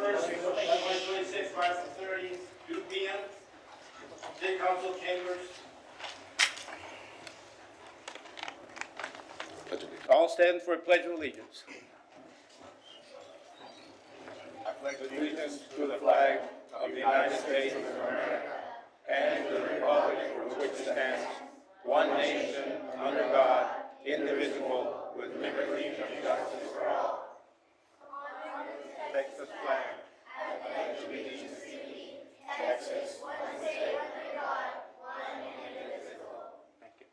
1st, 2026, 5:30, 2 p.m. City Council Chambers. All stand for a pledge of allegiance. I pledge allegiance to the flag of the United States of America and to the republic for which it stands, one nation, under God, indivisible, with liberty and justice for all. Texas flag. Texas. Thank you.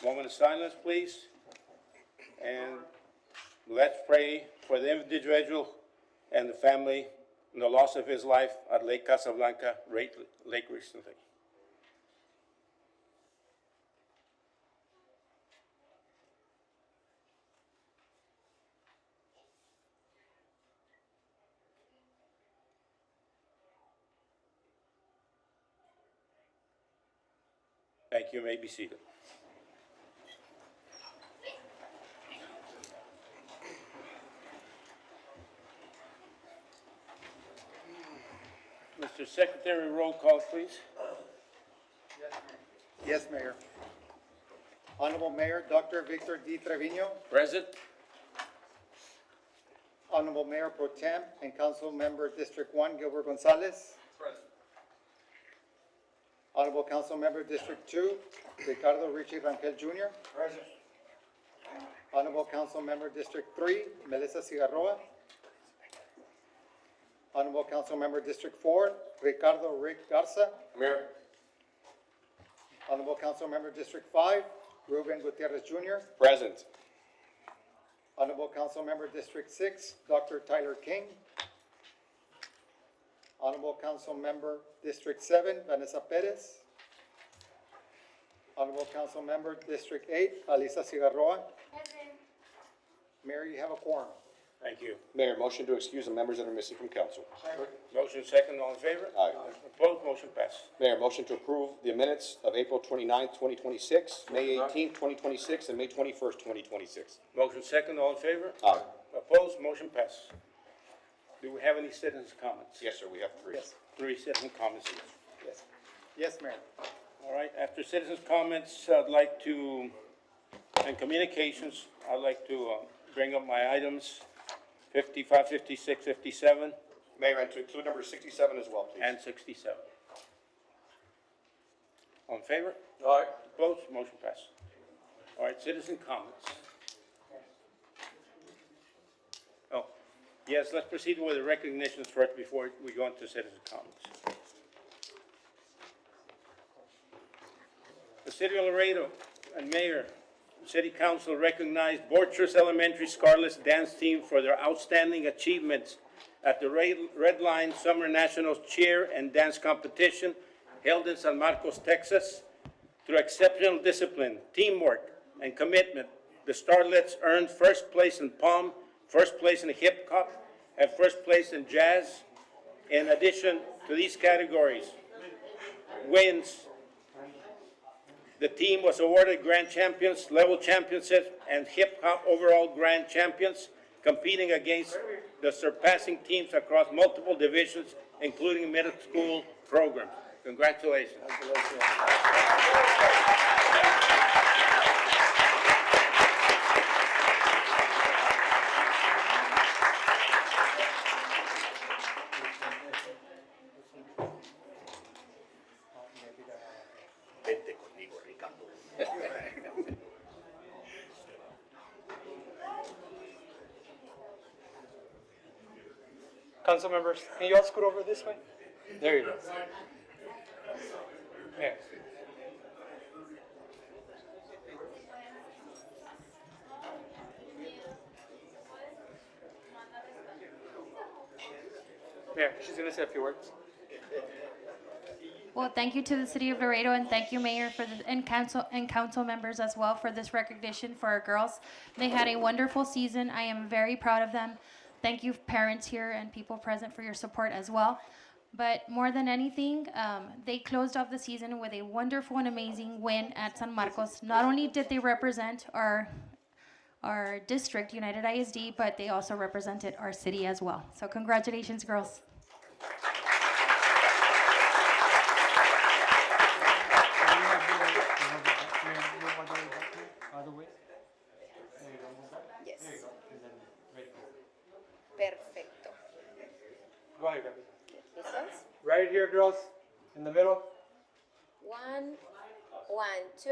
Moment of silence, please. And let's pray for the individual and the family and the loss of his life at Lake Casablanca, Lake recently. Thank you. You may be seated. Mr. Secretary, roll call, please. Yes, Mayor. Honorable Mayor Dr. Victor D. Trevino, Present. Honorable Mayor Pro Tem and Council Member District 1 Gilbert Gonzalez. Present. Honorable Council Member District 2 Ricardo Richie Rangel Jr. Present. Honorable Council Member District 3 Melissa Cigarroa. Honorable Council Member District 4 Ricardo Rick Garza. Mayor. Honorable Council Member District 5 Ruben Gutierrez Jr. Present. Honorable Council Member District 6 Dr. Tyler King. Honorable Council Member District 7 Vanessa Perez. Honorable Council Member District 8 Alisa Cigarroa. Mayor, you have a quorum. Thank you. Mayor, motion to excuse the members that are missing from council. Motion second, all in favor? Aye. Opposed, motion passes. Mayor, motion to approve the minutes of April 29th, 2026, May 18th, 2026, and May 21st, 2026. Motion second, all in favor? Aye. Opposed, motion passes. Do we have any citizens' comments? Yes, sir, we have three. Yes. 3 citizen comments each. Yes. Yes, Mayor. All right, after citizens' comments, I'd like to, and communications, I'd like to bring up my items 55, 56, 57, Mayor, and to include number 67 as well, please. and 67. All in favor? Aye. Opposed? Motion passes. All right, citizen comments. Oh, yes, let's proceed with the recognitions first before we go into citizen comments. The City of Laredo and Mayor, City Council recognized Borchers Elementary Scarlett Dance Team for their outstanding achievements at the Red Line Summer Nationals Cheer and Dance Competition held in San Marcos, Texas. Through exceptional discipline, teamwork, and commitment, the Starlets earned first place in Palm, first place in hip hop, and first place in jazz. In addition to these categories, wins, the team was awarded grand champions, level championships, and hip hop overall grand champions, competing against the surpassing teams across multiple divisions, including middle school programs. Congratulations. Vente conmigo, Ricardo. Council members, can you all scoot over this way? There you go. Yeah. Mayor, she's gonna say a few words. Well, thank you to the City of Laredo, and thank you, Mayor, for the, and council members as well for this recognition for our girls. They had a wonderful season. I am very proud of them. Thank you, parents here and people present, for your support as well. But more than anything, they closed off the season with a wonderful and amazing win at San Marcos. Not only did they represent our our district, United ISD, but they also represented our city as well. So congratulations, girls. Yes. Perfecto. Go ahead, Gabby. ¿Listos? Right here, girls, in the middle. 1, 1, 2,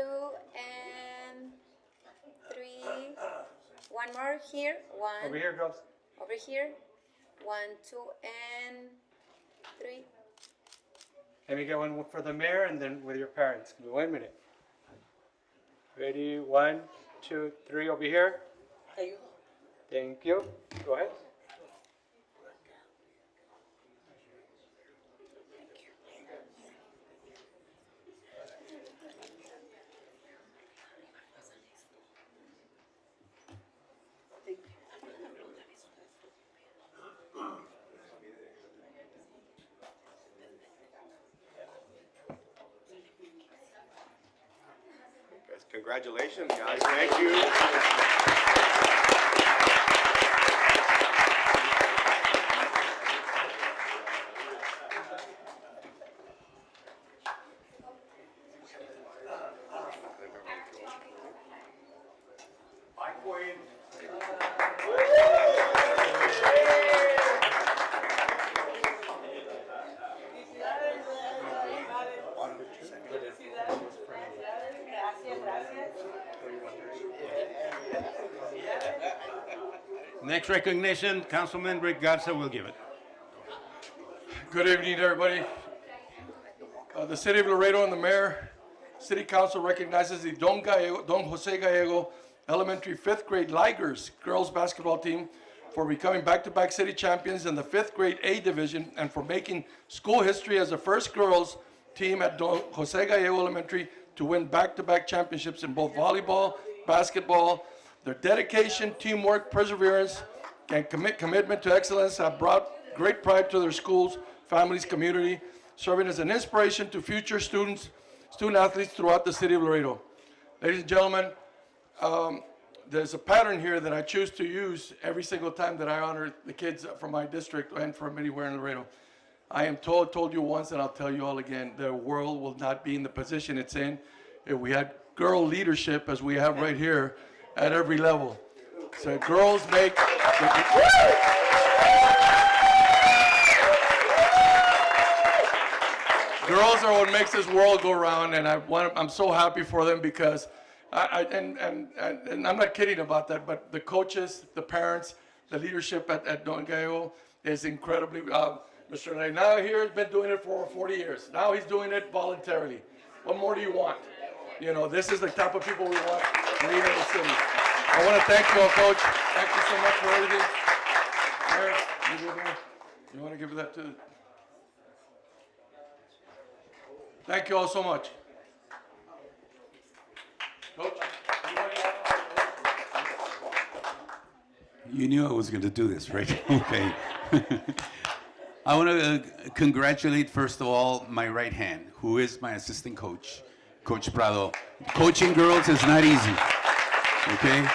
and 3. One more here. 1. Over here, girls. Over here. 1, 2, and 3. Let me get one for the mayor and then with your parents. Give me 1 minute. Ready? 1, 2, 3. Over here. Thank you. Go ahead. Congratulations, guys. Thank you. Next recognition, Councilman Rick Garza will give it. Good evening, everybody. The City of Laredo and the Mayor, City Council recognizes the Don Jose Gallego Elementary 5th grade Ligers girls basketball team for becoming back-to-back city champions in the 5th grade A division and for making school history as the first girls team at Don Jose Gallego Elementary to win back-to-back championships in both volleyball, basketball. Their dedication, teamwork, perseverance, and commitment to excellence have brought great pride to their schools, families, community, serving as an inspiration to future student athletes throughout the city of Laredo. Ladies and gentlemen, there's a pattern here that I choose to use every single time that I honor the kids from my district and from anywhere in Laredo. I am told you once and I'll tell you all again, the world will not be in the position it's in if we had girl leadership as we have right here at every level. So girls make... Girls are what makes this world go round, and I'm so happy for them because, and I'm not kidding about that, but the coaches, the parents, the leadership at Don Gallego is incredibly, Mr. Reynal here has been doing it for over 40 years. Now he's doing it voluntarily. What more do you want? You know, this is the type of people we want leading the city. I want to thank you all, Coach. Thank you so much for everything. Mayor, you want to give that to... Thank you all so much. Coach? You knew I was going to do this, right? Okay. I want to congratulate, first of all, my right hand, who is my assistant coach, Coach Prado. Coaching girls is not easy, okay?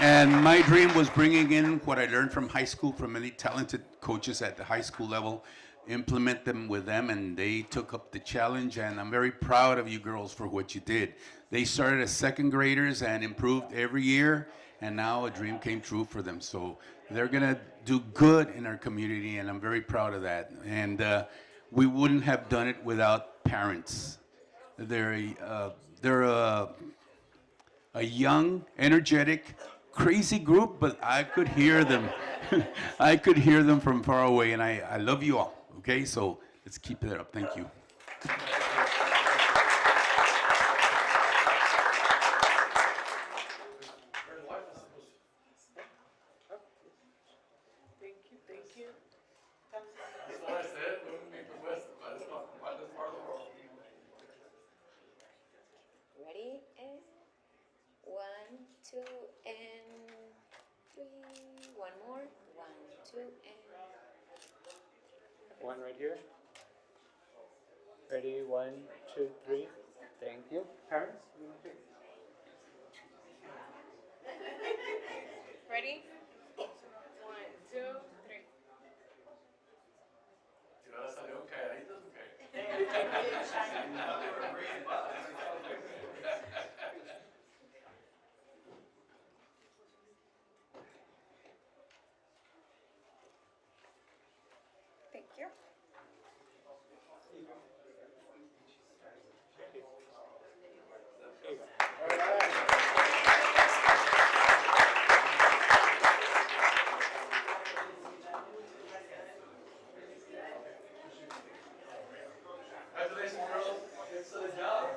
And my dream was bringing in what I learned from high school, from many talented coaches at the high school level, implement them with them, and they took up the challenge, and I'm very proud of you girls for what you did. They started as second graders and improved every year, and now a dream came true for them. So they're gonna do good in our community, and I'm very proud of that. And we wouldn't have done it without parents. They're a young, energetic, crazy group, but I could hear them. I could hear them from far away, and I love you all. Okay, so let's keep it up. Thank you. Ready? And 1, 2, and 3. One more. 1, 2, and... One right here. Ready? 1, 2, 3. Thank you. Parents? Ready? 1, 2, 3. Thank you. Congratulations, girls. It's a job.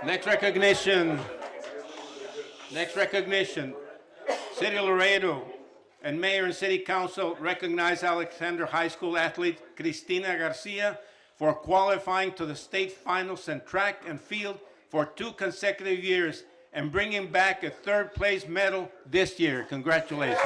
Next recognition. Next recognition. City of Laredo and Mayor and City Council recognize Alexander High School athlete Cristina Garcia for qualifying to the state finals in track and field for 2 consecutive years and bringing back a 3rd place medal this year. Congratulations.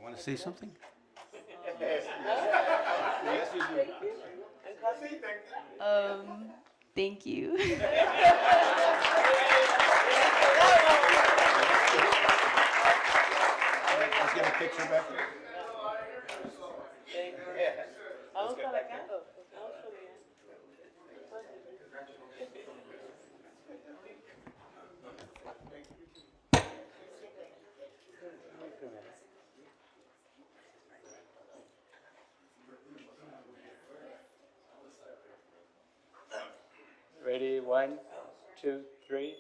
Want to say something? Thank you. Let's get a picture back. Ready? 1, 2, 3.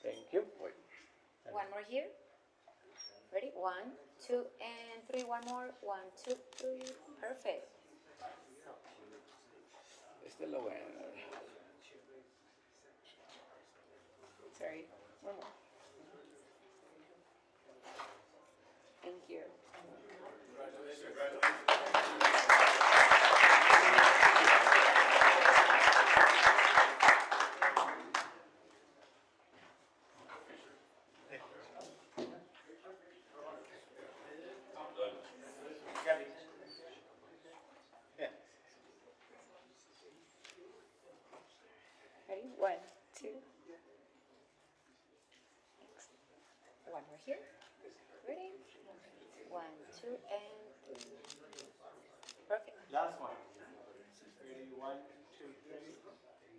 Thank you. One more here. Ready? 1, 2, and 3. One more. 1, 2, 3. Perfect. Sorry. One more. Thank you. Ready? 1, 2. Next. One more here. Ready? 1, 2, and 3. Perfect. Last one. Ready? 1, 2, 3.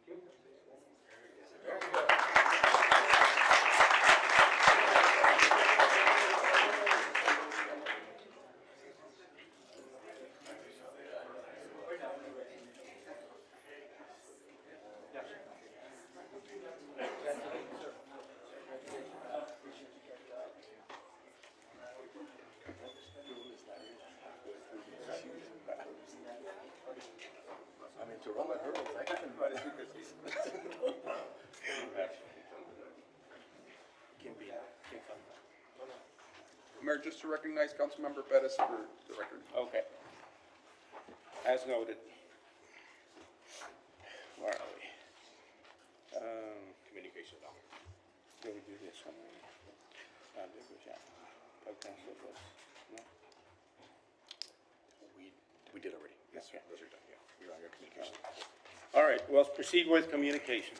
Thank you. Mayor, just to recognize Councilmember Perez for the record. Okay. As noted. Where are we? Communication doc. Did we do this one? Did we, yeah. Okay, so this, no? We did already. Yes, Okay. those are done, yeah. You're on your communication. All right, well, let's proceed with communications.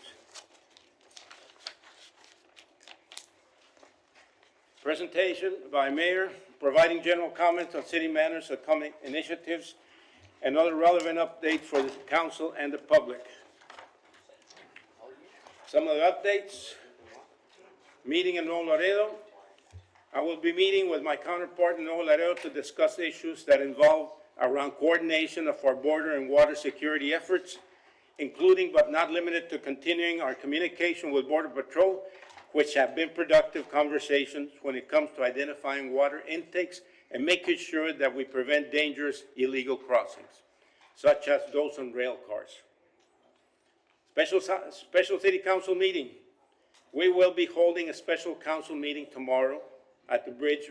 Presentation by Mayor, providing general comments on city matters, upcoming initiatives, and other relevant updates for the council and the public. Some of the updates, meeting in Nuevo Laredo. I will be meeting with my counterpart in Nuevo Laredo to discuss issues that involve around coordination of our border and water security efforts, including but not limited to continuing our communication with Border Patrol, which have been productive conversations when it comes to identifying water intakes and making sure that we prevent dangerous illegal crossings, such as those on rail cars. Special City Council meeting. We will be holding a special council meeting tomorrow at the bridge,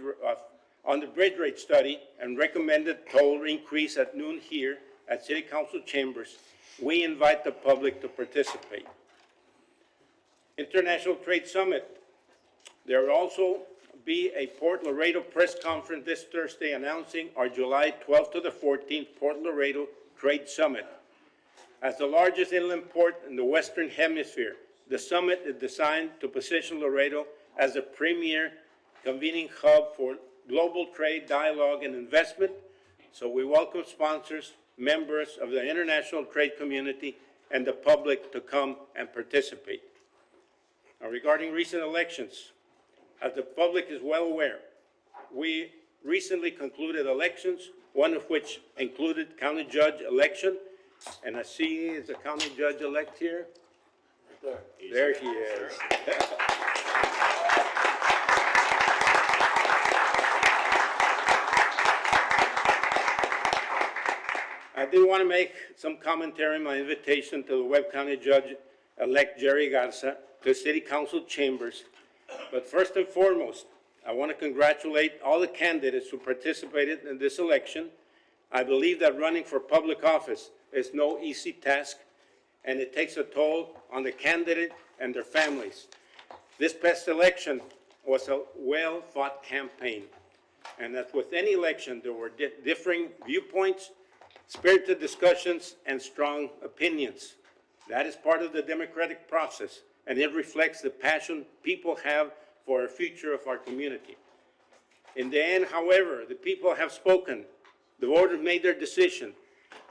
on the bridge rate study and recommended toll increase at noon here at City Council chambers. We invite the public to participate. International Trade Summit. There will also be a Port Laredo press conference this Thursday announcing our July 12th to the 14th Port Laredo Trade Summit. As the largest inland port in the Western Hemisphere, the summit is designed to position Laredo as a premier convening hub for global trade, dialogue, and investment. So we welcome sponsors, members of the international trade community, and the public to come and participate. Now, regarding recent elections, as the public is well aware, we recently concluded elections, one of which included county judge election, and I see is the county judge-elect here. There he is. I did want to make some commentary on my invitation to the Webb County Judge-elect Jerry Garza to City Council chambers. But first and foremost, I want to congratulate all the candidates who participated in this election. I believe that running for public office is no easy task, and it takes a toll on the candidate and their families. This past election was a well-fought campaign, and as with any election, there were differing viewpoints, spirited discussions, and strong opinions. That is part of the democratic process, and it reflects the passion people have for the future of our community. In the end, however, the people have spoken. The voters made their decision,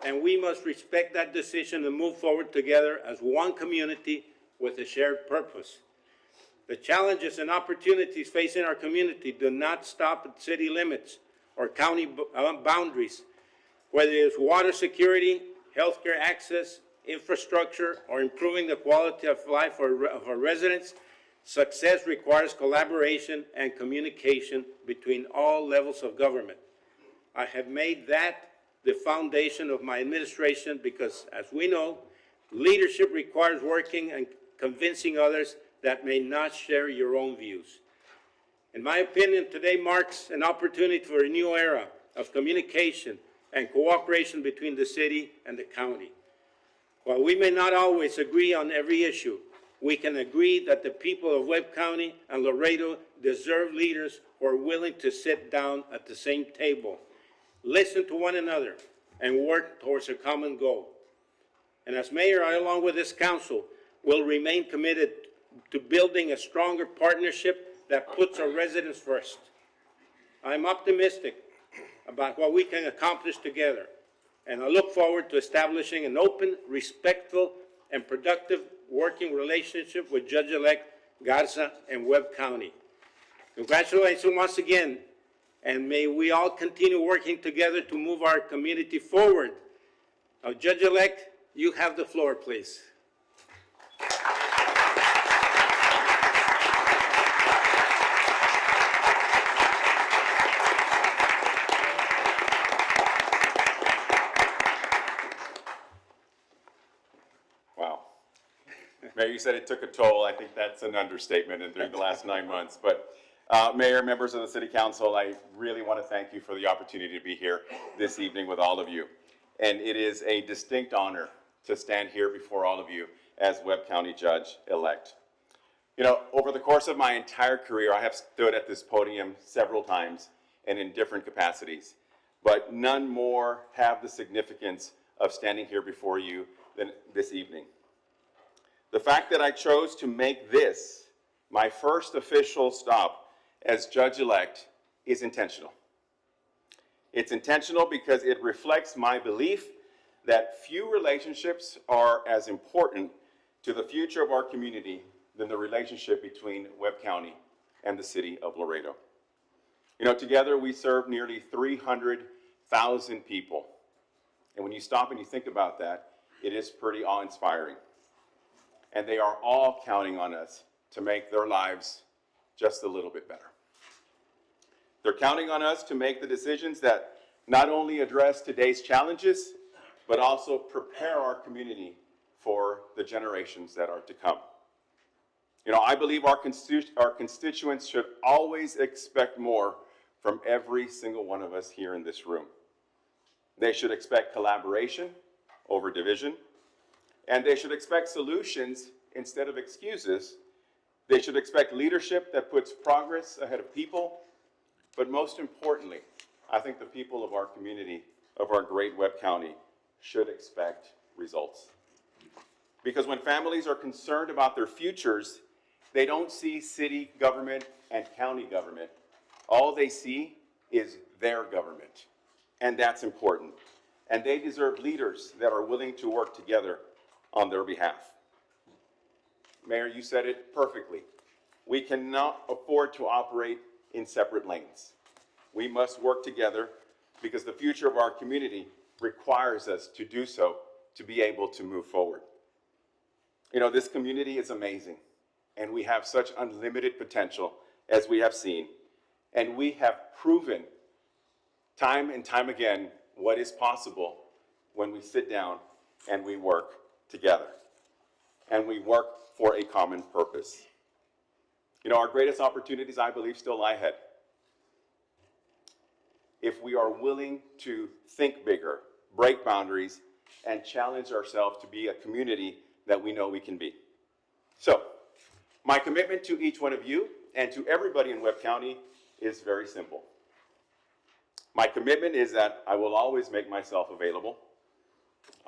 and we must respect that decision and move forward together as one community with a shared purpose. The challenges and opportunities facing our community do not stop at city limits or county boundaries, whether it is water security, healthcare access, infrastructure, or improving the quality of life of our residents. Success requires collaboration and communication between all levels of government. I have made that the foundation of my administration because, as we know, leadership requires working and convincing others that may not share your own views. In my opinion, today marks an opportunity for a new era of communication and cooperation between the city and the county. While we may not always agree on every issue, we can agree that the people of Webb County and Laredo deserve leaders who are willing to sit down at the same table, listen to one another, and work towards a common goal. And as mayor, I, along with this council, will remain committed to building a stronger partnership that puts our residents first. I'm optimistic about what we can accomplish together, and I look forward to establishing an open, respectful, and productive working relationship with Judge-elect Garza and Webb County. Congratulations once again, and may we all continue working together to move our community forward. Now, Judge-elect, you have the floor, please. Wow. Mayor, you said it took a toll. I think that's an understatement during the last 9 months. But Mayor, members of the City Council, I really want to thank you for the opportunity to be here this evening with all of you. And it is a distinct honor to stand here before all of you as Webb County Judge-elect. You know, over the course of my entire career, I have stood at this podium several times and in different capacities, but none more have the significance of standing here before you than this evening. The fact that I chose to make this my first official stop as judge-elect is intentional. It's intentional because it reflects my belief that few relationships are as important to the future of our community than the relationship between Webb County and the city of Laredo. You know, together we serve nearly 300,000 people. And when you stop and you think about that, it is pretty awe-inspiring. And they are all counting on us to make their lives just a little bit better. They're counting on us to make the decisions that not only address today's challenges, but also prepare our community for the generations that are to come. You know, I believe our constituents should always expect more from every single one of us here in this room. They should expect collaboration over division, and they should expect solutions instead of excuses. They should expect leadership that puts progress ahead of people, but most importantly, I think the people of our community, of our great Webb County, should expect results. Because when families are concerned about their futures, they don't see city government and county government. All they see is their government, and that's important. And they deserve leaders that are willing to work together on their behalf. Mayor, you said it perfectly. We cannot afford to operate in separate lanes. We must work together because the future of our community requires us to do so to be able to move forward. You know, this community is amazing, and we have such unlimited potential, as we have seen, and we have proven time and time again what is possible when we sit down and we work together, and we work for a common purpose. You know, our greatest opportunities, I believe, still lie ahead. If we are willing to think bigger, break boundaries, and challenge ourselves to be a community that we know we can be. So, my commitment to each one of you and to everybody in Webb County is very simple. My commitment is that I will always make myself available.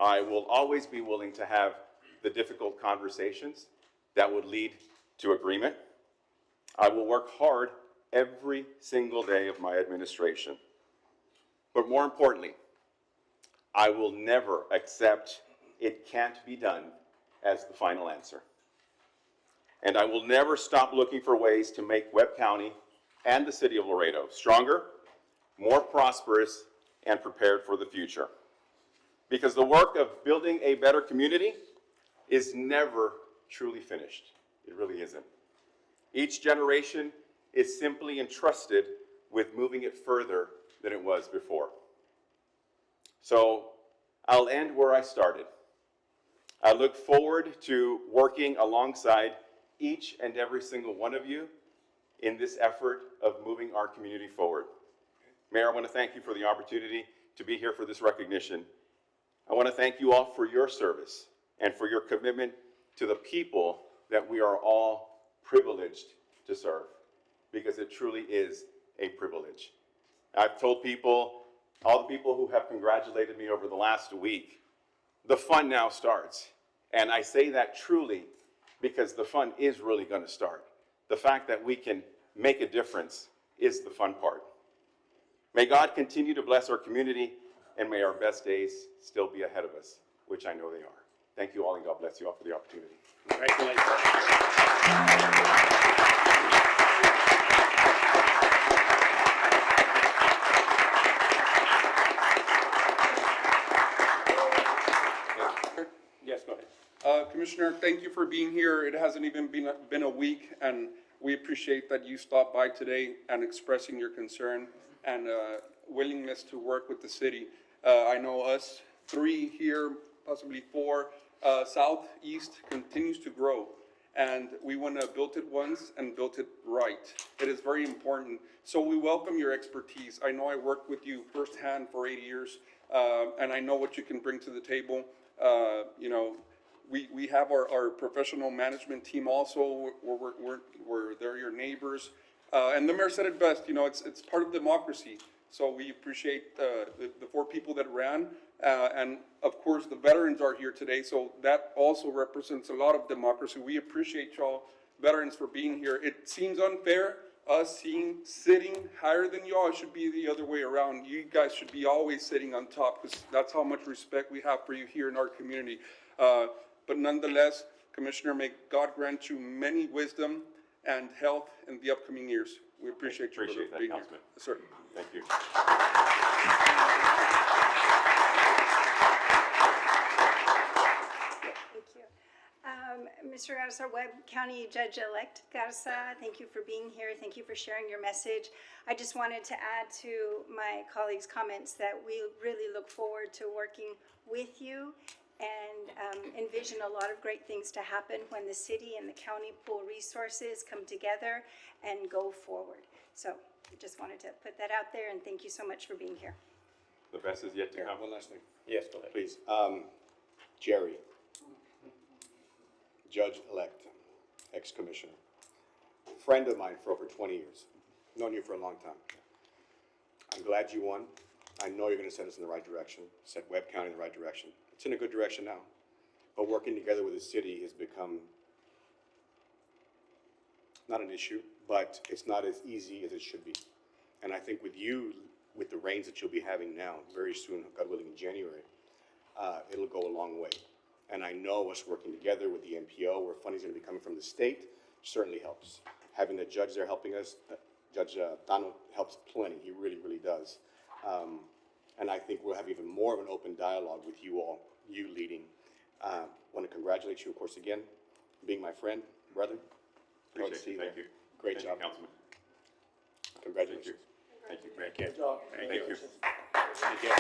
I will always be willing to have the difficult conversations that would lead to agreement. I will work hard every single day of my administration. But more importantly, I will never accept it can't be done as the final answer. And I will never stop looking for ways to make Webb County and the city of Laredo stronger, more prosperous, and prepared for the future. Because the work of building a better community is never truly finished. It really isn't. Each generation is simply entrusted with moving it further than it was before. So I'll end where I started. I look forward to working alongside each and every single one of you in this effort of moving our community forward. Mayor, I want to thank you for the opportunity to be here for this recognition. I want to thank you all for your service and for your commitment to the people that we are all privileged to serve, because it truly is a privilege. I've told people, all the people who have congratulated me over the last week, the fun now starts. And I say that truly because the fun is really going to start. The fact that we can make a difference is the fun part. May God continue to bless our community, and may our best days still be ahead of us, which I know they are. Thank you all, and God bless you all for the opportunity. Congratulations. Yes, go ahead. Commissioner, thank you for being here. It hasn't even been a week, and we appreciate that you stopped by today and expressing your concern and willingness to work with the city. I know us three here, possibly four, Southeast continues to grow, and we want to build it once and build it right. It is very important. So we welcome your expertise. I know I worked with you firsthand for 8 years, and I know what you can bring to the table. You know, we have our professional management team also. They're your neighbors. And the mayor said it best, you know, it's part of democracy. So we appreciate the four people that ran. And of course, the veterans are here today. So that also represents a lot of democracy. We appreciate y'all veterans for being here. It seems unfair us sitting higher than y'all, it should be the other way around. You guys should be always sitting on top, because that's how much respect we have for you here in our community. But nonetheless, Commissioner, may God grant you many wisdom and health in the upcoming years. We appreciate you Appreciate that, being here. Councilman. Yes, sir. Thank you. Thank you. Mr. Garza, Webb County Judge-elect Garza, thank you for being here. Thank you for sharing your message. I just wanted to add to my colleagues' comments that we really look forward to working with you and envision a lot of great things to happen when the city and the county pool resources come together and go forward. So I just wanted to put that out there, and thank you so much for being here. The best is yet to come. One last thing, Yes, go ahead. please. Jerry, Judge-elect, ex-commissioner, friend of mine for over 20 years, known you for a long time. I'm glad you won. I know you're gonna set us in the right direction, set Webb County in the right direction. It's in a good direction now. But working together with the city has become not an issue, but it's not as easy as it should be. And I think with you, with the reins that you'll be having now, very soon, God willing, in January, it'll go a long way. And I know us working together with the MPO, where funding's gonna be coming from the state, certainly helps. Having the judge there helping us, Judge Donald helps plenty, he really, really does. And I think we'll have even more of an open dialogue with you all, you leading. Want to congratulate you, of course, again, being my friend, brother. Proud to Appreciate see you. that. Thank you. Great Thank job. you, Councilman. Congratulations. Thank you. Very good. Thank you. Thank you.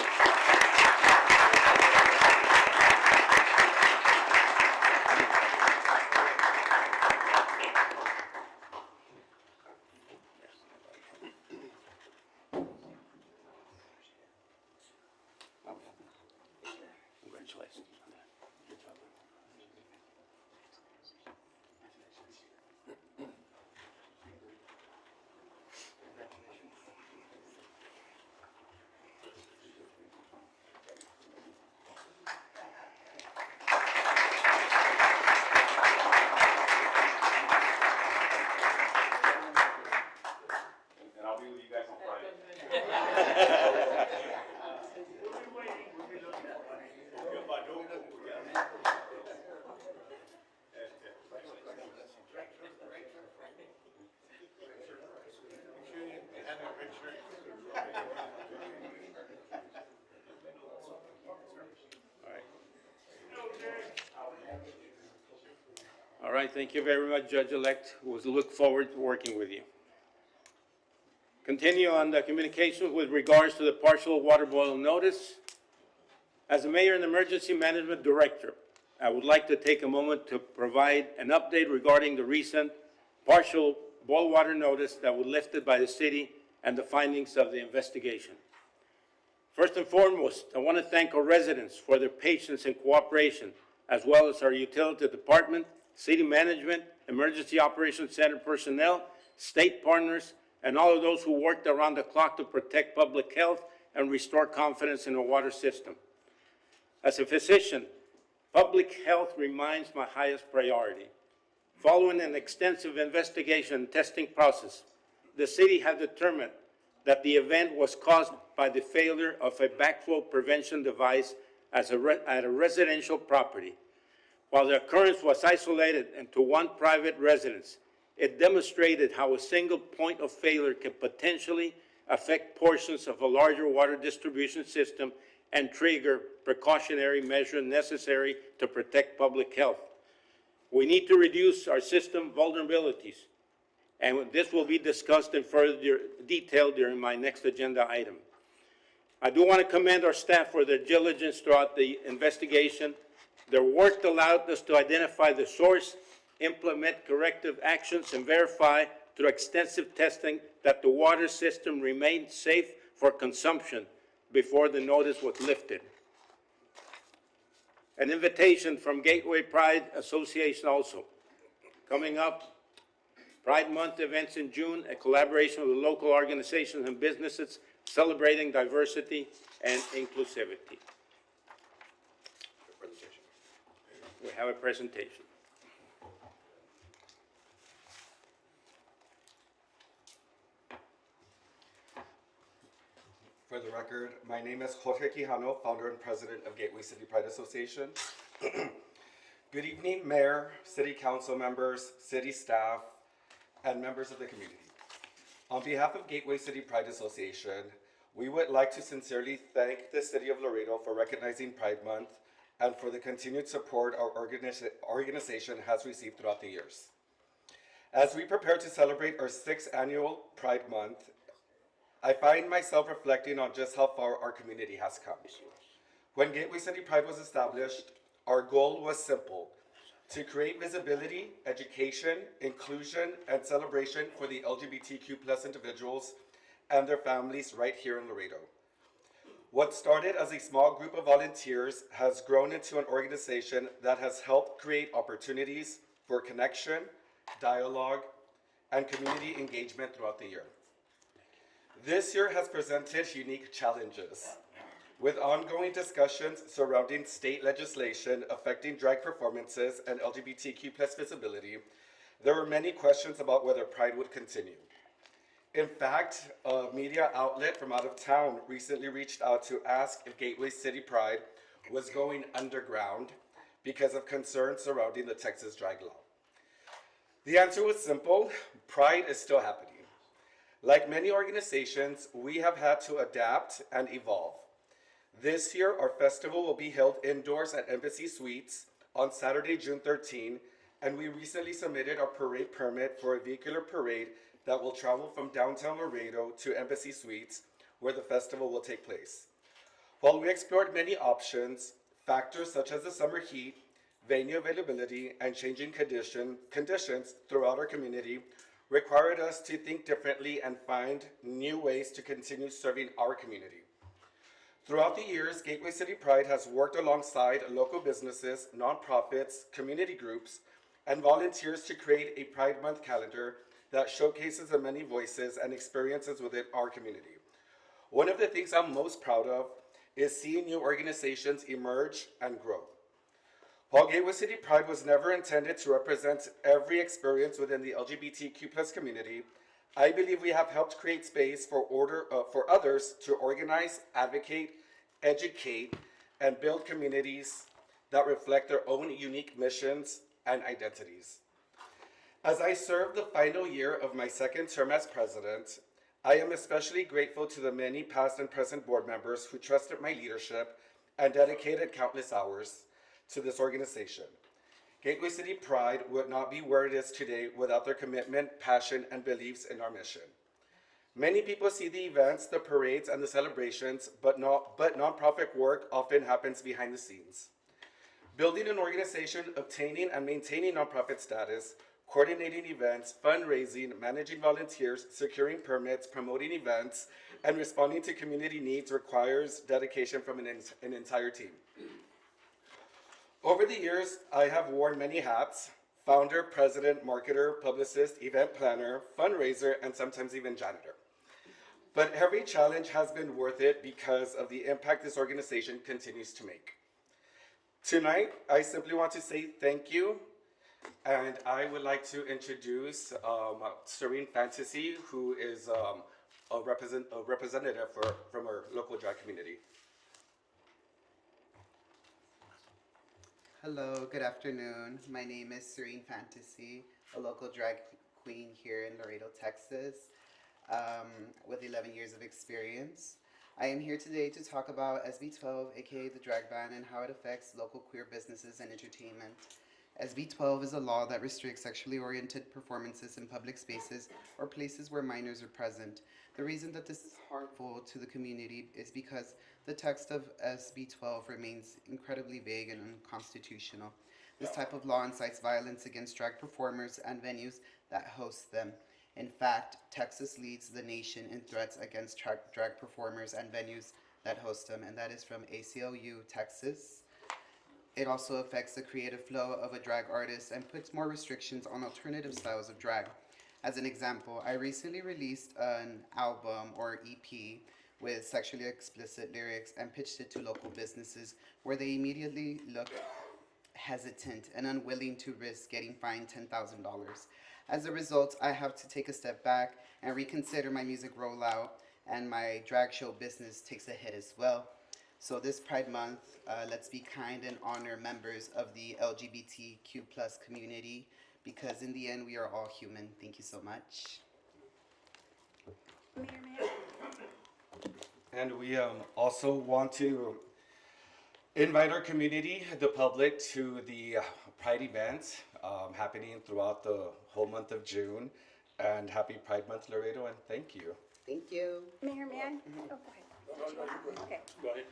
Congratulations on that. Good job. And I'll be with you guys on Friday. All right, thank you very much, Judge-elect. We'll look forward to working with you. Continue on the communications with regards to the partial water boil notice. As the Mayor and Emergency Management Director, I would like to take a moment to provide an update regarding the recent partial boil water notice that was lifted by the city and the findings of the investigation. First and foremost, I want to thank our residents for their patience and cooperation, as well as our utility department, city management, emergency operations center personnel, state partners, and all of those who worked around the clock to protect public health and restore confidence in the water system. As a physician, public health remains my highest priority. Following an extensive investigation and testing process, the city has determined that the event was caused by the failure of a backflow prevention device at a residential property. While the occurrence was isolated into one private residence, it demonstrated how a single point of failure can potentially affect portions of a larger water distribution system and trigger precautionary measures necessary to protect public health. We need to reduce our system vulnerabilities, and this will be discussed in further detail during my next agenda item. I do want to commend our staff for their diligence throughout the investigation. Their work allowed us to identify the source, implement corrective actions, and verify through extensive testing that the water system remained safe for consumption before the notice was lifted. An invitation from Gateway Pride Association also. Coming up, Pride Month events in June, a collaboration with local organizations and businesses celebrating diversity and inclusivity. We have a presentation. For the record, my name is Jorge Quijano, founder and president of Gateway City Pride Association. Good evening, Mayor, City Council members, city staff, and members of the community. On behalf of Gateway City Pride Association, we would like to sincerely thank the City of Laredo for recognizing Pride Month and for the continued support our organization has received throughout the years. As we prepare to celebrate our 6th annual Pride Month, I find myself reflecting on just how far our community has come. When Gateway City Pride was established, our goal was simple: to create visibility, education, inclusion, and celebration for the LGBTQ+ individuals and their families right here in Laredo. What started as a small group of volunteers has grown into an organization that has helped create opportunities for connection, dialogue, and community engagement throughout the year. This year has presented unique challenges. With ongoing discussions surrounding state legislation affecting drag performances and LGBTQ+ visibility, there were many questions about whether Pride would continue. In fact, a media outlet from out of town recently reached out to ask if Gateway City Pride was going underground because of concerns surrounding the Texas drag law. The answer was simple: Pride is still happening. Like many organizations, we have had to adapt and evolve. This year, our festival will be held indoors at Embassy Suites on Saturday, June 13, and we recently submitted our parade permit for a vehicular parade that will travel from downtown Laredo to Embassy Suites, where the festival will take place. While we explored many options, factors such as the summer heat, venue availability, and changing conditions throughout our community required us to think differently and find new ways to continue serving our community. Throughout the years, Gateway City Pride has worked alongside local businesses, nonprofits, community groups, and volunteers to create a Pride Month calendar that showcases the many voices and experiences within our community. One of the things I'm most proud of is seeing new organizations emerge and grow. While Gateway City Pride was never intended to represent every experience within the LGBTQ+ community, I believe we have helped create space for others to organize, advocate, educate, and build communities that reflect their own unique missions and identities. As I serve the final year of my 2nd term as president, I am especially grateful to the many past and present board members who trusted my leadership and dedicated countless hours to this organization. Gateway City Pride would not be where it is today without their commitment, passion, and beliefs in our mission. Many people see the events, the parades, and the celebrations, but nonprofit work often happens behind the scenes. Building an organization, obtaining and maintaining nonprofit status, coordinating events, fundraising, managing volunteers, securing permits, promoting events, and responding to community needs requires dedication from an entire team. Over the years, I have worn many hats: founder, president, marketer, publicist, event planner, fundraiser, and sometimes even janitor. But every challenge has been worth it because of the impact this organization continues to make. Tonight, I simply want to say thank you, and I would like to introduce Serene Fantasy, who is a representative from our local drag community. Hello, good afternoon. My name is Serene Fantasy, a local drag queen here in Laredo, Texas, with 11 years of experience. I am here today to talk about SB 12, aka the drag ban, and how it affects local queer businesses and entertainment. SB 12 is a law that restricts sexually oriented performances in public spaces or places where minors are present. The reason that this is harmful to the community is because the text of SB 12 remains incredibly vague and unconstitutional. This type of law incites violence against drag performers and venues that host them. In fact, Texas leads the nation in threats against drag performers and venues that host them, and that is from ACLU, Texas. It also affects the creative flow of a drag artist and puts more restrictions on alternative styles of drag. As an example, I recently released an album or EP with sexually explicit lyrics and pitched it to local businesses, where they immediately looked hesitant and unwilling to risk getting fined $10,000. As a result, I have to take a step back and reconsider my music rollout and my drag show business takes a hit as well. So this Pride Month, let's be kind and honor members of the LGBTQ plus community, because in the end, we are all human. Thank you so much. Mayor, And we also want to invite our community, the public, to the Pride events happening throughout the whole month of June. And happy Pride Month, Laredo, and thank you. Thank you. Mayor, may I? Oh, go ahead. Okay. Go ahead.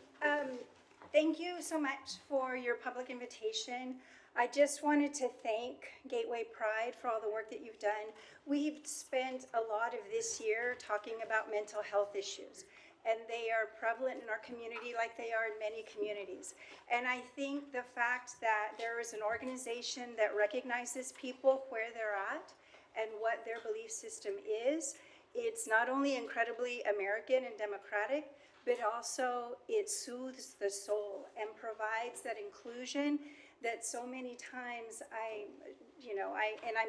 Thank you so much for your public invitation. I just wanted to thank Gateway Pride for all the work that you've done. We've spent a lot of this year talking about mental health issues, and they are prevalent in our community like they are in many communities. And I think the fact that there is an organization that recognizes people where they're at and what their belief system is, it's not only incredibly American and democratic, but also it soothes the soul and provides that inclusion that so many times I'm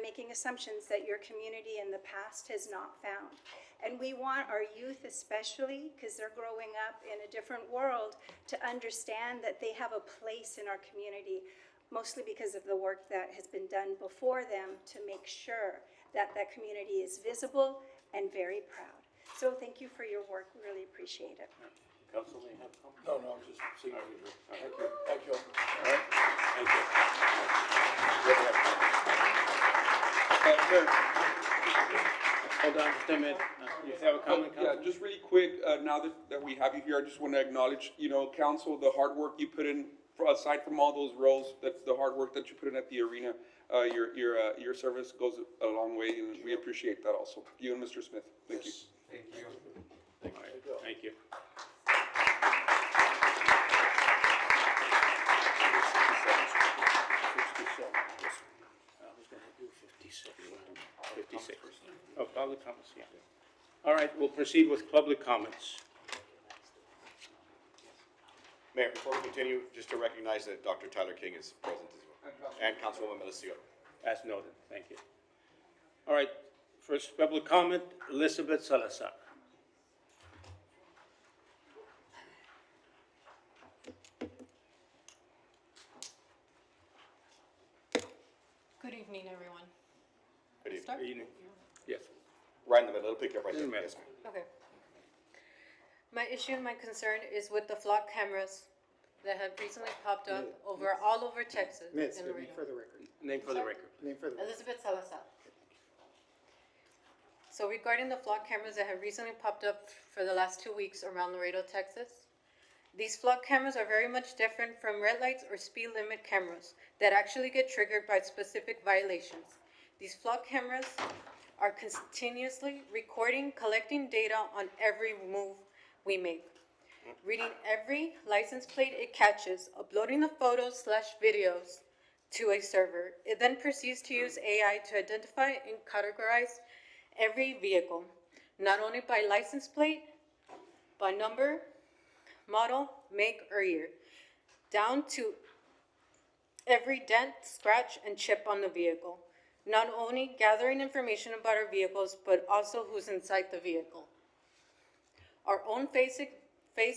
making assumptions that your community in the past has not found. And we want our youth especially, because they're growing up in a different world, to understand that they have a place in our community, mostly because of the work that has been done before them to make sure that that community is visible and very proud. So thank you for your work. We really appreciate it. Council may have comments? No, I'm just seeing. Thank you. Thank you. All right, thank you. Mayor, Hold on just a minute. You have a comment, yeah, Council? just really quick, now that we have you here, I just want to acknowledge, council, the hard work you put in, aside from all those roles, that the hard work that you put in at the arena, your service goes a long way, and we appreciate that also. You and Mr. Smith, thank you. Thank you. All right, thank you. Oh, public comments, yeah. All right, we'll proceed with public comments. Mayor, before we continue, just to recognize that Dr. Tyler King is present as well. And Councilwoman Melissa. As noted, thank you. All right, first public comment, Elizabeth Salazar. Good evening, everyone. Good evening. Start? Good evening. Yes. Right in the middle, it'll pick you up right there. In the middle. Yes, ma'am. Okay. My issue and my concern is with the flock cameras that have recently popped up all over Texas. Miss, and name Laredo. for the record. Name for the record. Name for the record. Elizabeth Salazar. So regarding the flock cameras that have recently popped up for the last 2 weeks around Laredo, Texas, these flock cameras are very much different from red lights or speed limit cameras that actually get triggered by specific violations. These flock cameras are continuously recording, collecting data on every move we make, reading every license plate it catches, uploading the photos/videos to a server. It then proceeds to use AI to identify and categorize every vehicle, not only by license plate, by number, model, make, or year, down to every dent, scratch, and chip on the vehicle. Not only gathering information about our vehicles, but also who's inside the vehicle. Our own face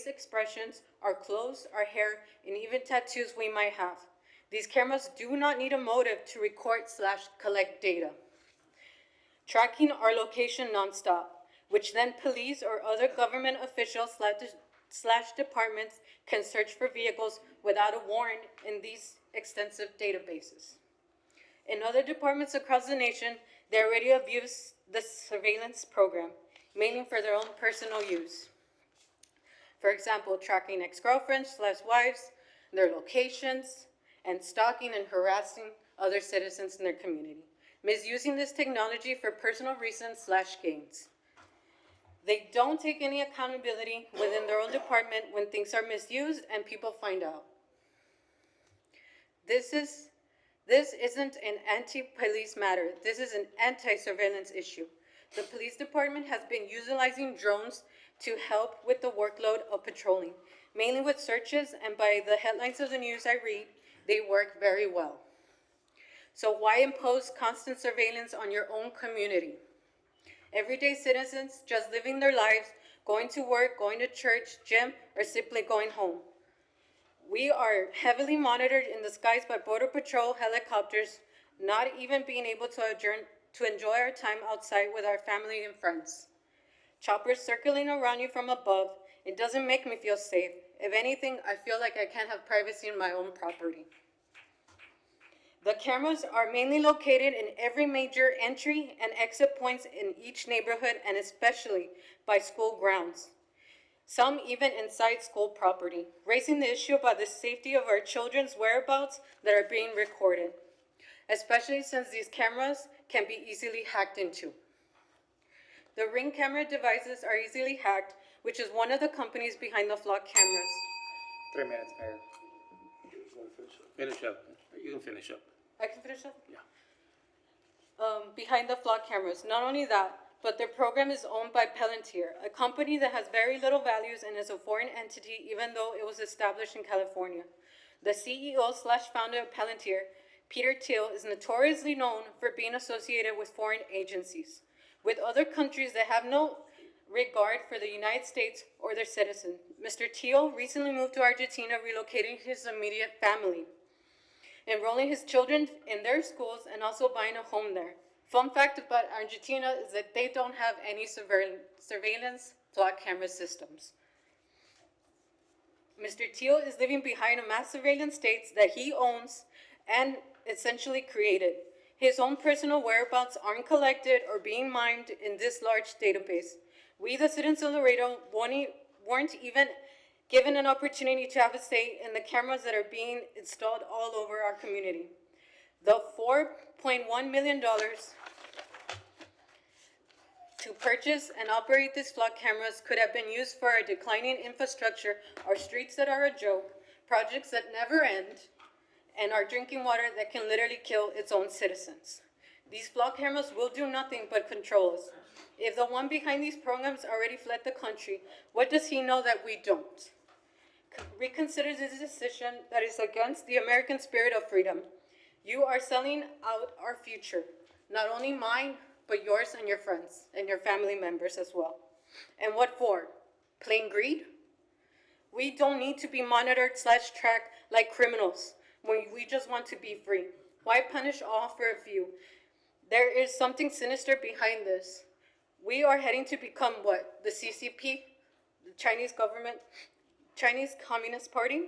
expressions, our clothes, our hair, and even tattoos we might have. These cameras do not need a motive to record/collect data. Tracking our location nonstop, which then police or other government officials slash departments can search for vehicles without a warrant in these extensive databases. In other departments across the nation, they already abuse the surveillance program, mainly for their own personal use. For example, tracking ex-girlfriends/wives, their locations, and stalking and harassing other citizens in their community, misusing this technology for personal reasons/gains. They don't take any accountability within their own department when things are misused and people find out. This isn't an anti-police matter. This is an anti-surveillance issue. The police department has been utilizing drones to help with the workload of patrolling, mainly with searches, and by the headlines of the news I read, they work very well. So why impose constant surveillance on your own community? Everyday citizens just living their lives, going to work, going to church, gym, or simply going home. We are heavily monitored in the skies by Border Patrol helicopters, not even being able to enjoy our time outside with our family and friends. Choppers circling around you from above, it doesn't make me feel safe. If anything, I feel like I can't have privacy in my own property. The cameras are mainly located in every major entry and exit points in each neighborhood and especially by school grounds. Some even inside school property, raising the issue about the safety of our children's whereabouts that are being recorded, especially since these cameras can be easily hacked into. The Ring camera devices are easily hacked, which is one of the companies behind the flock cameras. 3 minutes, Mayor. Finish up. You can finish up. I can finish up? Yeah. Behind the flock cameras. Not only that, but their program is owned by Palantir, a company that has very little values and is a foreign entity even though it was established in California. The CEO/founder of Palantir, Peter Thiel, is notoriously known for being associated with foreign agencies, with other countries that have no regard for the United States or their citizens. Mr. Thiel recently moved to Argentina, relocating his immediate family, enrolling his children in their schools, and also buying a home there. Fun fact about Argentina is that they don't have any surveillance flock camera systems. Mr. Thiel is living behind a mass surveillance state that he owns and essentially created. His own personal whereabouts aren't collected or being mined in this large database. We, the citizens of Laredo, weren't even given an opportunity to have a say in the cameras that are being installed all over our community. The $4.1 million to purchase and operate these flock cameras could have been used for a declining infrastructure, our streets that are a joke, projects that never end, and our drinking water that can literally kill its own citizens. These flock cameras will do nothing but control us. If the one behind these programs already fled the country, what does he know that we don't? Reconsider this decision that is against the American spirit of freedom. You are selling out our future, not only mine, but yours and your friends and your family members as well. And what for? Plain greed? We don't need to be monitored/tracked like criminals when we just want to be free. Why punish all for a few? There is something sinister behind this. We are heading to become what? The CCP? The Chinese government? Chinese Communist Party?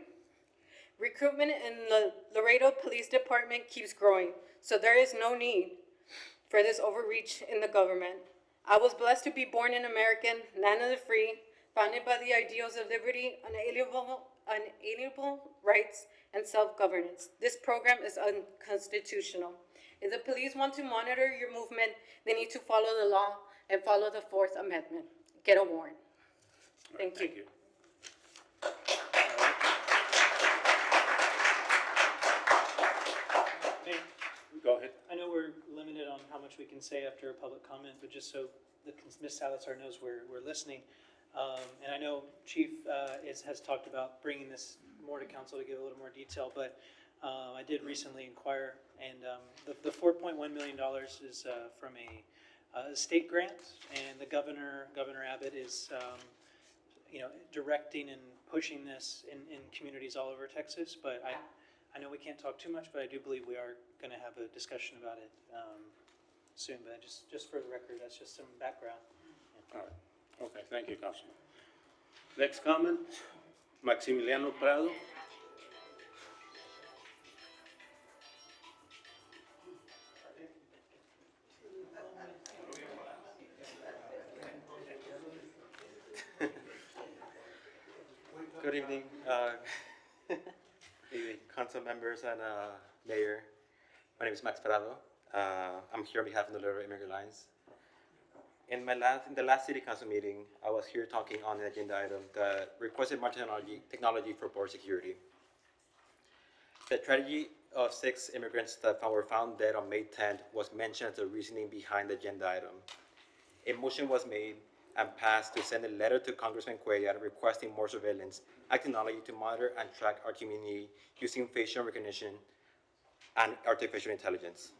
Recruitment in the Laredo Police Department keeps growing, so there is no need for this overreach in the government. I was blessed to be born an American, land of the free, founded by the ideals of liberty, unalienable rights, and self-governance. This program is unconstitutional. If the police want to monitor your movement, they need to follow the law and follow the Fourth Amendment. Get a warrant. Thank you. Go ahead. I know we're limited on how much we can say after a public comment, but just so Ms. Salazar knows we're listening. And I know Chief has talked about bringing this more to council to give a little more detail, but I did recently inquire, and the $4.1 million is from a state grant, and the Governor Abbott is directing and pushing this in communities all over Texas. But I know we can't talk too much, but I do believe we are going to have a discussion about it soon. But just for the record, that's just some background. All right. Okay, thank you, Councilman. Next comment, Maximiliano Prado. Good evening, council members and mayor. My name is Max Prado. I'm here on behalf of the Laredo Immigrant Alliance. In the last city council meeting, I was here talking on an agenda item that requested more technology for border security. The tragedy of 6 immigrants that were found dead on May 10th was mentioned as the reasoning behind the agenda item. A motion was made and passed to send a letter to Congressman Cuellar requesting more surveillance and technology to monitor and track our community using facial recognition and artificial intelligence.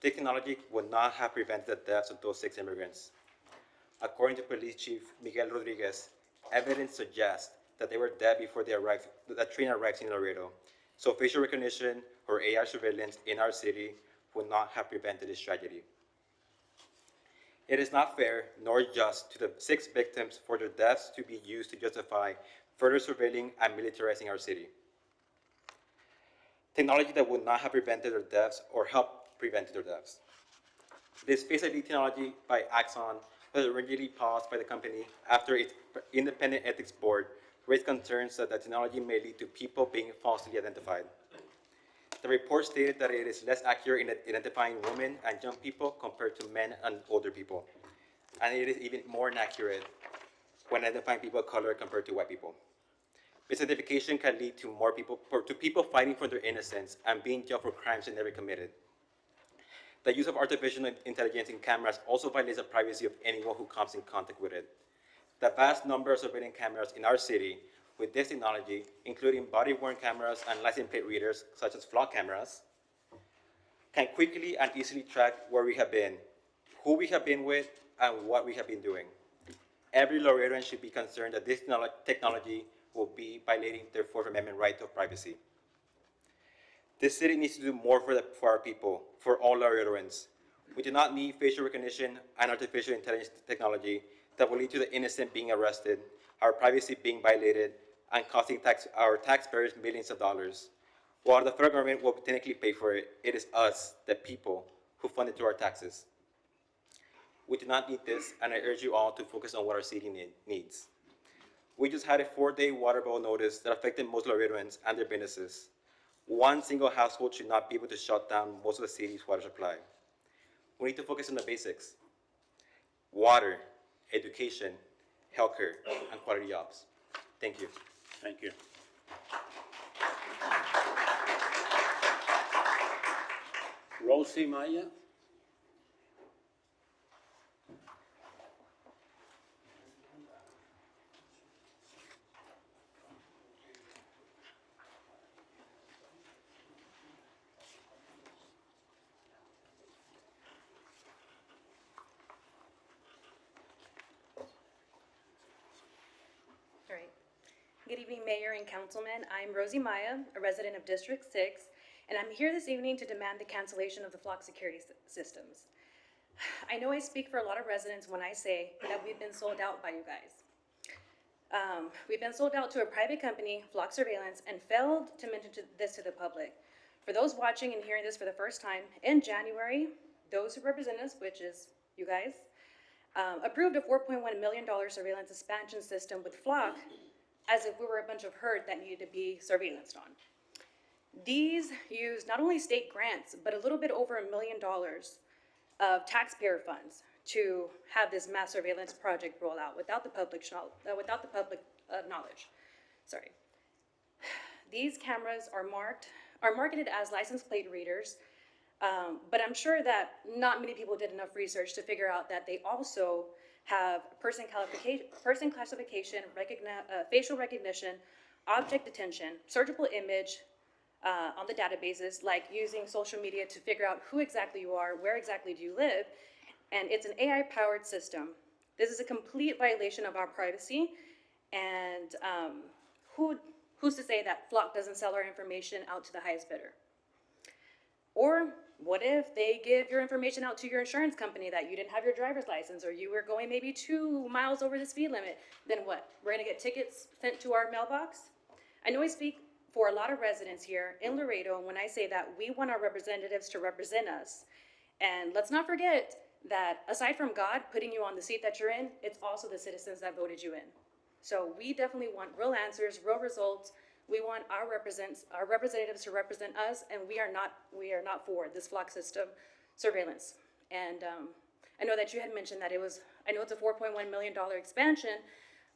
Technology would not have prevented the deaths of those 6 immigrants. According to Police Chief Miguel Rodriguez, evidence suggests that they were dead before the train arrived in Laredo. So facial recognition or AI surveillance in our city would not have prevented this tragedy. It is not fair nor just to the 6 victims for their deaths to be used to justify further surveilling and militarizing our city. Technology that would not have prevented their deaths or helped prevent their deaths. This Face ID technology by Axon was originally paused by the company after its independent ethics board raised concerns that the technology may lead to people being falsely identified. The report stated that it is less accurate in identifying women and young people compared to men and older people. And it is even more inaccurate when identifying people of color compared to white people. Misidentification can lead to people fighting for their innocence and being jailed for crimes they never committed. The use of artificial intelligence in cameras also violates the privacy of anyone who comes in contact with it. The vast number of surveillance cameras in our city with this technology, including body-worn cameras and license plate readers, such as flock cameras, can quickly and easily track where we have been, who we have been with, and what we have been doing. Every Laredoan should be concerned that this technology will be violating their Fourth Amendment right of privacy. This city needs to do more for our people, for all Laredoans. We do not need facial recognition and artificial intelligence technology that will lead to the innocent being arrested, our privacy being violated, and costing our taxpayers millions of dollars. While the federal government will technically pay for it, it is us, the people, who fund it through our taxes. We do not need this, and I urge you all to focus on what our city needs. We just had a 4-day water bill notice that affected most Laredoans and their businesses. One single household should not be able to shut down most of the city's water supply. We need to focus on the basics: water, education, healthcare, and quality jobs. Thank you. Thank you. Rosie Maya. All right. Good evening, Mayor and Councilmen. I'm Rosie Maya, a resident of District 6, and I'm here this evening to demand the cancellation of the flock security systems. I know I speak for a lot of residents when I say that we've been sold out by you guys. We've been sold out to a private company, Flock Surveillance, and failed to mention this to the public. For those watching and hearing this for the first time, in January, those who represent us, which is you guys, approved a $4.1 million surveillance expansion system with Flock as if we were a bunch of herd that needed to be surveillanced on. These use not only state grants, but a little bit over $1 million of taxpayer funds to have this mass surveillance project roll out without the public knowledge. Sorry. These cameras are marketed as license plate readers, but I'm sure that not many people did enough research to figure out that they also have person classification, facial recognition, object detection, searchable image on the databases, like using social media to figure out who exactly you are, where exactly do you live, and it's an AI-powered system. This is a complete violation of our privacy, and who's to say that Flock doesn't sell our information out to the highest bidder? Or what if they give your information out to your insurance company that you didn't have your driver's license, or you were going maybe 2 miles over the speed limit? Then what? We're gonna get tickets sent to our mailbox? I know I speak for a lot of residents here in Laredo when I say that we want our representatives to represent us. And let's not forget that aside from God putting you on the seat that you're in, it's also the citizens that voted you in. So we definitely want real answers, real results. We want our representatives to represent us, and we are not for this Flock system surveillance. And I know that you had mentioned that I know it's a $4.1 million expansion,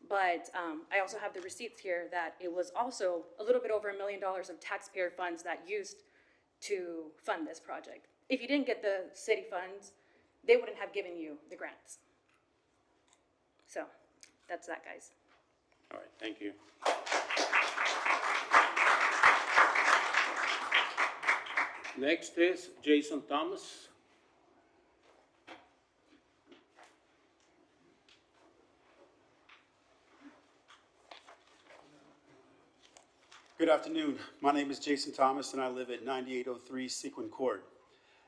but I also have the receipts here that it was also a little bit over $1 million of taxpayer funds that used to fund this project. If you didn't get the city funds, they wouldn't have given you the grants. So that's that, guys. All right, thank you. Next is Jason Thomas. Good afternoon. My name is Jason Thomas, and I live at 9803 Sequin Court.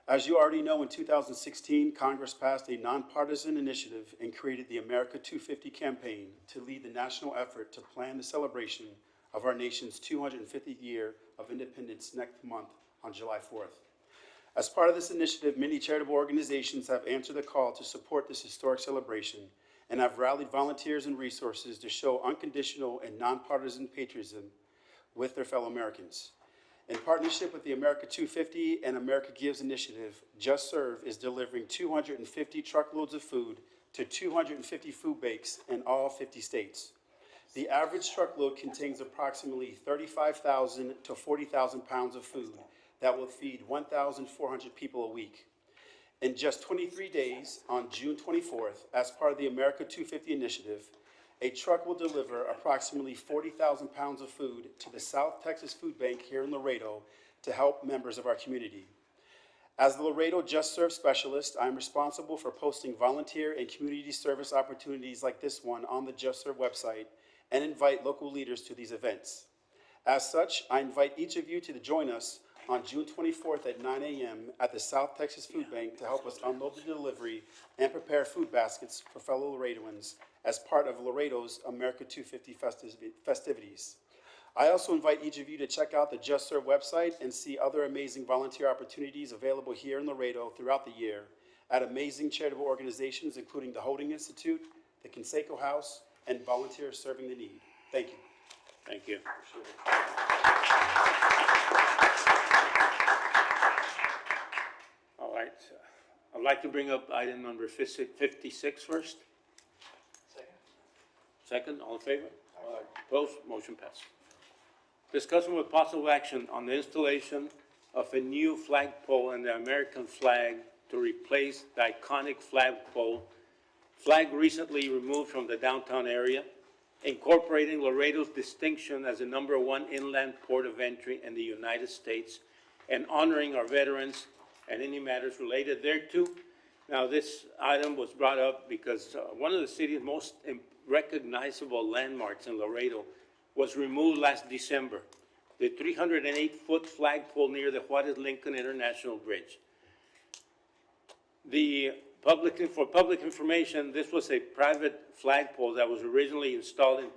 As you already know, in 2016, Congress passed a nonpartisan initiative and created the America 250 campaign to lead the national effort to plan the celebration of our nation's 250th year of independence next month on July 4th. As part of this initiative, many charitable organizations have answered the call to support this historic celebration and have rallied volunteers and resources to show unconditional and nonpartisan patriotism with their fellow Americans. In partnership with the America 250 and America Gives initiative, Just Serve is delivering 250 truckloads of food to 250 food banks in all 50 states. The average truckload contains approximately 35,000 to 40,000 pounds of food that will feed 1,400 people a week. In just 23 days, on June 24th, as part of the America 250 initiative, a truck will deliver approximately 40,000 pounds of food to the South Texas Food Bank here in Laredo to help members of our community. As the Laredo Just Serve Specialist, I am responsible for posting volunteer and community service opportunities like this one on the Just Serve website and invite local leaders to these events. As such, I invite each of you to join us on June 24th at 9 a.m. at the South Texas Food Bank to help us unload the delivery and prepare food baskets for fellow Laredoans as part of Laredo's America 250 festivities. I also invite each of you to check out the Just Serve website and see other amazing volunteer opportunities available here in Laredo throughout the year at amazing charitable organizations, including the Holding Institute, the Conseco House, and Volunteers Serving the Need. Thank you. Thank you. All right. I'd like to bring up item number 56 first. Second, all in favor? Opposed? Motion passed. Discussion with possible action on the installation of a new flagpole and the American flag to replace the iconic flagpole, flag recently removed from the downtown area, incorporating Laredo's distinction as the #1 inland port of entry in the United States, and honoring our veterans and any matters related thereto. Now, this item was brought up because one of the city's most recognizable landmarks in Laredo was removed last December, the 308-foot flagpole near the Juarez Lincoln International Bridge. For public information, this was a private flagpole that was originally installed in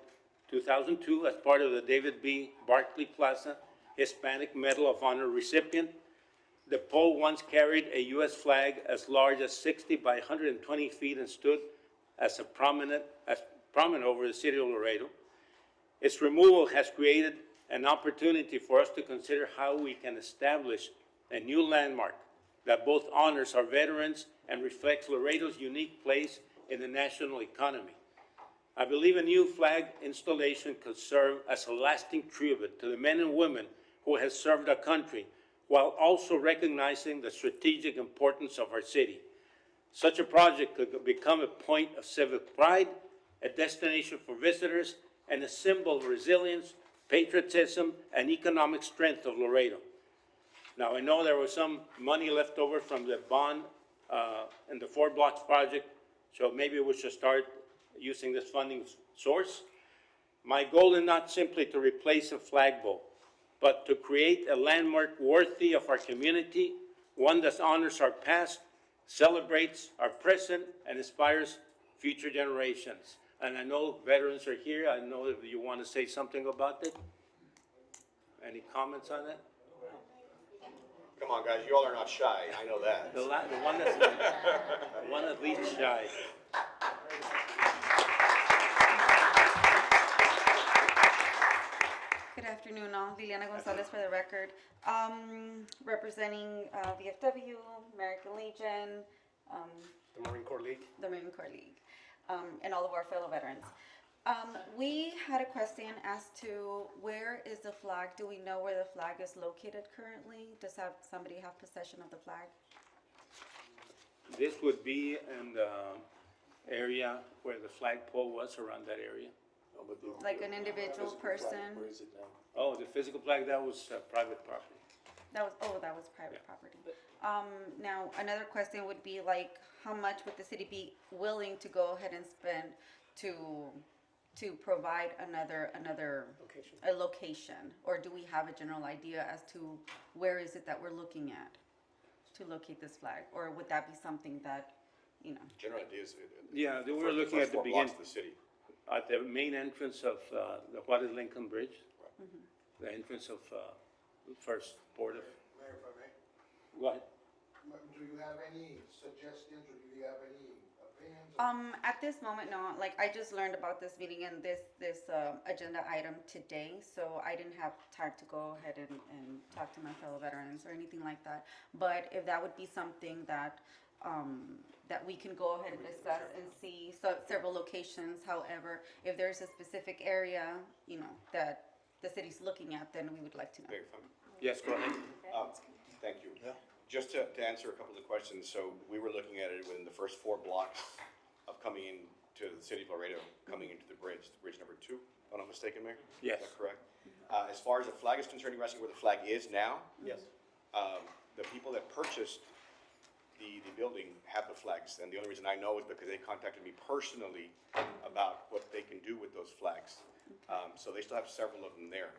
2002 as part of the David B. Barclay Plaza Hispanic Medal of Honor recipient. The pole once carried a U.S. flag as large as 60 by 120 feet and stood as prominent over the city of Laredo. Its removal has created an opportunity for us to consider how we can establish a new landmark that both honors our veterans and reflects Laredo's unique place in the national economy. I believe a new flag installation could serve as a lasting tribute to the men and women who have served our country, while also recognizing the strategic importance of our city. Such a project could become a point of civic pride, a destination for visitors, and a symbol of resilience, patriotism, and economic strength of Laredo. Now, I know there was some money left over from the bond in the 4 Blocks project, so maybe we should start using this funding source. My goal is not simply to replace a flagpole, but to create a landmark worthy of our community, one that honors our past, celebrates our present, and inspires future generations. And I know veterans are here. I know if you want to say something about it. Any comments on that? Come on, guys, you all are not shy, I know that. The one that leads shy. Good afternoon, all. Liliana Gonzalez for the record. Representing VFW, American Legion, The Marine Corps League. the Marine Corps League, and all of our fellow veterans. We had a question as to where is the flag? Do we know where the flag is located currently? Does somebody have possession of the flag? This would be in the area where the flagpole was, around that area. Like an individual person? Oh, the physical flag, that was private property. That was private property. Now, another question would be like, how much would the city be willing to go ahead and spend to to provide another a location? Or do we have a general idea as to where is it that we're looking at to locate this flag? Or would that be something that, you know? General idea is. Yeah, we were looking at the beginning, at the main entrance of the Juarez Lincoln Bridge, the entrance of the first port of. Mayor, if I may, Go ahead. do you have any suggestions or do you have any opinions? At this moment, no. Like, I just learned about this meeting and this agenda item today, so I didn't have time to go ahead and talk to my fellow veterans or anything like that. But if that would be something that that we can go ahead and discuss and see several locations. However, if there's a specific area, you know, that the city's looking at, then we would like to know. Yes, go ahead. Thank you. Just to answer a couple of questions, so we were looking at it within the first 4 blocks of coming in to the city of Laredo, coming into the bridge number 2, if I'm not mistaken, Mayor? Yes. Is that correct? As far as the flag is concerned, you're asking where the flag is now? Yes. The people that purchased the building have the flags, and the only reason I know is because they contacted me personally about what they can do with those flags. So they still have several of them there.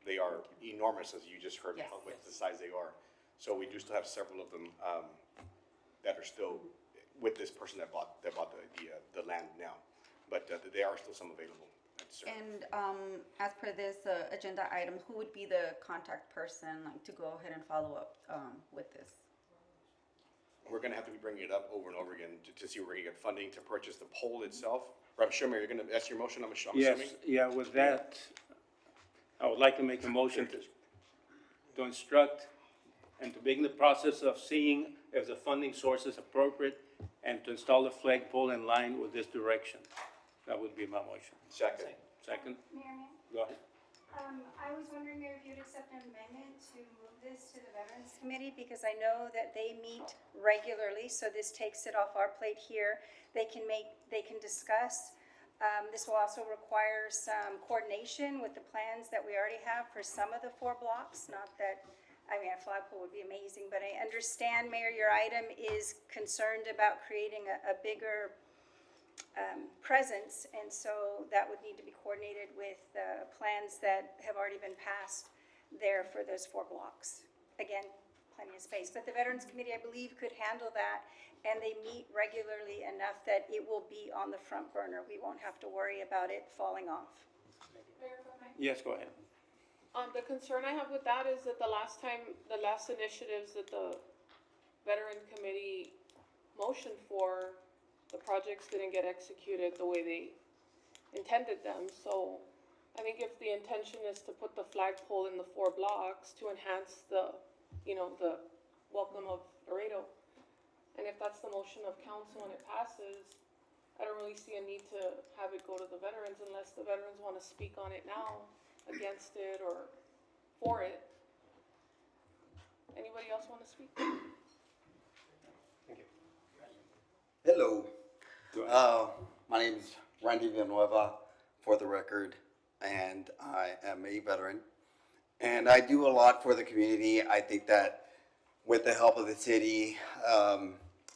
They are enormous, as you just heard, with the size they are. So we do still have several of them that are still with this person that bought the land now. But there are still some available. And as per this agenda item, who would be the contact person, like, to go ahead and follow up with this? We're gonna have to be bringing it up over and over again to see where we're gonna get funding to purchase the pole itself. Or I'm sure, Mayor, that's your motion, I'm assuming? Yes, yeah, with that, I would like to make a motion to instruct and to begin the process of seeing if the funding source is appropriate and to install the flagpole in line with this direction. That would be my motion. Second. Second? Mayor, Go ahead. I was wondering, Mayor, if you'd accept an amendment to move this to the Veterans Committee, because I know that they meet regularly, so this takes it off our plate here. They can discuss. This will also require some coordination with the plans that we already have for some of the 4 blocks, not that, I mean, a flagpole would be amazing, but I understand, Mayor, your item is concerned about creating a bigger presence, and so that would need to be coordinated with plans that have already been passed there for those 4 blocks. Again, plenty of space, but the Veterans Committee, I believe, could handle that, and they meet regularly enough that it will be on the front burner. We won't have to worry about it falling off. Yes, go ahead. The concern I have with that is that the last initiatives that the Veteran Committee motioned for, the projects didn't get executed the way they intended them. So I think if the intention is to put the flagpole in the 4 blocks to enhance the welcome of Laredo, and if that's the motion of council and it passes, I don't really see a need to have it go to the veterans unless the veterans want to speak on it now, against it or for it. Anybody else want to speak? Hello. My name is Randy Villanueva, for the record, and I am a veteran. And I do a lot for the community. I think that with the help of the city,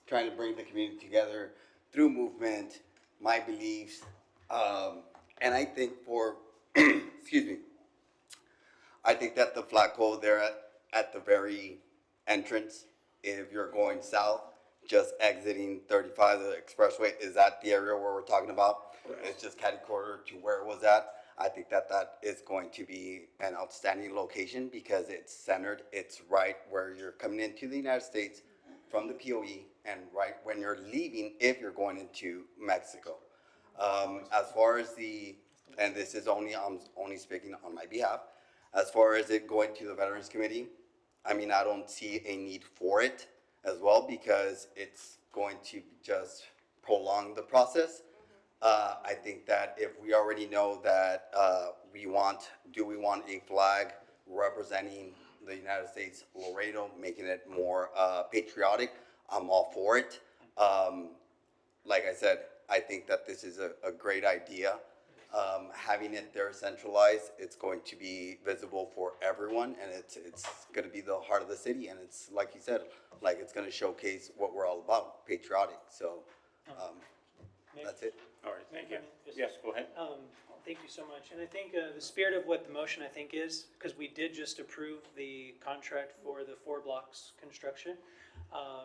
trying to bring the community together through movement, my beliefs, and I think excuse me, I think that the flagpole there at the very entrance, if you're going south, just exiting 35, the expressway, is that the area where we're talking about? It's just catty corner to where it was at. I think that is going to be an outstanding location because it's centered. It's right where you're coming into the United States from the POE and right when you're leaving if you're going into Mexico. As far as and this is I'm only speaking on my behalf, as far as it going to the Veterans Committee, I mean, I don't see a need for it as well because it's going to just prolong the process. I think that if we already know that do we want a flag representing the United States, Laredo, making it more patriotic, I'm all for it. Like I said, I think that this is a great idea. Having it there centralized, it's going to be visible for everyone, and it's going to be the heart of the city, and it's like you said, like it's going to showcase what we're all about, patriotic. So that's it. All right, thank you. Yes, go ahead. Thank you so much. And I think the spirit of what the motion, I think, is, because we did just approve the contract for the 4 blocks construction.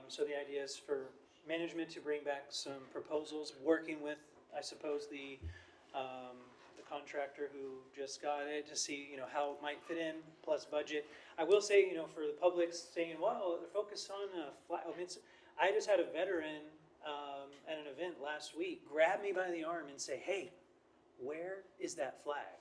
So the idea is for management to bring back some proposals, working with, I suppose, the contractor who just got it, to see, how it might fit in, plus budget. I will say, for the public saying, well, they're focused on flag. I just had a veteran at an event last week grab me by the arm and say, hey, where is that flag?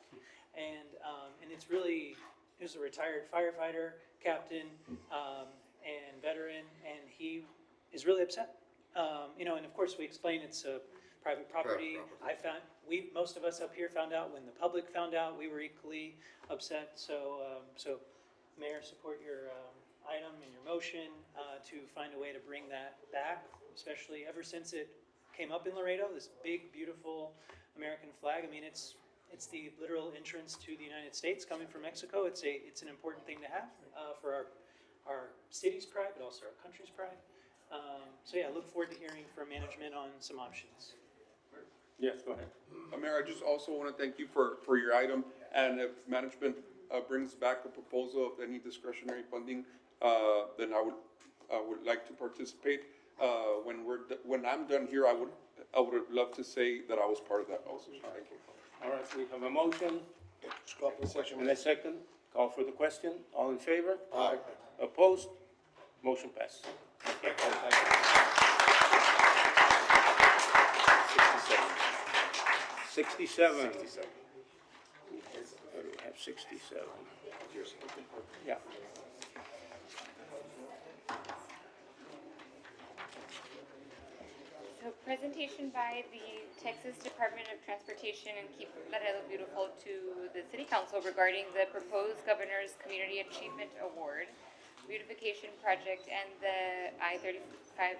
And it's really, he was a retired firefighter, captain, and veteran, and he is really upset. And of course we explained it's a private property. Most of us up here found out when the public found out. We were equally upset. So Mayor, support your item and your motion to find a way to bring that back, especially ever since it came up in Laredo, this big, beautiful American flag. I mean, it's the literal entrance to the United States coming from Mexico. It's an important thing to have for our city's pride, but also our country's pride. So yeah, I look forward to hearing from management on some options. Yes, go ahead. Mayor, I just also want to thank you for your item, and if management brings back a proposal of any discretionary funding, then I would like to participate. When I'm done here, I would love to say that I was part of that also. Thank you. All right, we have a motion. And a second. Call for the question. All in favor? Aye. Opposed? Motion passed. Okay. 67. 67. Where do we have 67? Yeah. So presentation by the Texas Department of Transportation and Keep Laredo Beautiful to the City Council regarding the proposed Governor's Community Achievement Award beautification project and the I-35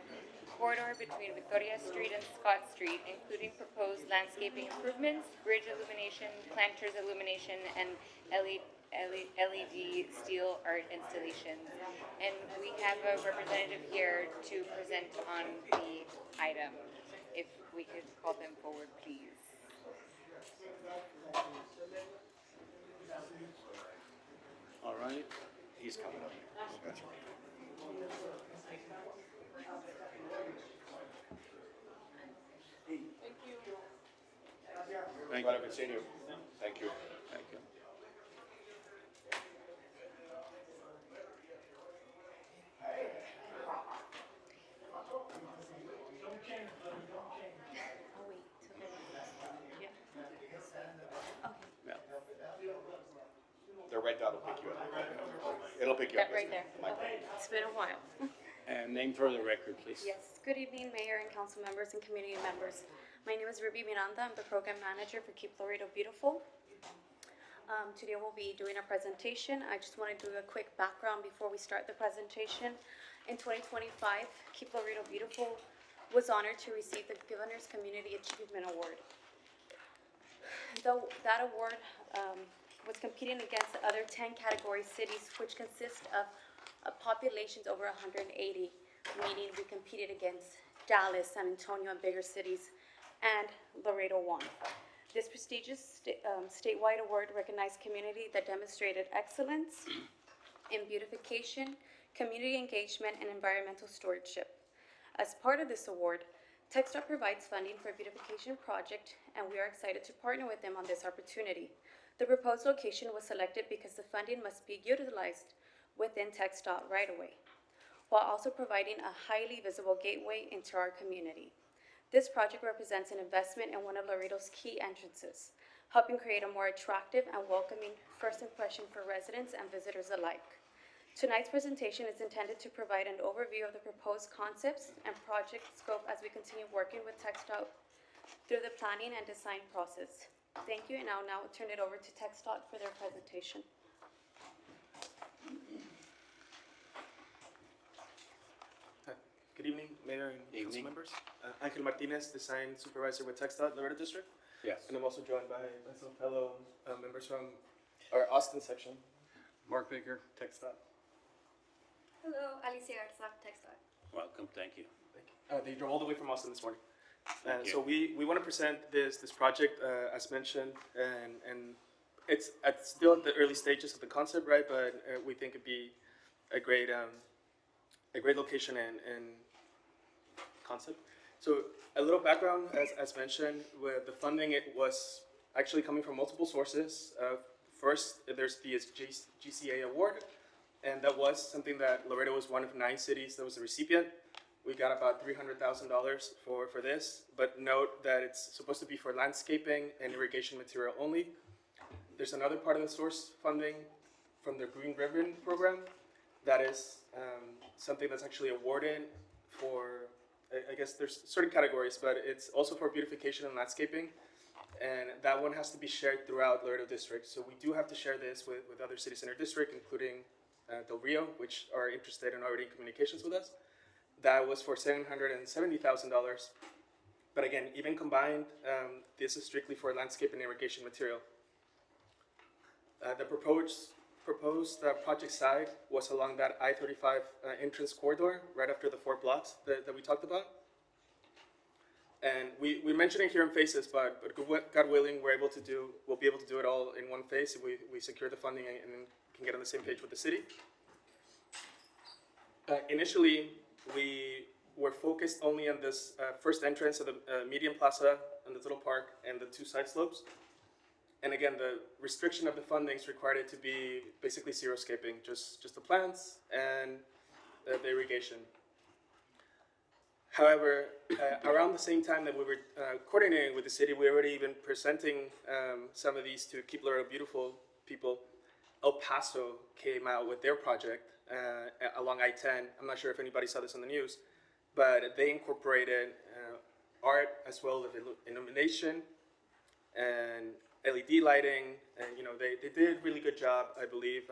corridor between Victoria Street and Scott Street, including proposed landscaping improvements, bridge illumination, planters illumination, and LED steel art installations. And we have a representative here to present on the item. If we could call them forward, please. All right. He's coming up. That's right. Thank Glad you. I could see you. Thank you. Thank you. Yeah. The red dot will pick you up. It'll pick you up. That right there. Okay. It's been a while. And name for the record, please. Yes. Good evening, Mayor and council members and community members. My name is Ruby Miranda. I'm the program manager for Keep Laredo Beautiful. Today we'll be doing a presentation. I just want to do a quick background before we start the presentation. In 2025, Keep Laredo Beautiful was honored to receive the Governor's Community Achievement Award. Though that award was competing against the other 10 category cities, which consist of populations over 180, meaning we competed against Dallas, San Antonio, and bigger cities, and Laredo won. This prestigious statewide award recognized community that demonstrated excellence in beautification, community engagement, and environmental stewardship. As part of this award, TxDOT provides funding for a beautification project, and we are excited to partner with them on this opportunity. The proposed location was selected because the funding must be utilized within TxDOT right away, while also providing a highly visible gateway into our community. This project represents an investment in one of Laredo's key entrances, helping create a more attractive and welcoming first impression for residents and visitors alike. Tonight's presentation is intended to provide an overview of the proposed concepts and project scope as we continue working with TxDOT through the planning and design process. Thank you, and I'll now turn it over to TxDOT for their presentation. Good evening, Mayor and council members. Angel Martinez, Design Supervisor with TxDOT, Laredo District. Yes. And I'm also joined by some fellow members from our Austin section. Mark Baker, TxDOT. Hello, Alicia Garza, TxDOT. Welcome, thank you. They drove all the way from Austin this morning. So we want to present this project as mentioned, and it's still at the early stages of the concept, right? But we think it'd be a great location and concept. So a little background, as mentioned, with the funding, it was actually coming from multiple sources. First, there's the GCA award, and that was something that Laredo was one of 9 cities that was the recipient. We got about $300,000 for this, but note that it's supposed to be for landscaping and irrigation material only. There's another part of the source funding from the Green Ribbon program that is something that's actually awarded for, I guess there's certain categories, but it's also for beautification and landscaping. And that one has to be shared throughout Laredo District. So we do have to share this with other cities in our district, including Del Rio, which are interested and already in communications with us. That was for $770,000. But again, even combined, this is strictly for landscape and irrigation material. The proposed project site was along that I-35 entrance corridor, right after the 4 blocks that we talked about. And we mentioned it here in phases, but God willing, we'll be able to do it all in one phase if we secure the funding and can get on the same page with the city. Initially, we were focused only on this first entrance of the median plaza and the little park and the 2 side slopes. And again, the restriction of the fundings required it to be basically xeriscaping, just the plants and the irrigation. However, around the same time that we were coordinating with the city, we were already even presenting some of these to Keep Laredo Beautiful people. El Paso came out with their project along I-10. I'm not sure if anybody saw this on the news, but they incorporated art as well as illumination and LED lighting, and they did a really good job, I believe.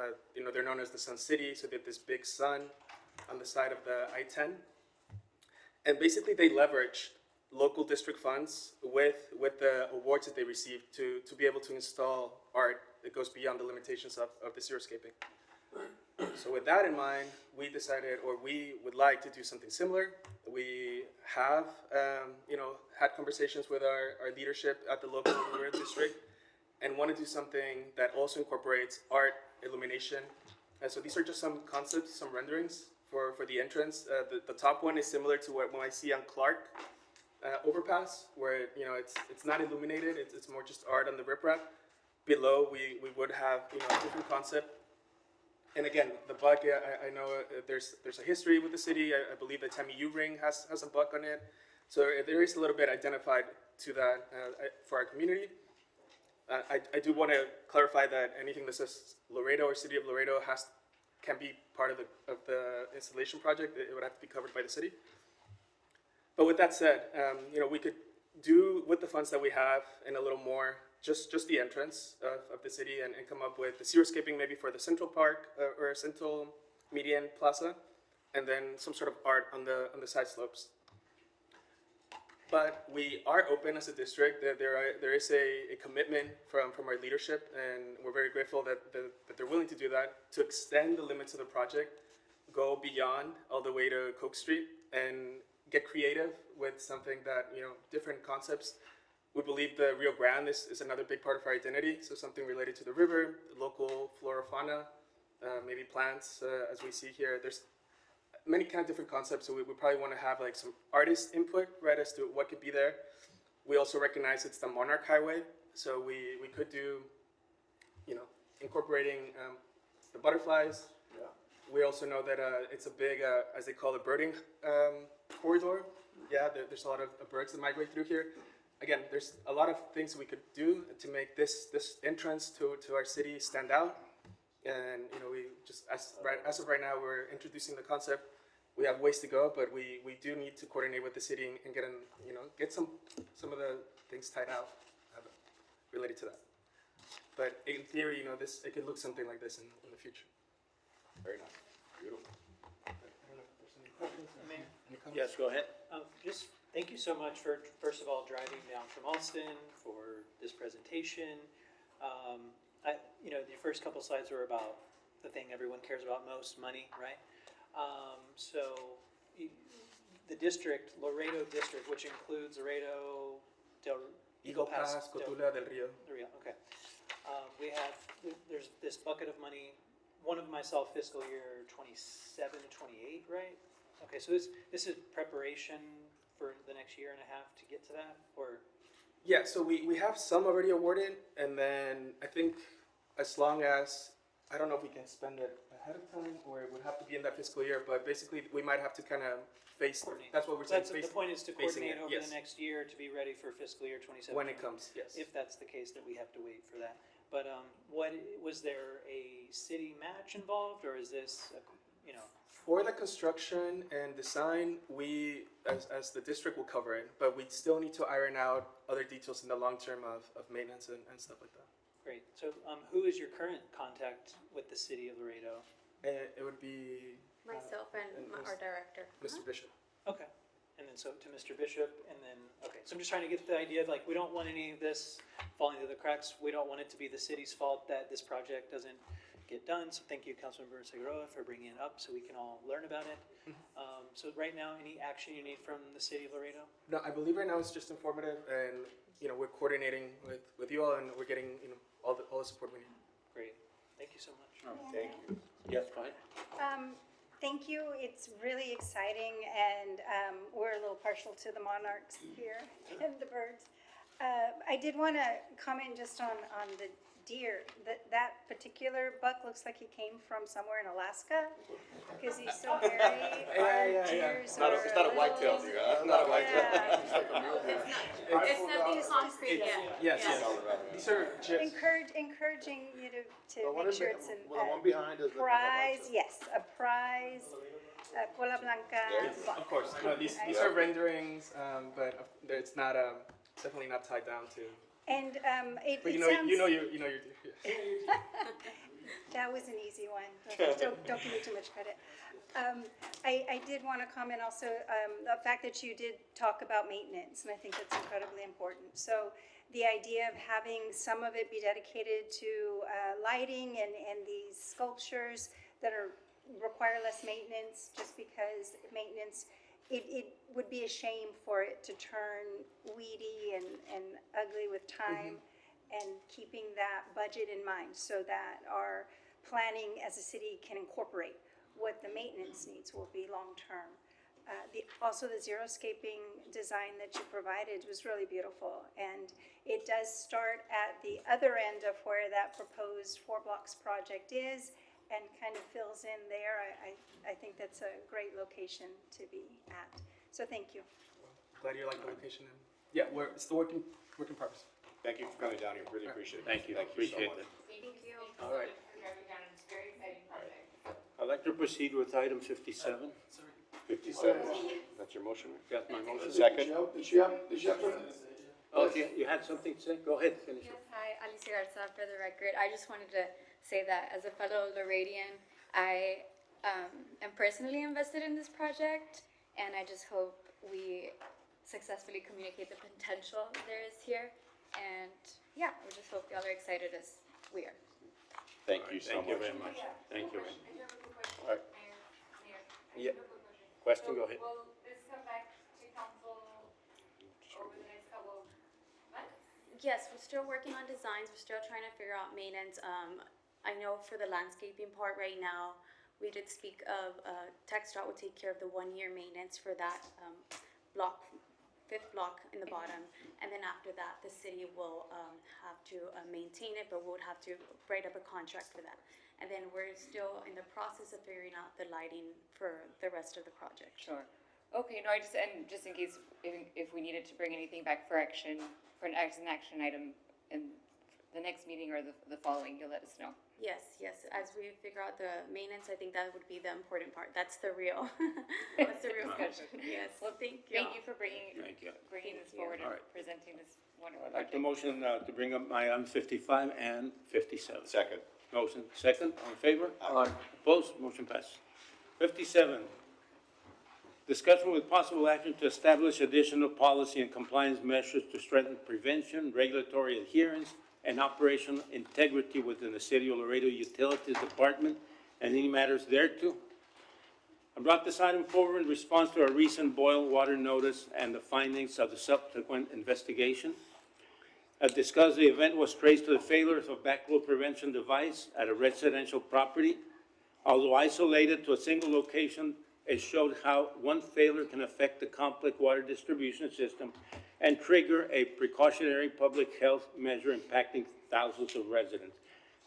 They're known as the Sun City, so they had this big sun on the side of the I-10. And basically they leveraged local district funds with the awards that they received to be able to install art that goes beyond the limitations of the xeriscaping. So with that in mind, we decided, or we would like to do something similar. We have, had conversations with our leadership at the local district and want to do something that also incorporates art, illumination. And so these are just some concepts, some renderings for the entrance. The top one is similar to what I see on Clark overpass, where it's not illuminated, it's more just art on the riprap. Below, we would have a different concept. And again, the buck, I know there's a history with the city. I believe the Tammy U ring has a buck on it. So there is a little bit identified to that for our community. I do want to clarify that anything that says Laredo or City of Laredo can be part of the installation project. It would have to be covered by the city. But with that said, we could do with the funds that we have and a little more, just the entrance of the city and come up with the xeriscaping maybe for the Central Park or Central Median Plaza, and then some sort of art on the side slopes. But we are open as a district. There is a commitment from our leadership, and we're very grateful that they're willing to do that, to extend the limits of the project, go beyond all the way to Coke Street, and get creative with something that, different concepts. We believe the Rio Grande is another big part of our identity, so something related to the river, the local flora, fauna, maybe plants, as we see here. There's many kind of different concepts, so we probably want to have like some artist input, right, as to what could be there. We also recognize it's the Monarch Highway, so we could do, incorporating the butterflies. Yeah. We also know that it's a big, as they call it, birding corridor. Yeah, there's a lot of birds that migrate through here. Again, there's a lot of things we could do to make this entrance to our city stand out. And we just as of right now, we're introducing the concept. We have ways to go, but we do need to coordinate with the city and get some of the things tied out related to that. But in theory, it could look something like this in the future. Very nice, beautiful. Yes, go ahead. Just thank you so much for, first of all, driving down from Alston for this presentation. The first couple slides were about the thing everyone cares about most, money, right? So the district, Laredo district, which includes Laredo, Eagle Pass, Cotula del Rio. Okay. We have, there's this bucket of money, one of myself fiscal year 27 to 28, right? Okay, so this is preparation for the next year and a half to get to that, or? Yeah, so we have some already awarded, and then I think as long as, I don't know if we can spend it ahead of time, or it would have to be in that fiscal year, but basically we might have to kind of face, that's what we're saying. The point is to facing coordinate it, over yes. the next year to be ready for fiscal year 27. When it comes, yes. If that's the case, that we have to wait for that. But what, was there a city match involved, or is this, you know? For the construction and design, we, as the district, will cover it, but we still need to iron out other details in the long term of maintenance and stuff like that. Great. So who is your current contact with the city of Laredo? It would be Myself and our director. Mr. Bishop. Okay. And then so to Mr. Bishop, and then, okay. So I'm just trying to get the idea of, like, we don't want any of this falling through the cracks. We don't want it to be the city's fault that this project doesn't get done. So thank you, Councilmember Seguroa, for bringing it up so we can all learn about it. So right now, any action you need from the city of Laredo? No, I believe right now it's just informative, and we're coordinating with you all, and we're getting all the support we need. Great. Thank you so much. Thank you. Yes, fine. Thank you. It's really exciting, and we're a little partial to the monarchs here and the birds. I did want to comment just on the deer. That particular buck looks like he came from somewhere in Alaska because he's so hairy. Our deers are It's not a whitetail deer, huh? Not a whitetail. It's like a mule deer. It's nothing concrete yet. Yes. These are just. Encouraging you to make sure it's The one behind is a prize. Yes, a prize. Cola Blanca. buck. Of course. No, these are renderings, but it's not definitely not tied down to. And it But sounds. you know your deer. That was an easy one. Don't give me too much credit. I did want to comment also the fact that you did talk about maintenance, and I think that's incredibly important. So the idea of having some of it be dedicated to lighting and these sculptures that require less maintenance, just because maintenance, it would be a shame for it to turn weedy and ugly with time. And keeping that budget in mind so that our planning as a city can incorporate what the maintenance needs will be long-term. Also, the xeriscaping design that you provided was really beautiful. And it does start at the other end of where that proposed 4 blocks project is and kind of fills in there. I think that's a great location to be at. So thank you. Glad you like the location. And yeah, it's the work in progress. Thank you for coming down here, really appreciate it. Thank you. Thank you so Appreciate much. it. Thank you. All right. I'd like to proceed with item 57. 57, that's your motion? That's my motion. Second? Did she have to? Oh, you had something to say? Go ahead, finish it. Yes, hi, Alicia Garza for the record. I just wanted to say that as a fellow Lareidian, I am personally invested in this project, and I just hope we successfully communicate the potential there is here. And yeah, we just hope y'all are excited as we are. Thank you so much. Thank you very much. Thank you. All right. Yeah. Question, go ahead. Will this come back to council over the next couple of months? Yes, we're still working on designs. We're still trying to figure out maintenance. I know for the landscaping part right now, we did speak of TechStrat will take care of the 1-year maintenance for that block, 5th block in the bottom, and then after that, the city will have to maintain it, but we would have to write up a contract for that. And then we're still in the process of figuring out the lighting for the rest of the project. Sure. Okay, no, and just in case, if we needed to bring anything back for action, for an action item in the next meeting or the following, you'll let us know. Yes, as we figure out the maintenance, I think that would be the important part. That's the real, that's the real discussion. Yes, well, thank you. Thank you for bringing this forward and presenting this wonderful I'd like project. the motion to bring up item 55 and 57. Second. Motion second, all in favor? Aye. Opposed, motion passes. 57, discussion with possible action to establish additional policy and compliance measures to strengthen prevention, regulatory adherence, and operational integrity within the City of Laredo Utilities Department and any matters thereto. I brought this item forward in response to a recent boil water notice and the findings of the subsequent investigation. As discussed, the event was traced to the failure of a backflow prevention device at a residential property. Although isolated to a single location, it showed how one failure can affect the complex water distribution system and trigger a precautionary public health measure impacting thousands of residents.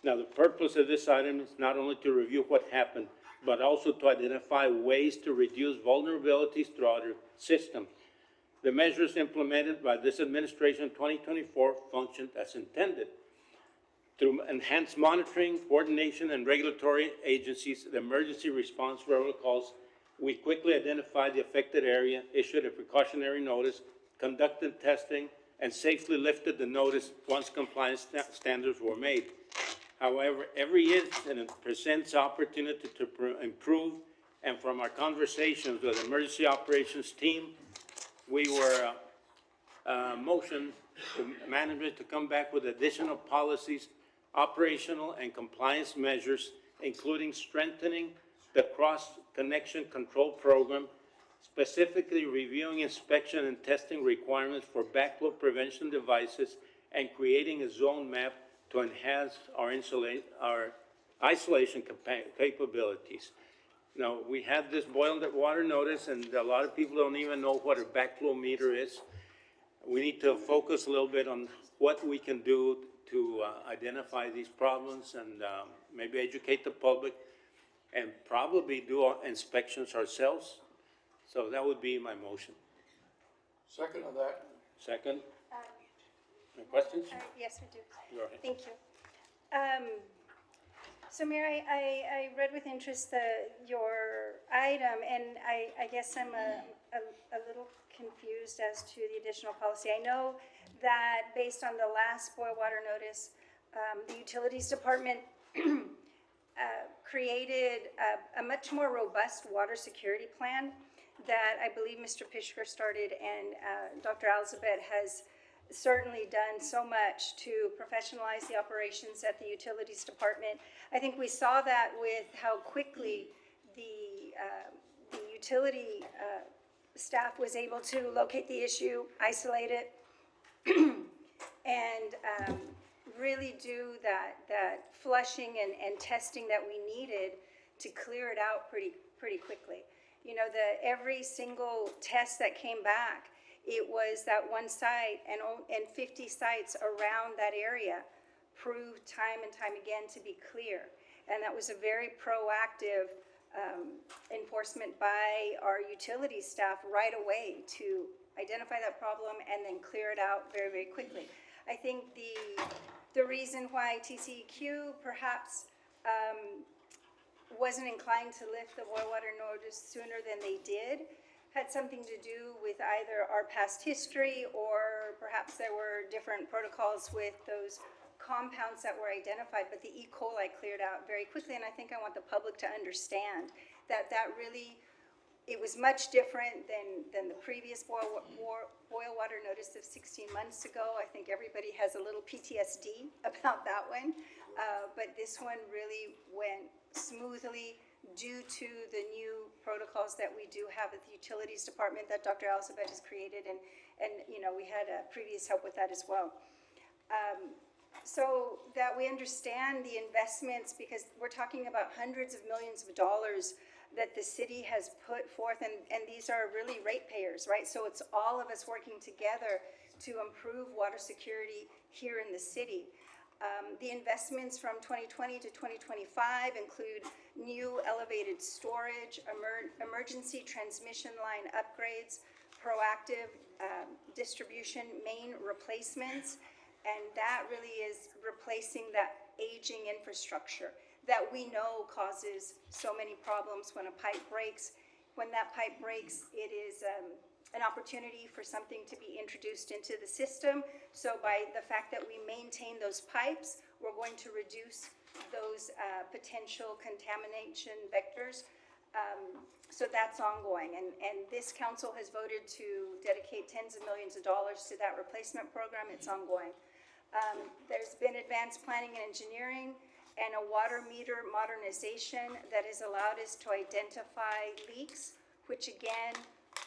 Now, the purpose of this item is not only to review what happened, but also to identify ways to reduce vulnerabilities throughout our system. The measures implemented by this administration in 2024 functioned as intended. Through enhanced monitoring, coordination, and regulatory agencies, the emergency response protocols, we quickly identified the affected area, issued a precautionary notice, conducted testing, and safely lifted the notice once compliance standards were made. However, every incident presents opportunity to improve, and from our conversations with the emergency operations team, we were motioned to management to come back with additional policies, operational and compliance measures, including strengthening the cross-connection control program, specifically reviewing inspection and testing requirements for backflow prevention devices, and creating a zone map to enhance our isolation capabilities. Now, we had this boiled water notice, and a lot of people don't even know what a backflow meter is. We need to focus a little bit on what we can do to identify these problems and maybe educate the public and probably do our inspections ourselves. So that would be my motion. Second on that. Second? Any questions? Yes, we do. Go ahead. Thank you. So Mayor, I read with interest your item, and I guess I'm a little confused as to the additional policy. I know that based on the last boil water notice, the Utilities Department created a much more robust water security plan that I believe Mr. Pishker started, and Dr. Alzabet has certainly done so much to professionalize the operations at the Utilities Department. I think we saw that with how quickly the utility staff was able to locate the issue, isolate it, and really do that flushing and testing that we needed to clear it out pretty quickly. You know, every single test that came back, it was that one site, and 50 sites around that area proved time and time again to be clear. And that was a very proactive enforcement by our utility staff right away to identify that problem and then clear it out very, very quickly. I think the reason why TCEQ perhaps wasn't inclined to lift the boil water notice sooner than they did had something to do with either our past history, or perhaps there were different protocols with those compounds that were identified, but the E. coli cleared out very quickly. And I think I want the public to understand that really, it was much different than the previous boil water notice of 16 months ago. I think everybody has a little PTSD about that one, but this one really went smoothly due to the new protocols that we do have at the Utilities Department that Dr. Alzabet has created, and you know, we had previous help with that as well. So that we understand the investments, because we're talking about hundreds of millions of dollars that the city has put forth, and these are really ratepayers, right? So it's all of us working together to improve water security here in the city. The investments from 2020 to 2025 include new elevated storage, emergency transmission line upgrades, proactive distribution main replacements, and that really is replacing that aging infrastructure that we know causes so many problems when a pipe breaks. When that pipe breaks, it is an opportunity for something to be introduced into the system. So by the fact that we maintain those pipes, we're going to reduce those potential contamination vectors. So that's ongoing. And this council has voted to dedicate tens of millions of dollars to that replacement program. It's ongoing. There's been advanced planning and engineering and a water meter modernization that has allowed us to identify leaks, which again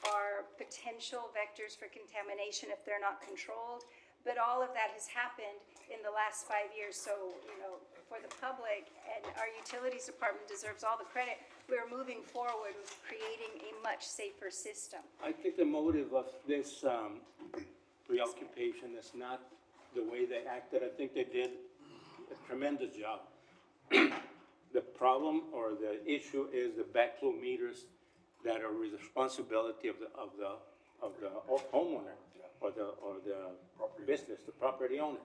are potential vectors for contamination if they're not controlled. But all of that has happened in the last 5 years, so, for the public, and our utilities department deserves all the credit, we're moving forward with creating a much safer system. I think the motive of this preoccupation is not the way they acted. I think they did a tremendous job. The problem or the issue is the backflow meters that are the responsibility of the homeowner or the business, the property owner.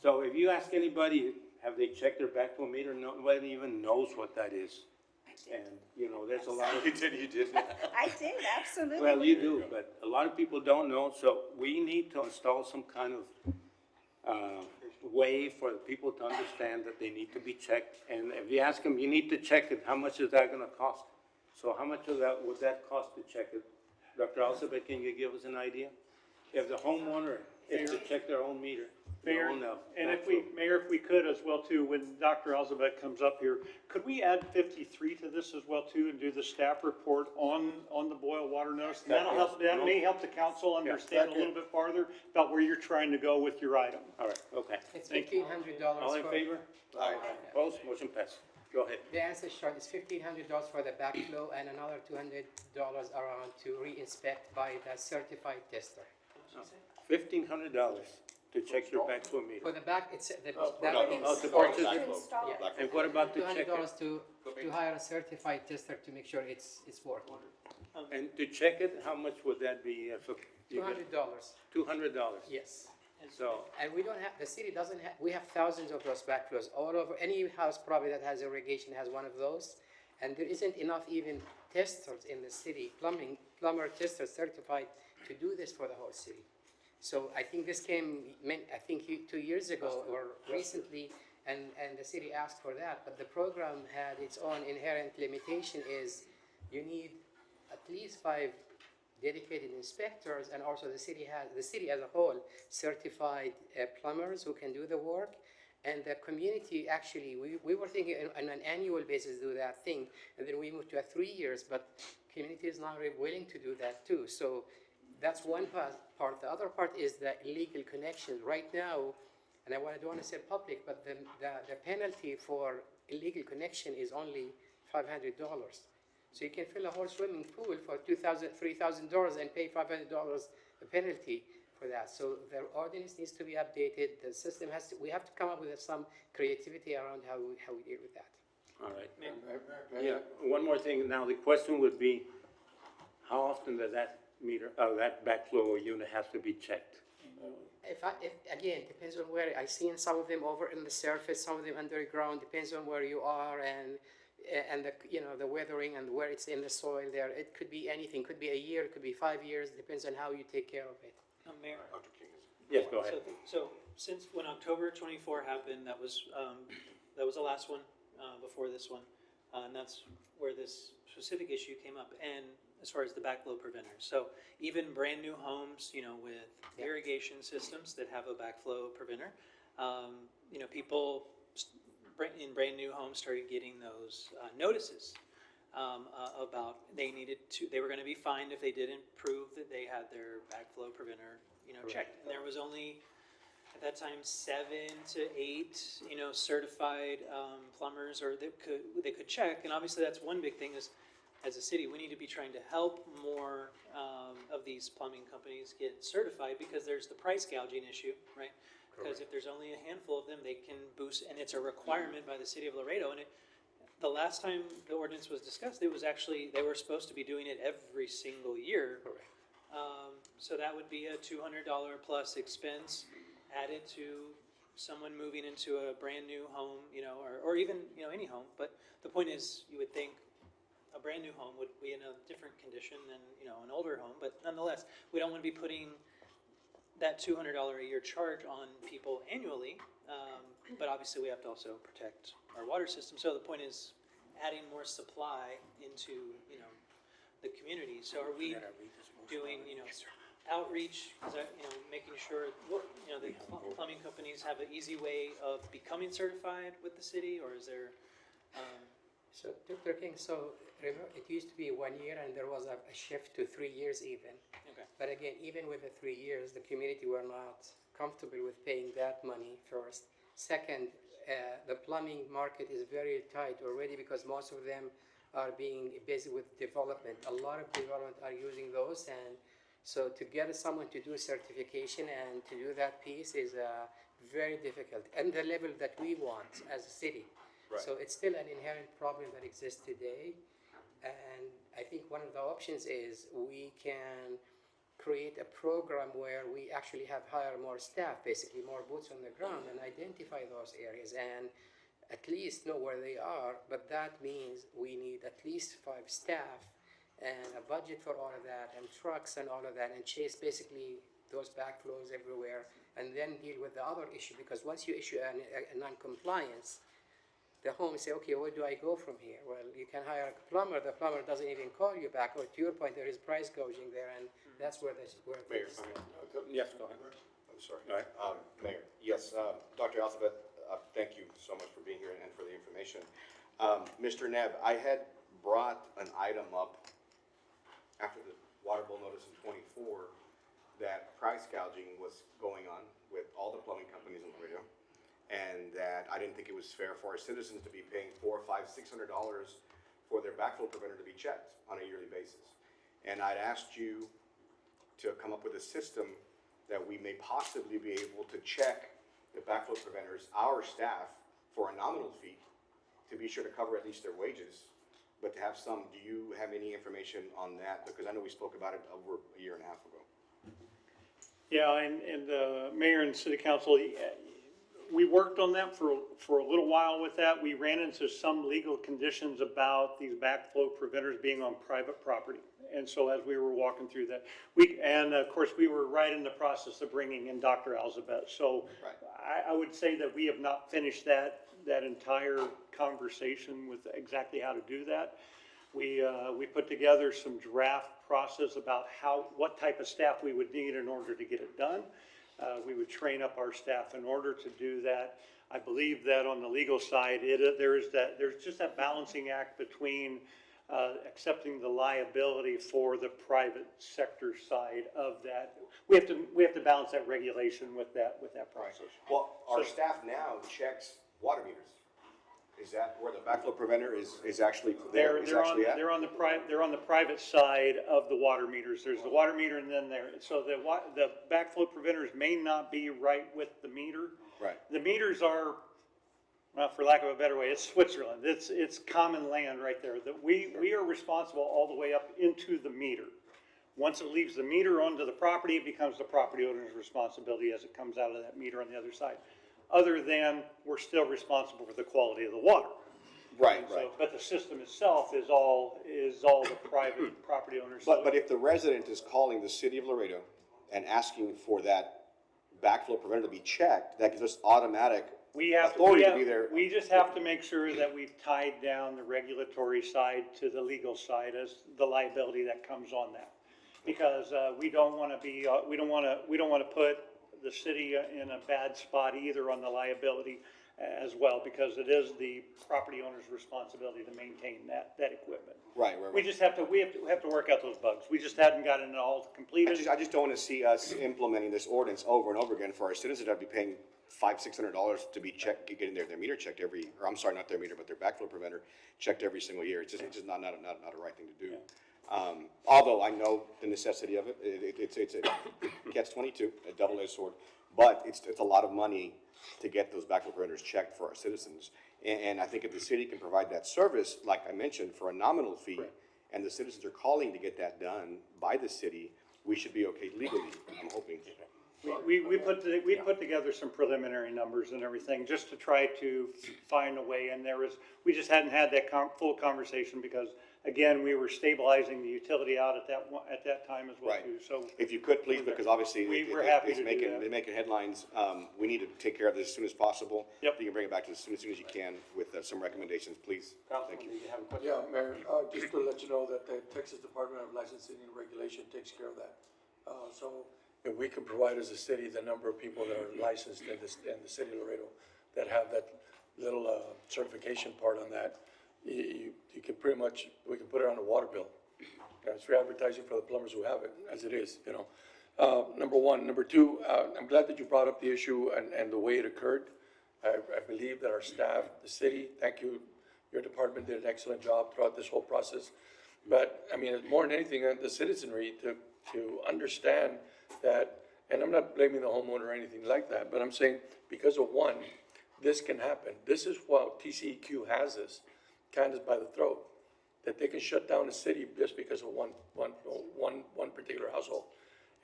So if you ask anybody, have they checked their backflow meter? Nobody even knows what that is. And, there's a lot of. You did. I did, absolutely. Well, you do, but a lot of people don't know, so we need to install some kind of way for the people to understand that they need to be checked. And if you ask them, you need to check it, how much is that gonna cost? So how much of that would that cost to check it? Dr. Alcibet, can you give us an idea? If the homeowner is to check their own meter, their Mayor, own, and backflow. Mayor, if we could as well too, when Dr. Alzabet comes up here, could we add 53 to this as well too and do the staff report on the boil water notice? And that'll help, that may help the council understand a little bit farther about where you're trying to go with your item. All right, okay. It's Thank you. $1,500. All in favor? Aye. Opposed? Motion passed. Go ahead. The answer is short. It's $1,500 for the backflow and another $200 around to re-inspect by the certified tester. $1,500 to check your backflow meter. For the back, it's the to purchase. purchase it. And what about to check it? $200 to hire a certified tester to make sure it's working. And to check it, how much would that be? $200. $200? Yes. So, And we don't have, the city doesn't have, we have thousands of those backflows all over. Any house probably that has irrigation has one of those. And there isn't enough even testers in the city, plumber testers certified to do this for the whole city. So I think this came, I think 2 years ago or recently, and the city asked for that. But the program had its own inherent limitation is you need at least 5 dedicated inspectors, and also the city as a whole certified plumbers who can do the work. And the community actually, we were thinking on an annual basis do that thing, and then we moved to 3 years, but community is not really willing to do that too. So that's one part. The other part is the illegal connections. Right now, and I don't want to say public, but the penalty for illegal connection is only $500. So you can fill a whole swimming pool for $2,000, $3,000 and pay $500 a penalty for that. So the ordinance needs to be updated. The system we have to come up with some creativity around how we deal with that. all right. Yeah, one more thing. Now, the question would be, how often does that meter, that backflow unit has to be checked? If again, depends on where. I seen some of them over in the surface, some of them underground. Depends on where you are and the the weathering and where it's in the soil. There, it could be anything. Could be a year. It could be 5 years. Depends on how you take care of it. Mayor. Yes, go ahead. So since when October 24 happened, that was the last one before this one, and that's where this specific issue came up. And as far as the backflow preventers, so even brand new homes, with irrigation systems that have a backflow preventer, people in brand new homes started getting those notices about they were going to be fined if they didn't prove that they had their backflow preventer, checked. And there was only at that time 7 to 8, certified plumbers or they could check. And obviously that's one big thing is, as a city, we need to be trying to help more of these plumbing companies get certified because there's the price gouging issue, right? Because if there's only a handful of them, they can boost, and it's a requirement by the city of Laredo. And the last time the ordinance was discussed, it was actually, they were supposed to be doing it every single year. Correct. So that would be a $200 plus expense added to someone moving into a brand new home, or even, any home. But the point is, you would think a brand new home would be in a different condition than, an older home. But nonetheless, we don't want to be putting that $200 a year charge on people annually. But obviously we have to also protect our water system. So the point is adding more supply into, the community. So are we doing, outreach, is that, making sure, the plumbing companies have an easy way of becoming certified with the city, or is there, So, Dr. King, so remember, it used to be 1 year and there was a shift to 3 years even. Okay. But again, even with the 3 years, the community were not comfortable with paying that money first. Second, the plumbing market is very tight already because most of them are being busy with development. A lot of development are using those, and so to get someone to do certification and to do that piece is very difficult, and the level that we want as a city. Right. So it's still an inherent problem that exists today, and I think one of the options is we can create a program where we actually hire more staff, basically more boots on the ground, and identify those areas and at least know where they are. But that means we need at least 5 staff and a budget for all of that, and trucks and all of that, and chase basically those backflows everywhere, and then deal with the other issue. Because once you issue a non-compliance, the home say, okay, where do I go from here? Well, you can hire a plumber. The plumber doesn't even call you back. Or to your point, there is price gouging there, and that's where Mayor, yes, go ahead. I'm sorry. Mayor, yes, Dr. Alphabet, thank you so much for being here and for the information. Mr. Neb, I had brought an item up after the water bill notice in 24 that price gouging was going on with all the plumbing companies in Laredo, and that I didn't think it was fair for our citizens to be paying $400, $500, $600 for their backflow preventer to be checked on a yearly basis. And I'd asked you to come up with a system that we may possibly be able to check the backflow preventers, our staff, for a nominal fee, to be sure to cover at least their wages, but to have some. Do you have any information on that? Because I know we spoke about it over a year and a half ago. Yeah, and the mayor and city council, we worked on that for a little while with that. We ran into some legal conditions about these backflow preventers being on private property. And so as we were walking through that, and of course, we were right in the process of bringing in Dr. Alzabet. So I would say that we have not finished that entire conversation with exactly how to do that. We put together some draft process about what type of staff we would need in order to get it done. We would train up our staff in order to do that. I believe that on the legal side, there's just that balancing act between accepting the liability for the private sector side of that. We have to balance that regulation with that process. Well, our staff now checks water meters. Is that where the backflow preventer is actually there? They're on the private side of the water meters. There's the water meter, and then so the backflow preventers may not be right with the meter. Right. The meters are, well, for lack of a better way, it's Switzerland. It's common land right there. That we are responsible all the way up into the meter. Once it leaves the meter onto the property, it becomes the property owner's responsibility as it comes out of that meter on the other side. Other than we're still responsible for the quality of the water. Right. But the system itself is all the private property owners. But if the resident is calling the city of Laredo and asking for that backflow preventer to be checked, that gives us automatic authority to be there. We just have to make sure that we've tied down the regulatory side to the legal side as the liability that comes on that. Because we don't want to put the city in a bad spot either on the liability as well, because it is the property owner's responsibility to maintain that equipment. Right. We just have to work out those bugs. We just hadn't gotten it all completed. I just don't want to see us implementing this ordinance over and over again for our citizens that be paying $500-$600 to be checked, getting their meter checked not their meter, but their backflow preventer checked every single year. It's just not a right thing to do. Although I know the necessity of it, it's a catch-22, a double-edged sword, but it's a lot of money to get those backflow preventers checked for our citizens. And I think if the city can provide that service, like I mentioned, for a nominal fee, and the citizens are calling to get that done by the city, we should be okay legally, I'm hoping. We put together some preliminary numbers and everything just to try to find a way, and we just hadn't had that full conversation because, again, we were stabilizing the utility out at that time as well too. So if you could please, because obviously it's making headlines. We need to take care of this as soon as possible. Yep. You can bring it back to us as soon as you can with some recommendations, please. Thank you. Yeah, Mayor, just to let you know that the Texas Department of Licensing and Regulation takes care of that. So if we could provide as a city the number of people that are licensed in the city of Laredo that have that little certification part on that, you can pretty much, we can put it on a water bill. It's free advertising for the plumbers who have it, as it is, you know. Number one. Number two, I'm glad that you brought up the issue and the way it occurred. I believe that our staff, the city, thank you, your department did an excellent job throughout this whole process. But, I mean, more than anything, the citizenry to understand that, and I'm not blaming the homeowner or anything like that, but I'm saying because of one, this can happen. This is what TCEQ has us kind of by the throat, that they can shut down a city just because of one particular household.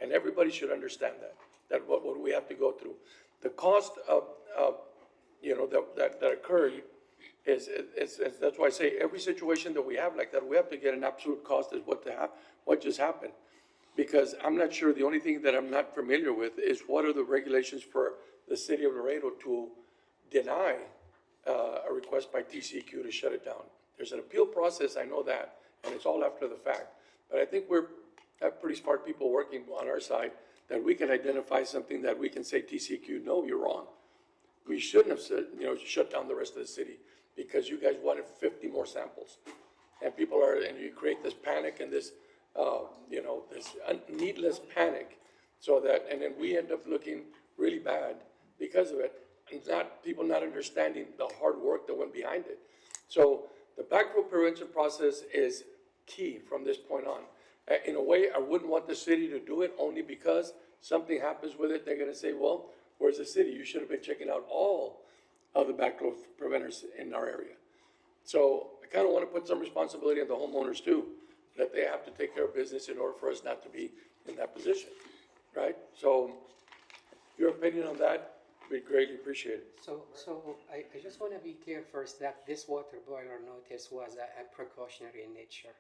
And everybody should understand that what we have to go through. The cost of you know, that occurred is that's why I say every situation that we have like that, we have to get an absolute cost as what just happened. Because I'm not sure, the only thing that I'm not familiar with is what are the regulations for the city of Laredo to deny a request by TCEQ to shut it down. There's an appeal process, I know that, and it's all after the fact. But I think we have pretty smart people working on our side that we can identify something that we can say, TCEQ, no, you're wrong. We shouldn't have said, you know, shut down the rest of the city because you guys wanted 50 more samples. And people are, and you create this panic and this, you know, this needless panic so that, and then we end up looking really bad because of it. And people not understanding the hard work that went behind it. So the backflow prevention process is key from this point on. In a way, I wouldn't want the city to do it only because something happens with it. They're gonna say, well, where's the city? You should have been checking out all of the backflow preventers in our area. So I kind of want to put some responsibility on the homeowners too, that they have to take care of business in order for us not to be in that position, right? So your opinion on that, we greatly appreciate it. So I just want to be clear first that this water boiler notice was a precautionary in nature.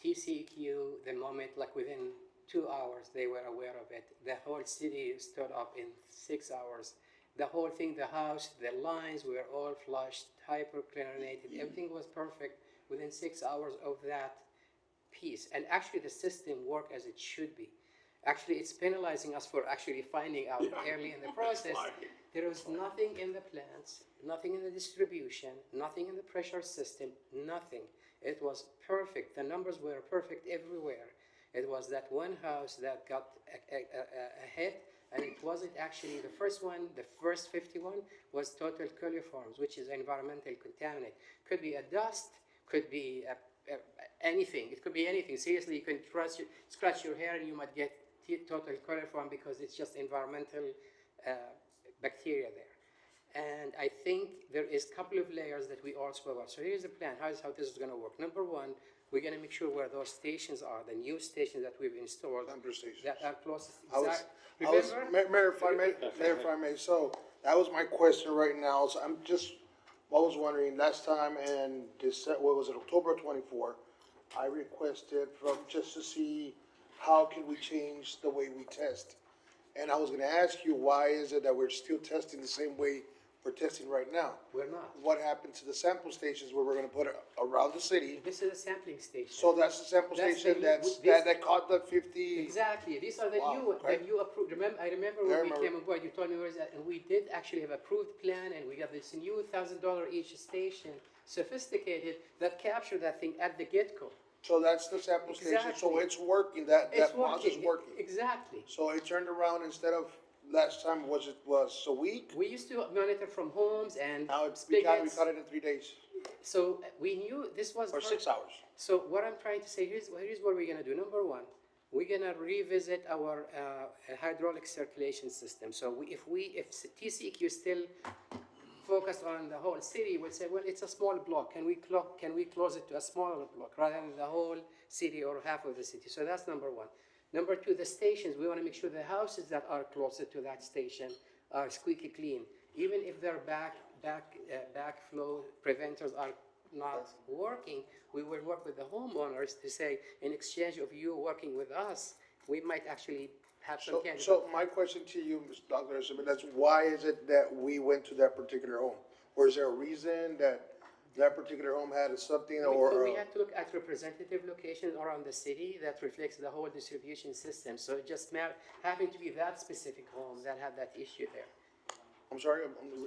TCEQ, the moment, like within 2 hours, they were aware of it. The whole city stood up in 6 hours. The whole thing, the house, the lines were all flushed, hyperchlorinated. Everything was perfect within 6 hours of that piece. And actually the system worked as it should be. Actually, it's penalizing us for actually finding out early in the process. There was nothing in the plants, nothing in the distribution, nothing in the pressure system, nothing. It was perfect. The numbers were perfect everywhere. It was that one house that got a hit, and it wasn't actually the first one. The first 51 was total coliforms, which is environmental contaminant. Could be a dust, could be anything. It could be anything. Seriously, you can scratch your hair and you might get total coliform because it's just environmental bacteria there. And I think there is a couple of layers that we all spoke about. So here's the plan. How this is going to work. Number one, we're going to make sure where those stations are, the new stations that we've installed. That are closest. Mayor, if I may, so that was my question right now. So I was wondering, last time in October 24, I requested just to see how can we change the way we test. And I was gonna ask you, why is it that we're still testing the same way we're testing right now? We're not. What happened to the sample stations where we're gonna put it around the city? This is a sampling station. So that's the sample station that caught the 50? Exactly. These are the new approved. I remember when we came on board, you told me where is that, and we did actually have approved plan, and we got this new $1,000 each station, sophisticated, that captured that thing at the get-go. So that's the sample station, so it's working, that process is working. Exactly. So it turned around instead of, last time was a week? We used to monitor from homes and now we caught it in 3 days. So we knew this was... Or 6 hours. So what I'm trying to say, here's what we're gonna do. Number one, we're gonna revisit our hydraulic circulation system. So if TCEQ still focused on the whole city, we'll say, well, it's a small block. Can we close it to a smaller block rather than the whole city or half of the city? So that's number one. Number two, the stations, we want to make sure the houses that are closer to that station are squeaky clean. Even if their backflow preventers are not working, we will work with the homeowners to say, in exchange of you working with us, we might actually have some candidates. So my question to you, Mr. Dr. Acevedo, that's why is it that we went to that particular home? Or is there a reason that that particular home had something We or, we had to look at representative locations around the city that reflects the whole distribution system. So it just happened to be that specific home that had that issue there. I'm sorry,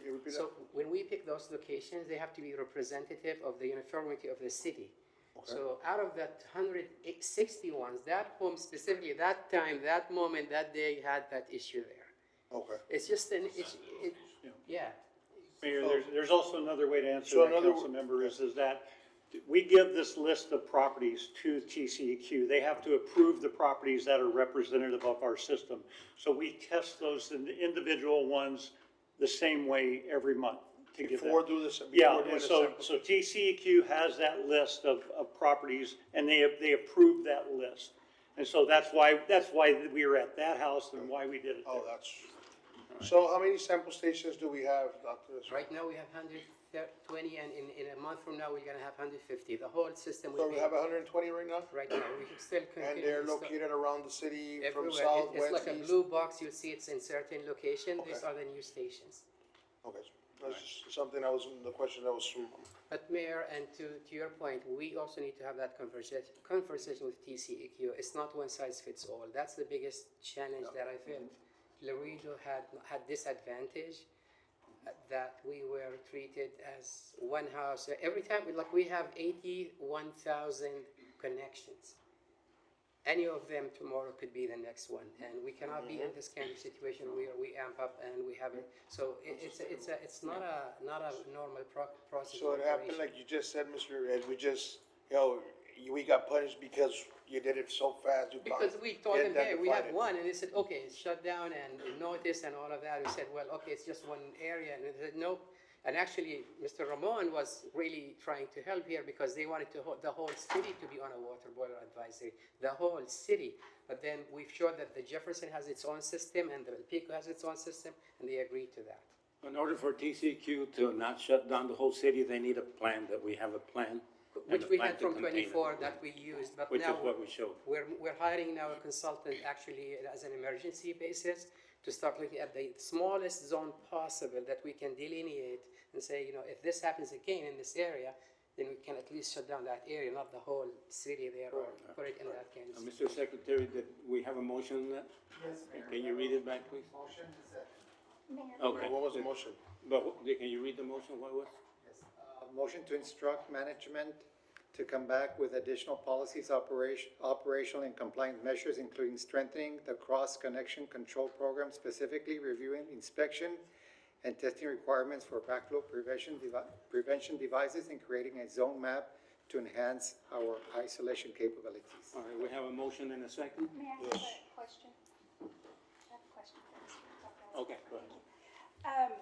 repeat that? So when we pick those locations, they have to be representative of the uniformity of the city. So out of that 160 ones, that home specifically, that time, that moment, that day had that issue there. Okay. It's just yeah. Mayor, there's also another way to answer So that, another- council member, is that we give this list of properties to TCEQ. They have to approve the properties that are representative of our system. So we test those individual ones the same way every month to get that. Before doing this, Yeah, before doing and the so, sample. so TCEQ has that list of properties, and they approve that list. And so that's why we were at that house and why we did it there. Oh, that's, so how many sample stations do we have, Dr. Estrada? Right now we have 120, and in a month from now we're gonna have 150. The whole system So will we be have 120 right now? right now. We can still continue. And they're to install- located around the city from everywhere. south, It's west, like a east? blue box. You'll see it's in certain location. These Okay. are the new stations. Okay, that's just something that was, the question that was from, But Mayor, and to your point, we also need to have that conversation with TCEQ. It's not one size fits all. That's the biggest challenge that I felt. Laredo had this advantage that we were treated as one house. Every time, like we have 81,000 connections. Any of them tomorrow could be the next one, and we cannot be in this kind of situation where we amp up and we have it. So it's not a normal process. so of it happened operation. like you just said, Mr. Ed, we just, we got punished because you did it so fast. You Because we told get them, that hey, we have divided. one, and they said, okay, it's shut down and notice and all of that. We said, well, okay, it's just one area, and they said, no. And actually, Mr. Ramon was really trying to help here because they wanted the whole city to be on a water boiler advisory, the whole city. But then we've showed that the Jefferson has its own system and the Pico has its own system, and they agreed to that. In order for TCQ to not shut down the whole city, they need a plan, that we have a plan. and Which a we plan had to from contain it. 24 that we used, but Which now is what we showed. we're hiring now a consultant actually as an emergency basis to start looking at the smallest zone possible that we can delineate and say, if this happens again in this area, then we can at least shut down that area, not the whole city there, or put it in that kind of. Mr. Secretary, did we have a motion on that? Yes, Mayor. Can you read it back, please? Motion is that. Okay. What was the motion? But, can you read the motion, what was? Yes. Motion to instruct management to come back with additional policies, operational and compliance measures, including strengthening the cross-connection control program, specifically reviewing inspection and testing requirements for backflow prevention devices, and creating a zone map to enhance our isolation capabilities. All right, we have a motion and a second? May I have a question? I have a question for Mr. Okay, go ahead.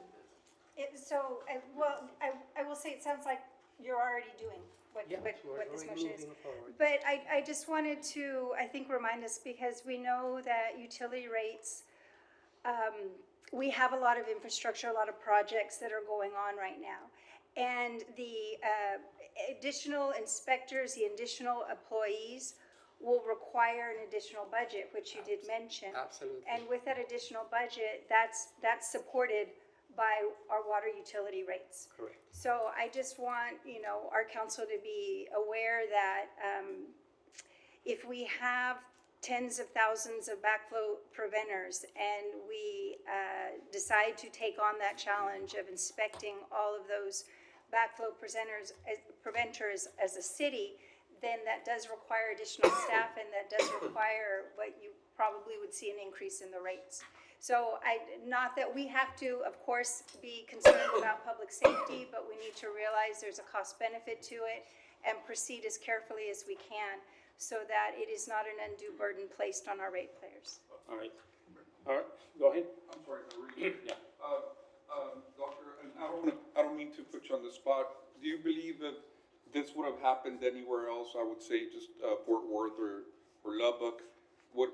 I will say, it sounds like you're already doing what Yeah, this we're motion is. moving forward. But I just wanted to, I think, remind us, because we know that utility rates, we have a lot of infrastructure, a lot of projects that are going on right now. And the additional inspectors, the additional employees will require an additional budget, which you did mention. Absolutely. And with that additional budget, that's supported by our water utility rates. Correct. So I just want, our council to be aware that if we have tens of thousands of backflow preventers and we decide to take on that challenge of inspecting all of those backflow preventers as a city, then that does require additional staff, and that does require what you probably would see an increase in the rates. So not that we have to, of course, be concerned about public safety, but we need to realize there's a cost benefit to it and proceed as carefully as we can so that it is not an undue burden placed on our ratepayers. All right, go ahead. I'm sorry, Marie. Yeah. Doctor, and I don't mean to put you on the spot. Do you believe that this would have happened anywhere else? I would say just Fort Worth or Lubbock. Would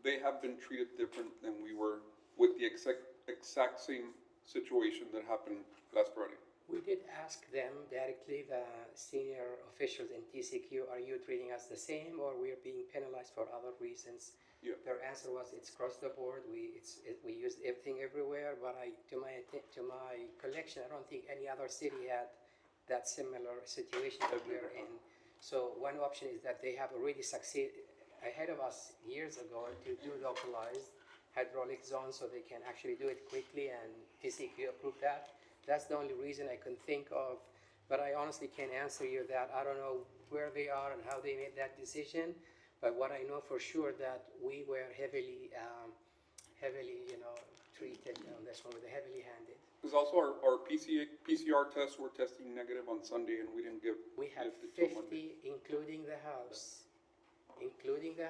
they have been treated different than we were with the exact same situation that happened last Friday? We did ask them directly, the senior officials in TCQ, are you treating us the same, or we're being penalized for other reasons? Yeah. Their answer was, it's across the board. We used everything everywhere, but to my collection, I don't think any other city had that similar situation that we're in. So one option is that they have already succeeded ahead of us years ago to do localized hydraulic zones so they can actually do it quickly and TCQ approve that. That's the only reason I can think of, but I honestly can't answer you that. I don't know where they are and how they made that decision, but what I know for sure that we were heavily, treated on this one, with heavily handed. Because also our PCR tests were testing negative on Sunday, and we didn't give. We had lift it till 50, Monday. including the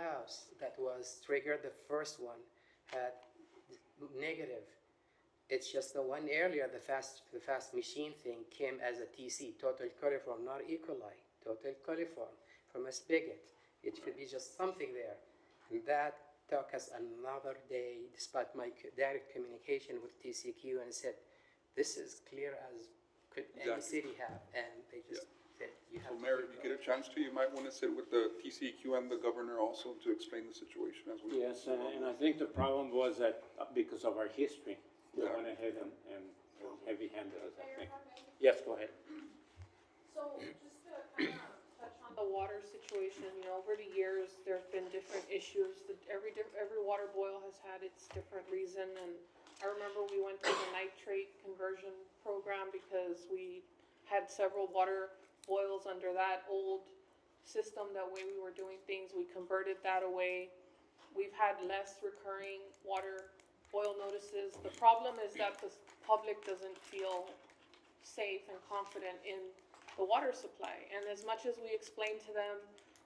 house that was triggered, the first one had negative. It's just the one earlier, the fast machine thing came as a TC, total coliform, not E. coli, total coliform from a spigot. It should be just something there. And that took us another day, despite my direct communication with TCQ, and said, this is clear as could any Exactly. city have. And they just said, you have So to. Mayor, if you get a chance to, you might want to sit with the TCEQ and the governor also to explain the situation as well. Yes, and I think the problem was that because of our history, they Yeah. went ahead and heavy-handed us, I think. Yes, go ahead. So just to kind of touch on the water situation, over the years, there've been different issues. Every water boil has had its different reason, and I remember we went through the nitrate conversion program because we had several water boils under that old system, that way we were doing things. We converted that away. We've had less recurring water boil notices. The problem is that the public doesn't feel safe and confident in the water supply. And as much as we explain to them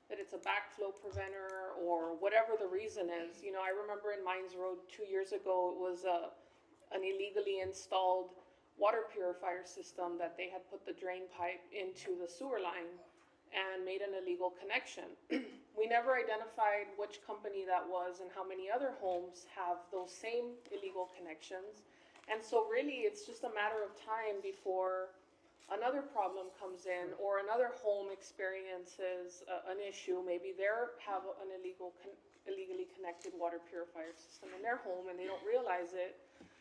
that it's a backflow preventer or whatever the reason is, I remember in Mines Road 2 years ago, it was an illegally installed water purifier system that they had put the drain pipe into the sewer line and made an illegal connection. We never identified which company that was and how many other homes have those same illegal connections. And so really, it's just a matter of time before another problem comes in or another home experiences an issue. Maybe they have an illegally connected water purifier system in their home and they don't realize it.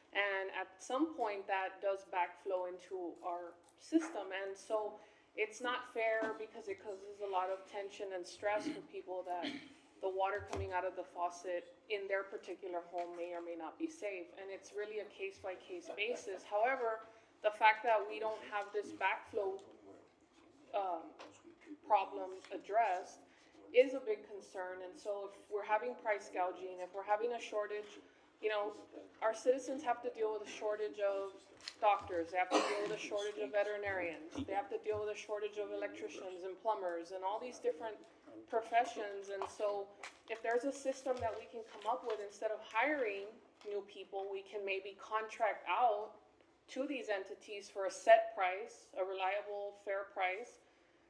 And at some point that does backflow into our system. And so it's not fair because it causes a lot of tension and stress for people that the water coming out of the faucet in their particular home may or may not be safe. And it's really a case-by-case basis. However, the fact that we don't have this backflow problem addressed is a big concern. And so if we're having price gouging, if we're having a shortage, our citizens have to deal with a shortage of doctors, they have to deal with a shortage of veterinarians, they have to deal with a shortage of electricians and plumbers and all these different professions. And so if there's a system that we can come up with, instead of hiring new people, we can maybe contract out to these entities for a set price, a reliable, fair price,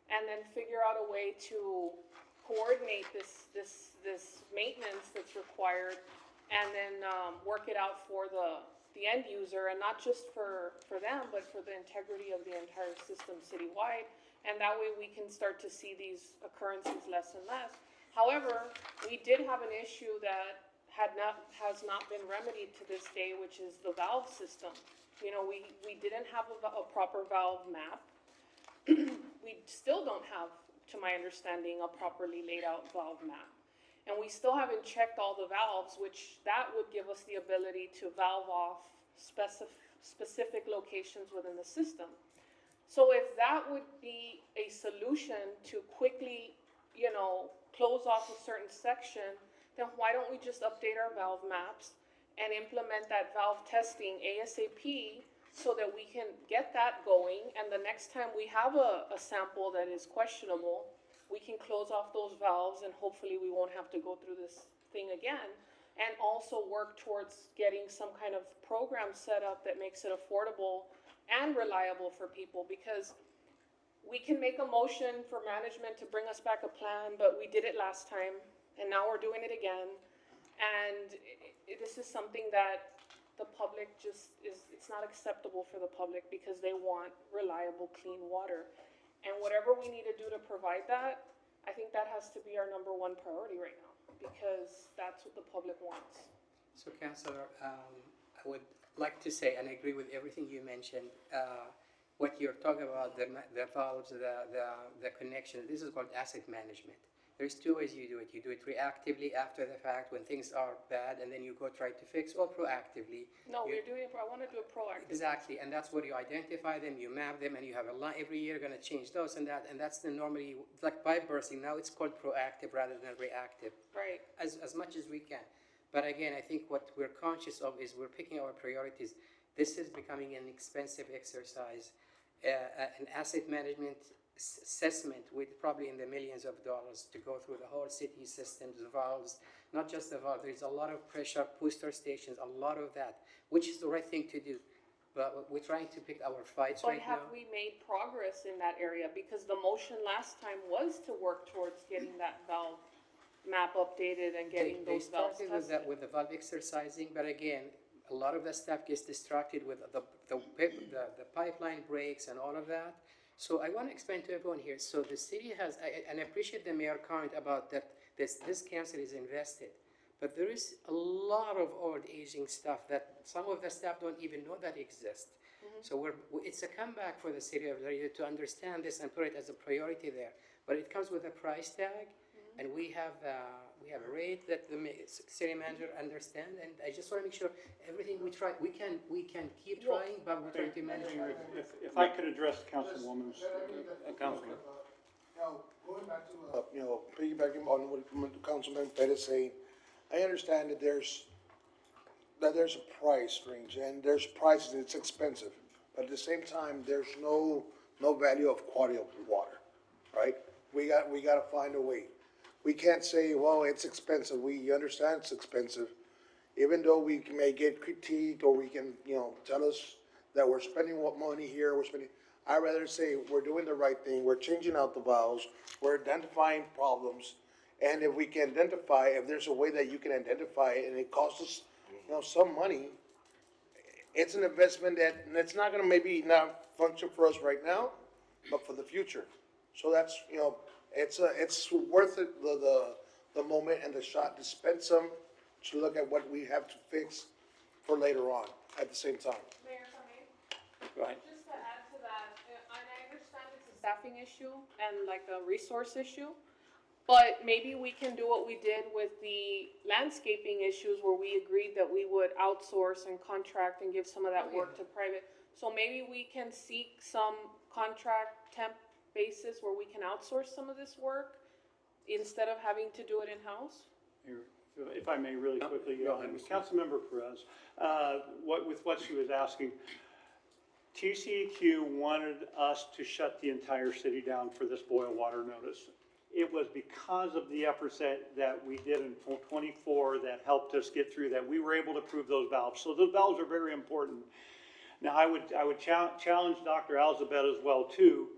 and then figure out a way to coordinate this maintenance that's required, and then work it out for the end user, and not just for them, but for the integrity of the entire system citywide. And that way we can start to see these occurrences less and less. However, we did have an issue that has not been remedied to this day, which is the valve system. We didn't have a proper valve map. We still don't have, to my understanding, a properly laid out valve map. And we still haven't checked all the valves, which that would give us the ability to valve off specific locations within the system. So if that would be a solution to quickly, close off a certain section, then why don't we just update our valve maps and implement that valve testing ASAP so that we can get that going, and the next time we have a sample that is questionable, we can close off those valves and hopefully we won't have to go through this thing again. And also work towards getting some kind of program set up that makes it affordable and reliable for people, because we can make a motion for management to bring us back a plan, but we did it last time and now we're doing it again. And this is something that the public it's not acceptable for the public, because they want reliable, clean water. And whatever we need to do to provide that, I think that has to be our number one priority right now, because that's what the public wants. So, Councilor, I would like to say, and I agree with everything you mentioned, what you're talking about, the valves, the connection, this is called asset management. There's two ways you do it. You do it reactively after the fact when things are bad, and then you go try to fix, or proactively. No, we're doing it, I want to do it proactively. Exactly, and that's where you identify them, you map them, and you have a line every year going to change those and that, and that's the normally, like pipe bursting, now it's called proactive rather than reactive. Right. As much as we can. But again, I think what we're conscious of is we're picking our priorities. This is becoming an expensive exercise. An asset management assessment with probably in the millions of dollars to go through the whole city systems, valves, not just the valve. There's a lot of pressure booster stations, a lot of that, which is the right thing to do. But we're trying to pick our fights But right have now. we made progress in that area? Because the motion last time was to work towards getting that valve map updated and getting They those valves started with tested. that, with the valve exercising, but again, a lot of the staff gets distracted with the pipeline breaks and all of that. So I want to explain to everyone here. So the city has, and I appreciate the mayor comment about that this council is invested, but there is a lot of old aging stuff that some of the staff don't even know that exists. So it's a comeback for the city of Laredo to understand this and put it as a priority there. But it comes with a price tag, and we have a rate that the city manager understand. And I just want to make sure everything we try, we can keep trying, but we're trying to manage. If I could address Councilwoman's, Councilman. Now, going back to, piggybacking on what Councilman Pettis saying, I understand that there's a price range, and there's prices, it's expensive. But at the same time, there's no value of quality of water, right? We gotta find a way. We can't say, well, it's expensive. We understand it's expensive. Even though we may get critiqued, or we can, tell us that we're spending what money here, I'd rather say we're doing the right thing. We're changing out the valves. We're identifying problems. And if we can identify, if there's a way that you can identify it and it costs us, some money, it's an investment that, and it's not gonna maybe not function for us right now, but for the future. So that's, it's worth it, the moment and the shot to spend some, to look at what we have to fix for later on at the same time. Mayor, if I may? Go ahead. Just to add to that, and I understand it's a staffing issue and like a resource issue, but maybe we can do what we did with the landscaping issues where we agreed that we would outsource and contract and give some of that work to private. So maybe we can seek some contract temp basis where we can outsource some of this work instead of having to do it in-house? If I may, really quickly, Councilmember Perez, with what she was asking, TCEQ wanted us to shut the entire city down for this boil water notice. It was because of the efforts that we did in 24 that helped us get through that. We were able to prove those valves. So those valves are very important. Now, I would challenge Dr. Alzabet as well, too.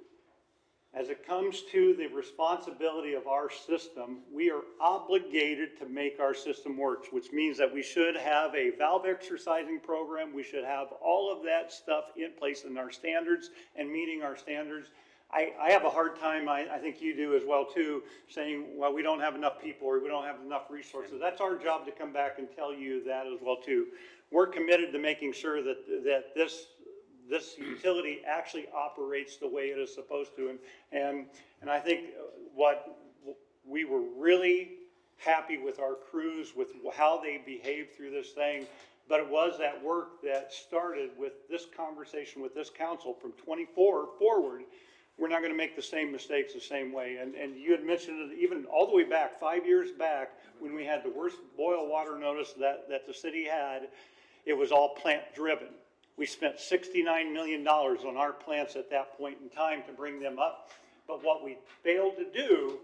As it comes to the responsibility of our system, we are obligated to make our system work, which means that we should have a valve exercising program. We should have all of that stuff in place in our standards and meeting our standards. I have a hard time, I think you do as well too, saying, well, we don't have enough people or we don't have enough resources. That's our job to come back and tell you that as well too. We're committed to making sure that this utility actually operates the way it is supposed to. And I think what we were really happy with our crews, with how they behaved through this thing, but it was that work that started with this conversation with this council from 24 forward. We're not going to make the same mistakes the same way. And you had mentioned it even all the way back, 5 years back, when we had the worst boil water notice that the city had, it was all plant driven. We spent $69 million on our plants at that point in time to bring them up. But what we failed to do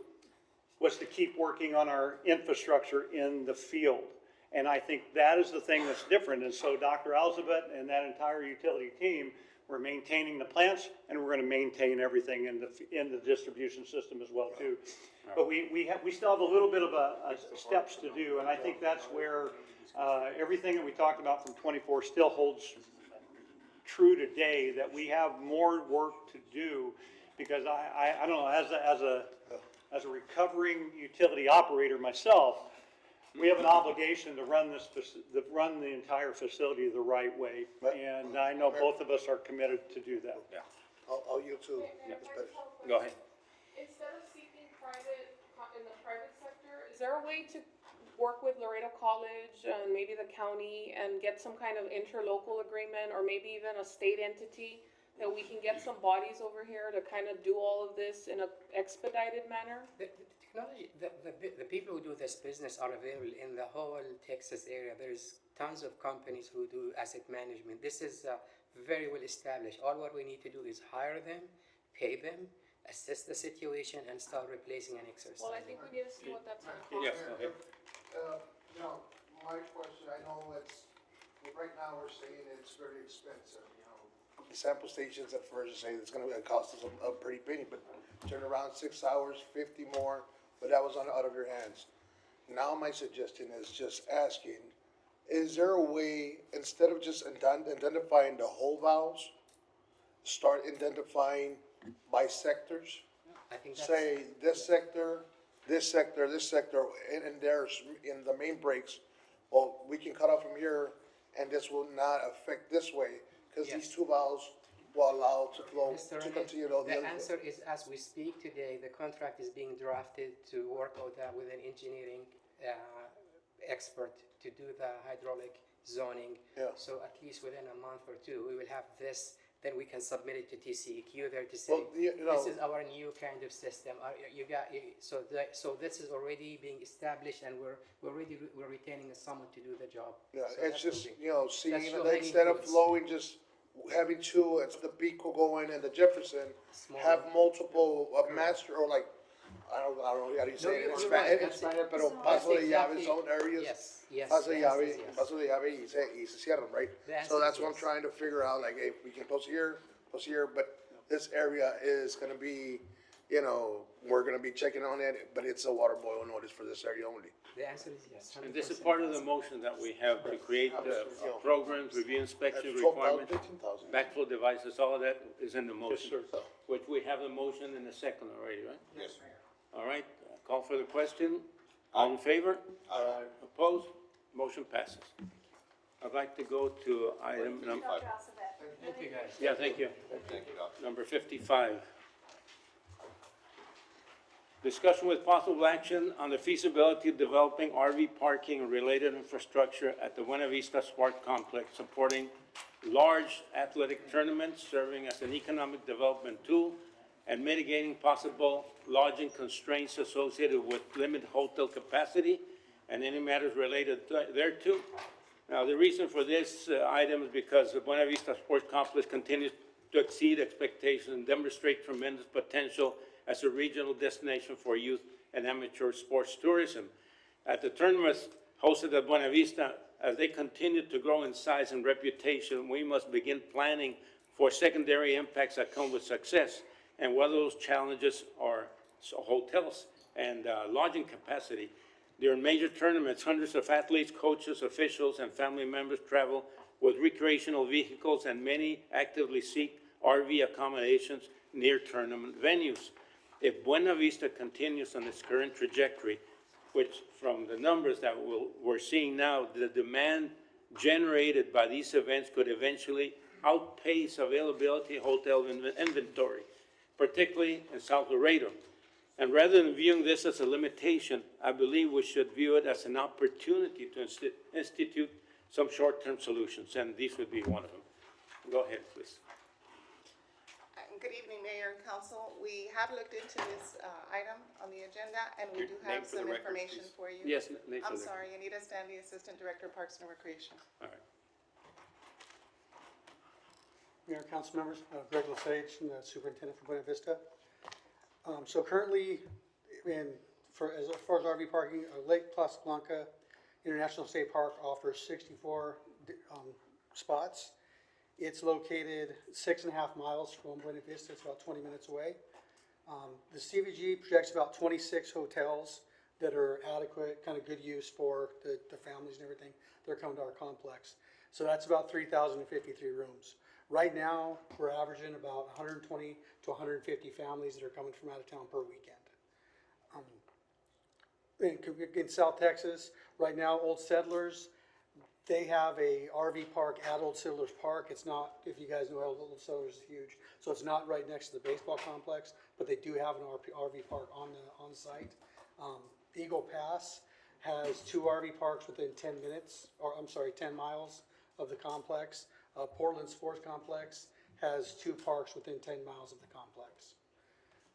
was to keep working on our infrastructure in the field. And I think that is the thing that's different. And so Dr. Alzabet and that entire utility team, we're maintaining the plants, and we're going to maintain everything in the distribution system as well too. But we still have a little bit of steps to do, and I think that's where everything that we talked about from 24 still holds true today, that we have more work to do, because I don't know, as a recovering utility operator myself, we have an obligation to run the entire facility the right way, and I know both of us are committed to do that. Yeah. I'll yield to Ms. Pettis. Go ahead. Instead of seeking in the private sector, is there a way to work with Laredo College and maybe the county and get some kind of interlocal agreement, or maybe even a state entity, that we can get some bodies over here to kind of do all of this in an expedited manner? The technology, the people who do this business are available in the whole Texas area. There's tons of companies who do asset management. This is very well established. All what we need to do is hire them, pay them, assess the situation, and start replacing and exercising. Well, I think we need to see what that's going to cost. Yes, go ahead. My question, I know right now we're saying it's very expensive, The sample stations at first are saying it's gonna cost us a pretty penny, but turn around 6 hours, 50 more, but that was out of your hands. Now my suggestion is just asking, is there a way, instead of just identifying the whole valves, start identifying by sectors? I think that's. Say this sector, this sector, this sector, and there's in the main breaks, well, we can cut off from here, and this will not affect this way, because these two valves will allow to flow, Mr. to Rene, continue all the the other. answer is, as we speak today, the contract is being drafted to work out that with an engineering expert to do the hydraulic zoning. Yeah. So at least within a month or two, we will have this, then we can submit it to TCEQ there to say, Well, this is our new kind of system. So this is already being established, and we're retaining someone to do the job. Yeah, So it's that's just, moving. seeing, That's that low-hanging instead of fruits. flowing, just having two, it's the Pico going and the Jefferson, Small. have multiple, master, or like, I don't know how do you say it, you're right. in Spanish, pero That's paso de exactly- llaves, zone areas. Yes, Paso de the answer llave, is yes. paso de llave y se cierran, right? The answer So that's is what I'm yes. trying to figure out, like, hey, we can post here, but this area is gonna be, we're gonna be checking on it, but it's a water boil notice for this area only. The answer is yes. And this is 100%. part of the motion that we have to create programs, review inspection That's 12,000, requirements, 15,000. backflow devices, all of that is in the motion. Which we have the motion in the second already, right? Yes. All right, call for the question. All in favor? Opposed? Motion passes. I'd like to go to item number. Thank you, guys. Yeah, thank you. Number 55. Discussion with possible action on the feasibility of developing RV parking and related infrastructure at the Buena Vista Sport Complex, supporting large athletic tournaments, serving as an economic development tool, and mitigating possible lodging constraints associated with limited hotel capacity and any matters related thereto. Now, the reason for this item is because the Buena Vista Sports Complex continues to exceed expectations and demonstrate tremendous potential as a regional destination for youth and amateur sports tourism. At the tournaments hosted at Buena Vista, as they continue to grow in size and reputation, we must begin planning for secondary impacts that come with success. And whether those challenges are hotels and lodging capacity. During major tournaments, hundreds of athletes, coaches, officials, and family members travel with recreational vehicles, and many actively seek RV accommodations near tournament venues. If Buena Vista continues on its current trajectory, which from the numbers that we're seeing now, the demand generated by these events could eventually outpace availability of hotel inventory, particularly in South Laredo. And rather than viewing this as a limitation, I believe we should view it as an opportunity to institute some short-term solutions, and these would be one of them. Go ahead, please. Good evening, Mayor and Council. We have looked into this item on the agenda, and we do Name have for the some record, information please. for you. Yes, name for I'm the record. sorry, Anita Stanley, Assistant Director, Parks and Recreation. All right. Mayor, council members, Greg Lesage, the superintendent for Buena Vista. So currently, as far as RV parking, Lake Casablanca International State Park offers 64 spots. It's located 6.5 miles from Buena Vista. It's about 20 minutes away. The CVG projects about 26 hotels that are adequate, kind of good use for the families and everything that are coming to our complex. So that's about 3,053 rooms. Right now, we're averaging about 120 to 150 families that are coming from out of town per weekend. In South Texas, right now, Old Settlers, They have a RV park at Old Settlers Park. It's not, if you guys know, Old Settlers is huge. So it's not right next to the baseball complex, but they do have an RV park on site. Eagle Pass has 2 RV parks within 10 minutes, or I'm sorry, 10 miles of the complex. Portland Sports Complex has 2 parks within 10 miles of the complex.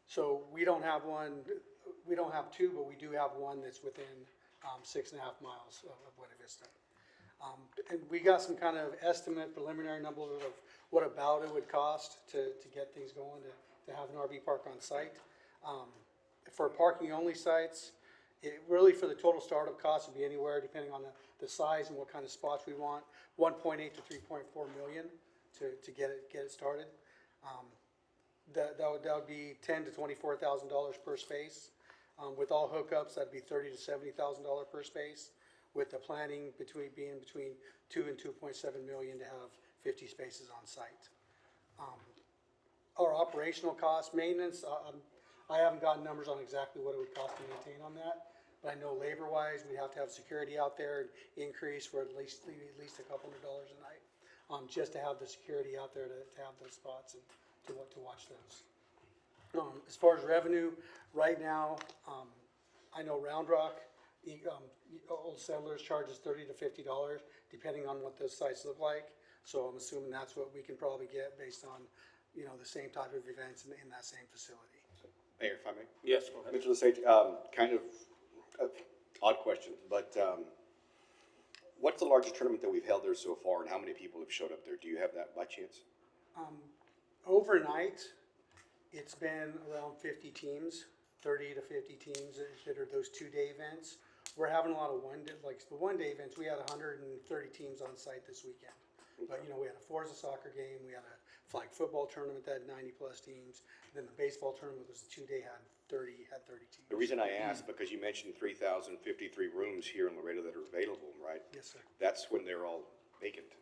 So we don't have 2, but we do have one that's within 6.5 miles of Buena Vista. And we got some kind of estimate, preliminary numbers of what about it would cost to get things going, to have an RV park on site. For parking only sites, it really, for the total startup cost, would be anywhere, depending on the size and what kind of spots we want, 1.8 to 3.4 million to get it started. That would be $10,000 to $24,000 per space. With all hookups, that'd be $30,000 to $70,000 per space. With the planning being between 2 and 2.7 million to have 50 spaces on site. Our operational cost, maintenance, I haven't gotten numbers on exactly what it would cost to maintain on that, but I know labor-wise, we have to have security out there and increase for at least a couple $100 a night, just to have the security out there to have those spots and to watch those. As far as revenue, right now, I know Round Rock, Old Settlers charges $30 to $50, depending on what those sites look like. So I'm assuming that's what we can probably get based on, the same type of events in that same facility. Mayor, if I may? Yes, go ahead. Mr. Lesage, kind of odd question, but what's the largest tournament that we've held there so far, and how many people have showed up there? Do you have that by chance? Overnight, it's been around 50 teams, 30 to 50 teams that are those 2-day events. We're having a lot of the 1-day events. We had 130 teams on site this weekend. But, we had a Forza soccer game, we had a flag football tournament that had 90 plus teams. And then the baseball tournament was a 2-day, had 30 teams. The reason I asked, because you mentioned 3,053 rooms here in Laredo that are available, right? Yes, sir. That's when they're all vacant.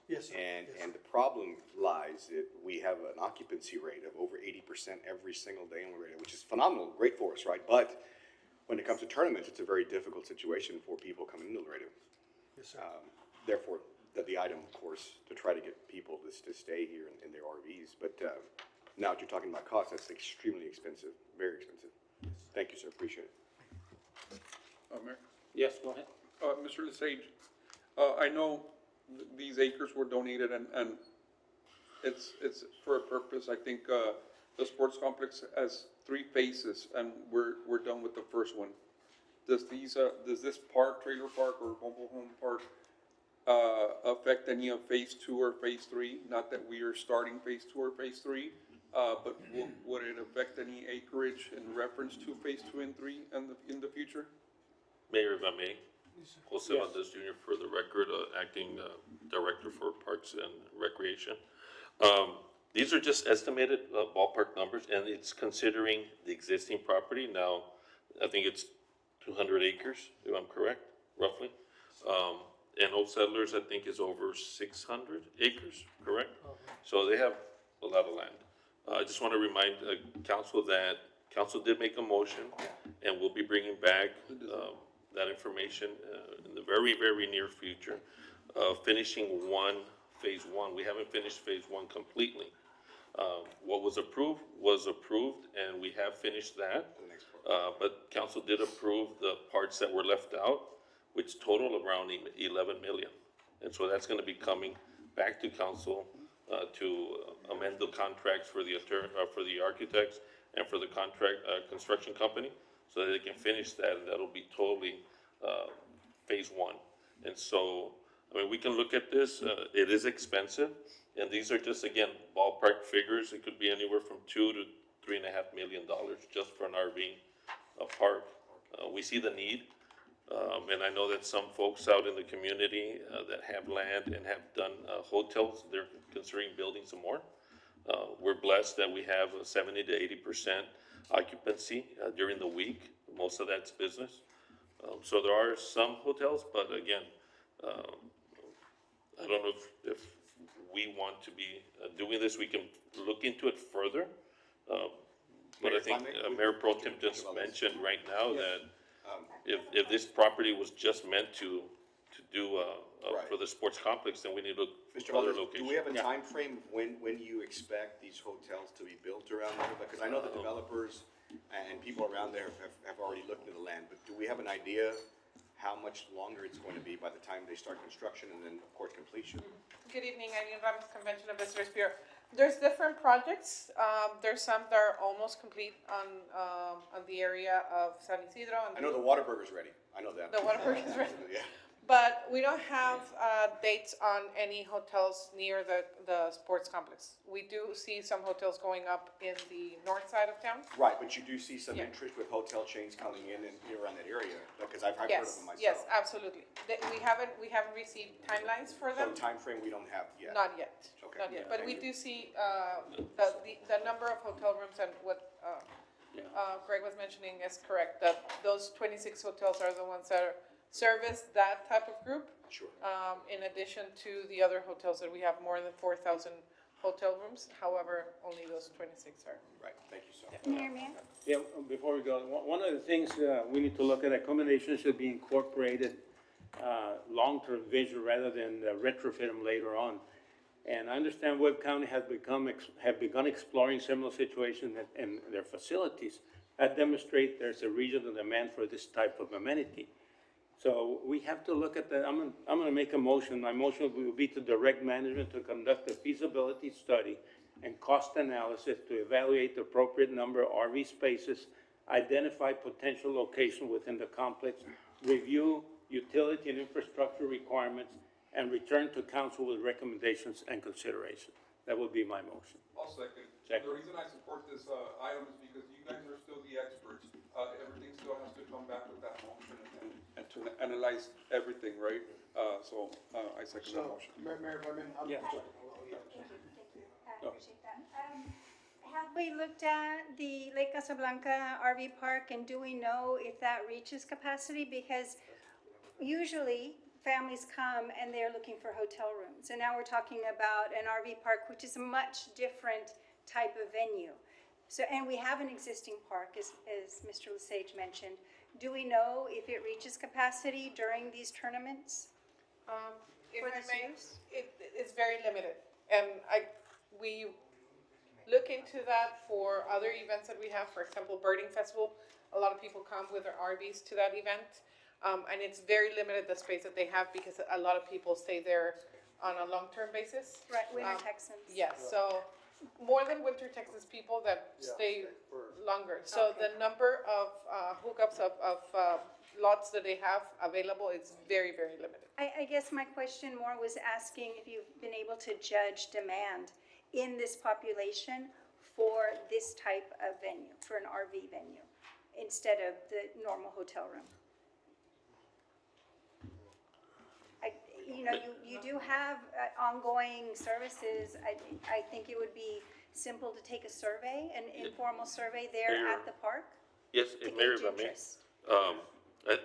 Yes, sir. And the problem lies that we have an occupancy rate of over 80% every single day in Laredo, which is phenomenal, great for us, right? But when it comes to tournaments, it's a very difficult situation for people coming into Laredo. Yes, sir. Therefore, the item, of course, to try to get people to stay here in their RVs. But now that you're talking about cost, that's extremely expensive, very expensive. Thank you, sir, appreciate it. Mayor? Yes, go ahead. Mr. Lesage, I know these acres were donated and it's for a purpose. I think the sports complex has 3 phases and we're done with the first one. Does this park, trailer park or mobile home park, affect any of phase 2 or phase 3? Not that we are starting phase 2 or phase 3, but would it affect any acreage in reference to phase 2 and 3 in the future? Mayor, if I may, Jose Valdez Jr. for the record, acting director for Parks and Recreation. These are just estimated ballpark numbers, and it's considering the existing property. Now, I think it's 200 acres, if I'm correct, roughly. And Old Settlers, I think, is over 600 acres, correct? So they have a lot of land. I just want to remind council that council did make a motion, and we'll be bringing back that information in the very, very near future. Finishing phase 1. We haven't finished phase 1 completely. What was approved, and we have finished that. But council did approve the parts that were left out, which total around 11 million. And so that's going to be coming back to council to amend the contracts for the architects and for the construction company, so that they can finish that, and that'll be totally phase 1. And so, we can look at this. It is expensive, and these are just, again, ballpark figures. It could be anywhere from $2 to $3.5 million just for an RV park. We see the need, and I know that some folks out in the community that have land and have done hotels, they're considering building some more. We're blessed that we have a 70 to 80% occupancy during the week. Most of that's business. So there are some hotels, but again, I don't know if we want to be doing this. We can look into it further. But I think Mayor Pro Tem just mentioned right now that if this property was just meant to do for the sports complex, then we need to look Mr. for other Muller, locations. do we have a time frame when you expect these hotels to be built around there? Because I know the developers and people around there have already looked at the land, but do we have an idea how much longer it's going to be by the time they start construction and then, of course, completion? Good evening, Eileen Ramos, Convention of Visitors Bureau. There's different projects. There's some that are almost complete on the area of San Isidro. I know the Whataburger's ready. I know that. The Whataburger is ready. Yeah. But we don't have dates on any hotels near the sports complex. We do see some hotels going up in the north side of town. Right, but you do see some Yeah. interest with hotel chains coming in and around that area, because I've heard of Yes, them myself. yes, absolutely. We haven't received timelines for So them. timeframe we don't have yet. Not yet, Okay. not yet. Yeah, But thank we you. do see the number of hotel rooms, and what Greg was mentioning is correct, that those 26 hotels are the ones that service that type of group. Sure. In addition to the other hotels that we have more than 4,000 hotel rooms. However, only those 26 are. Right, thank you, sir. Mayor, may I? Yeah, before we go, one of the things we need to look at, accommodation should be incorporated long-term vision rather than retrofit them later on. And I understand Webb County has begun exploring similar situations in their facilities that demonstrate there's a regional demand for this type of amenity. So we have to look at that. I'm gonna make a motion. My motion will be to direct management to conduct a feasibility study and cost analysis to evaluate the appropriate number of RV spaces, identify potential location within the complex, review utility and infrastructure requirements, and return to council with recommendations and consideration. That would be my motion. I'll second. Second. The reason I support this, item is because you guys are still the experts. Everything still has to come back with that motion and to analyze everything, right? I second the So, motion. Mayor, if I may, I'm Yeah. sorry. I appreciate that. Have we looked at the Lake Casablanca RV park, and do we know if that reaches capacity? Because usually families come and they're looking for hotel rooms, and now we're talking about an RV park, which is a much different type of venue. So, and we have an existing park, as Mr. Lesage mentioned. Do we know if it reaches capacity during these tournaments? If For I this may, use? it's very limited. And we look into that for other events that we have. For example, Birding Festival, a lot of people come with their RVs to that event. And it's very limited, the space that they have, because a lot of people stay there on a long-term basis. Right, winter Texans. Yes, so more than winter Texas people that stay longer. So the number of hookups of lots that they have available is very, very limited. I guess my question more was asking if you've been able to judge demand in this population for this type of venue, for an RV venue, instead of the normal hotel room. You do have ongoing services. I think it would be simple to take a survey, an informal survey there Mayor. at the park. Yes, to and Mayor, gauge if I may, interest.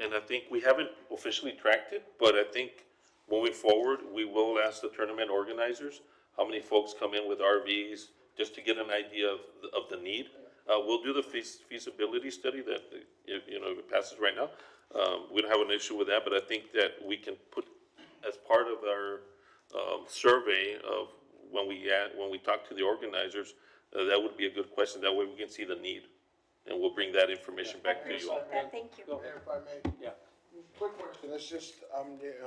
and I think we haven't officially tracked it, but I think moving forward, we will ask the tournament organizers how many folks come in with RVs, just to get an idea of the need. We'll do the feasibility study that, if it passes right now. We don't have an issue with that, but I think that we can put as part of our survey of when we talk to the organizers, that would be a good question. That way we can see the need, and we'll bring that information back to you all. Thank you. Mayor, if I may. Yeah. Quick question, it's just, I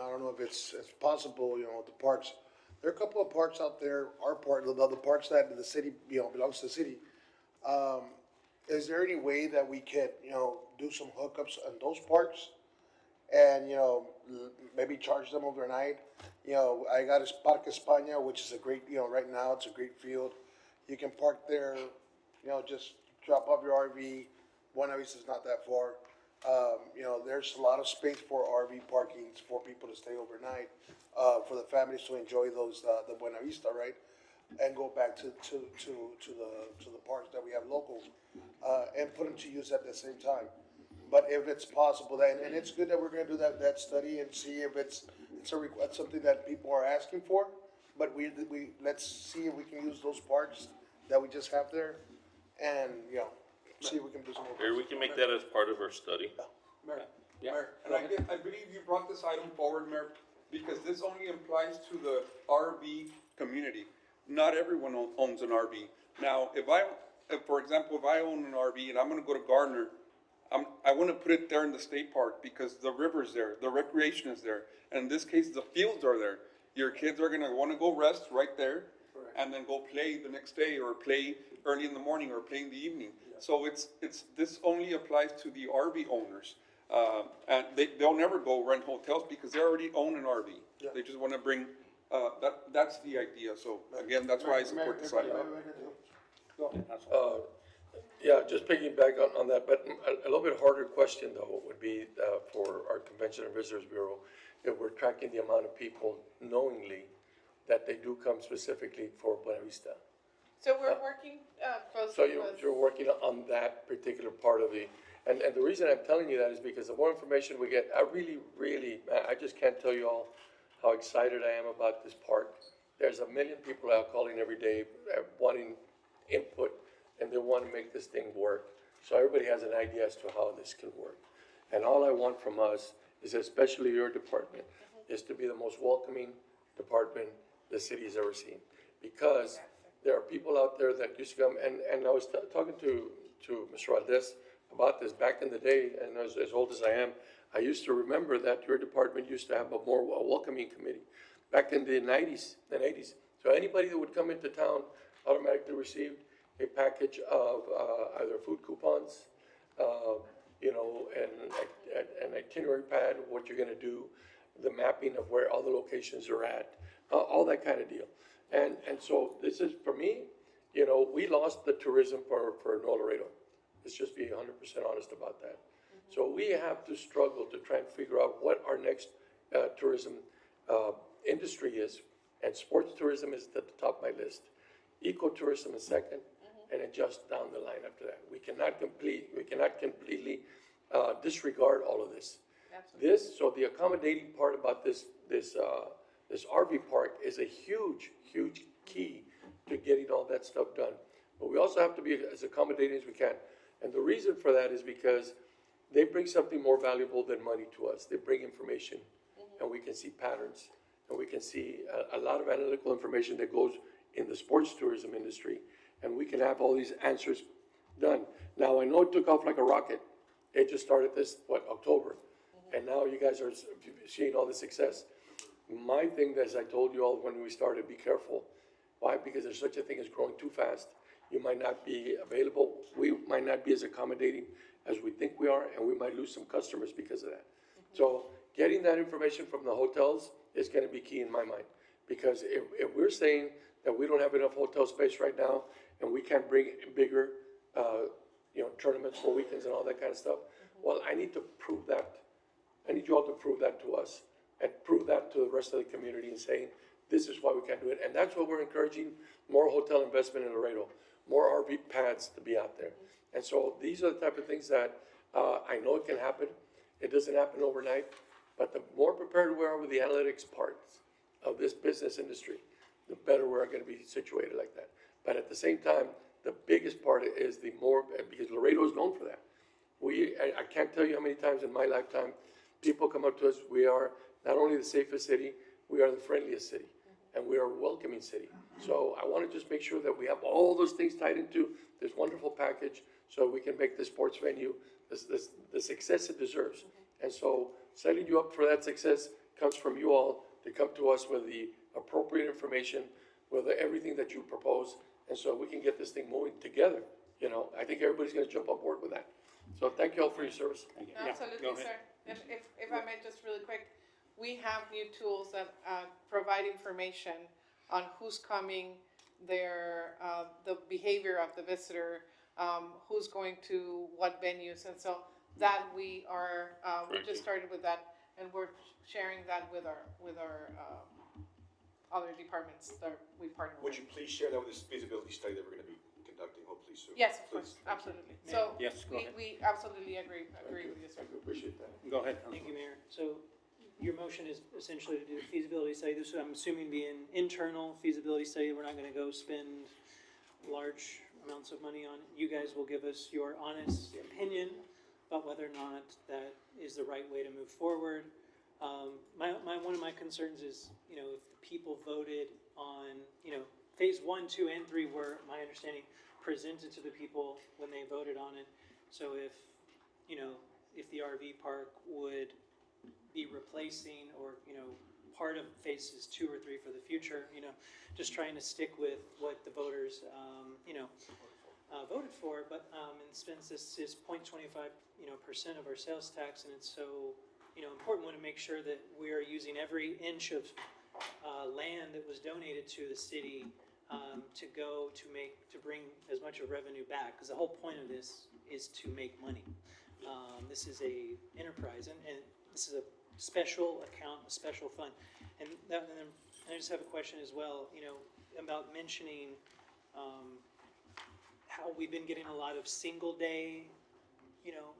don't know if it's possible, the parks. There are a couple of parks out there, our park, the parks that the city, belongs to the city. Is there any way that we could, do some hookups on those parks? And, maybe charge them overnight? I got a Parque España, which is a great, right now, it's a great field. You can park there, just drop off your RV. Buena Vista is not that far. There's a lot of space for RV parkings for people to stay overnight, for the families to enjoy those, the Buena Vista, right? And go back to the parks that we have local, and put them to use at the same time. But if it's possible, and it's good that we're gonna do that study and see if it's something that people are asking for. But let's see if we can use those parks that we just have there, and, see if we can do some. Mayor, we can make that as part of our study. Mayor, and I believe you brought this item forward, Mayor, because this only applies to the RV community. Not everyone owns an RV. Now, for example, if I own an RV and I'm gonna go to Gardner, I wanna put it there in the state park because the river's there, the recreation is there. And in this case, the fields are there. Your kids are gonna wanna go rest right there and then go play the next day or play early in the morning or play in the evening. So this only applies to the RV owners. And they'll never go rent hotels because they already own an RV. They just wanna bring, that's the idea. So again, that's why I support this item. Yeah, just piggyback on that, but a little bit harder question though would be for our Convention and Visitors Bureau, if we're tracking the amount of people knowingly that they do come specifically for Buena Vista. So we're working So closely with. you're working on that particular part of and the reason I'm telling you that is because the more information we get, I just can't tell you all how excited I am about this park. There's a million people out calling every day, wanting input, and they want to make this thing work. So everybody has an idea as to how this can work. And all I want from us is, especially your department, is to be the most welcoming department the city's ever seen. Because there are people out there that used to come, and I was talking to Mr. Valdez about this back in the day, and as old as I am, I used to remember that your department used to have a more welcoming committee back in the 90s and 80s. So anybody that would come into town automatically received a package of either food coupons, and an itinerary pad, what you're gonna do, the mapping of where all the locations are at, all that kind of deal. And so this is, for me, we lost the tourism for Nuevo Laredo. Let's just be 100% honest about that. So we have to struggle to try and figure out what our next tourism industry is. And sports tourism is at the top of my list. Ecotourism is second, and then just down the line after that. We cannot completely disregard all of this. So the accommodating part about this RV park is a huge key to getting all that stuff done. But we also have to be as accommodating as we can. And the reason for that is because they bring something more valuable than money to us. They bring information, and we can see patterns, and we can see a lot of analytical information that goes in the sports tourism industry, and we can have all these answers done. Now, I know it took off like a rocket. It just started this, October? And now you guys are seeing all the success. My thing, as I told you all when we started, be careful. Why? Because there's such a thing as growing too fast. You might not be available. We might not be as accommodating as we think we are, and we might lose some customers because of that. So getting that information from the hotels is gonna be key in my mind. Because if we're saying that we don't have enough hotel space right now, and we can't bring bigger, tournaments for weekends and all that kind of stuff, well, I need to prove that. I need you all to prove that to us, and prove that to the rest of the community and saying, this is why we can't do it. And that's what we're encouraging, more hotel investment in Laredo, more RV pads to be out there. And so these are the type of things that I know it can happen. It doesn't happen overnight, but the more prepared we are with the analytics parts of this business industry, the better we're gonna be situated like that. But at the same time, the biggest part is because Laredo is known for that. I can't tell you how many times in my lifetime people come up to us, we are not only the safest city, we are the friendliest city, and we are a welcoming city. So I wanna just make sure that we have all those things tied into this wonderful package so we can make the sports venue the success it deserves. And so setting you up for that success comes from you all to come to us with the appropriate information, with everything that you propose, and so we can get this thing moving together. I think everybody's gonna jump on board with that. So thank you all for your service. Absolutely, sir. If I may, just really quick, we have new tools that provide information on who's coming, the behavior of the visitor, who's going to what venues, and so that we just started with that, and we're sharing that with our other departments that we partner with. Would you please share that with this feasibility study that we're gonna be conducting, hopefully soon? Yes, of course, absolutely. So Yes, go ahead. we absolutely agree with you, sir. I appreciate that. Go ahead. Thank you, Mayor. So your motion is essentially to do a feasibility study. This would, I'm assuming, be an internal feasibility study. We're not gonna go spend large amounts of money on it. You guys will give us your honest opinion about whether or not that is the right way to move forward. One of my concerns is, you know, if the people voted on, you know, phase 1, 2, and 3 were, my understanding, presented to the people when they voted on it. So if, you know, if the RV park would be replacing or, you know, part of phases 2 or 3 for the future, you know, just trying to stick with what the voters, you know, voted for. But and since this is 0.25, you know, % of our sales tax, and it's so, you know, important, we want to make sure that we are using every inch of land that was donated to the city to bring as much of revenue back, because the whole point of this is to make money. This is a enterprise, and this is a special account, a special fund, and then I just have a question as well, you know, about mentioning how we've been getting a lot of single day, you know,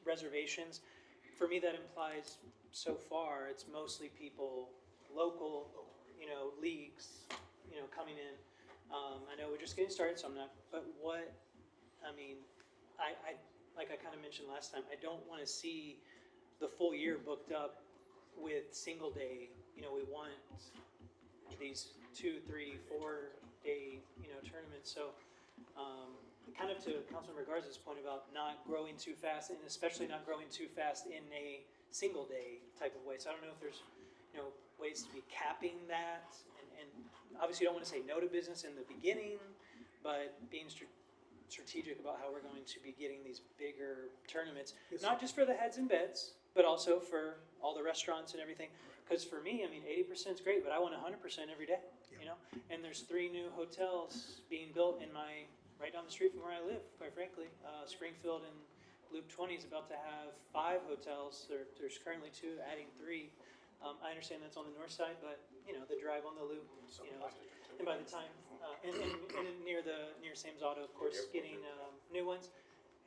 reservations. For me, that implies so far it's mostly people local, you know, leagues, you know, coming in. I know we're just getting started, so I'm not. But what, I mean, I like I kind of mentioned last time, I don't want to see the full year booked up with single day. You know, we want these 2, 3, 4 day, you know, tournaments. So, kind of to Councilmember Garza's point about not growing too fast, and especially not growing too fast in a single day type of way. So I don't know if there's, you know, ways to be capping that, and obviously you don't want to say no to business in the beginning, but being strategic about how we're going to be getting these bigger tournaments, not just for the heads and beds, but also for all the restaurants and everything. Because for me, I mean, 80% is great, but I want 100% every day, you know? And there's 3 new hotels being built right down the street from where I live, quite frankly. Springfield and Loop 20 is about to have 5 hotels. There's currently 2, adding 3. I understand that's on the north side, but, you know, the drive on the loop, you know, and by the time, and near Sam's Auto, of course, getting new ones.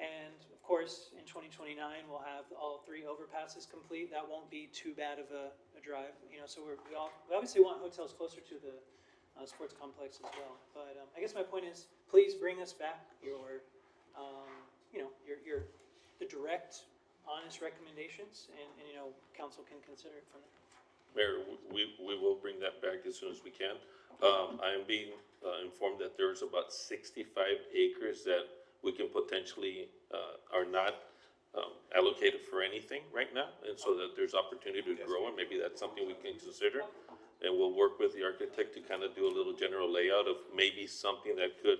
And of course, in 2029, we'll have all 3 overpasses complete. That won't be too bad of a drive, you know, so we obviously want hotels closer to the sports complex as well. But I guess my point is, please bring us back your, you know, your the direct, honest recommendations, and you know, council can consider it from there. Mayor, we will bring that back as soon as we can. I am being informed that there's about 65 acres that we can potentially are not allocated for anything right now, and so that there's opportunity to grow, and maybe that's something we can consider. And we'll work with the architect to kind of do a little general layout of maybe something that could,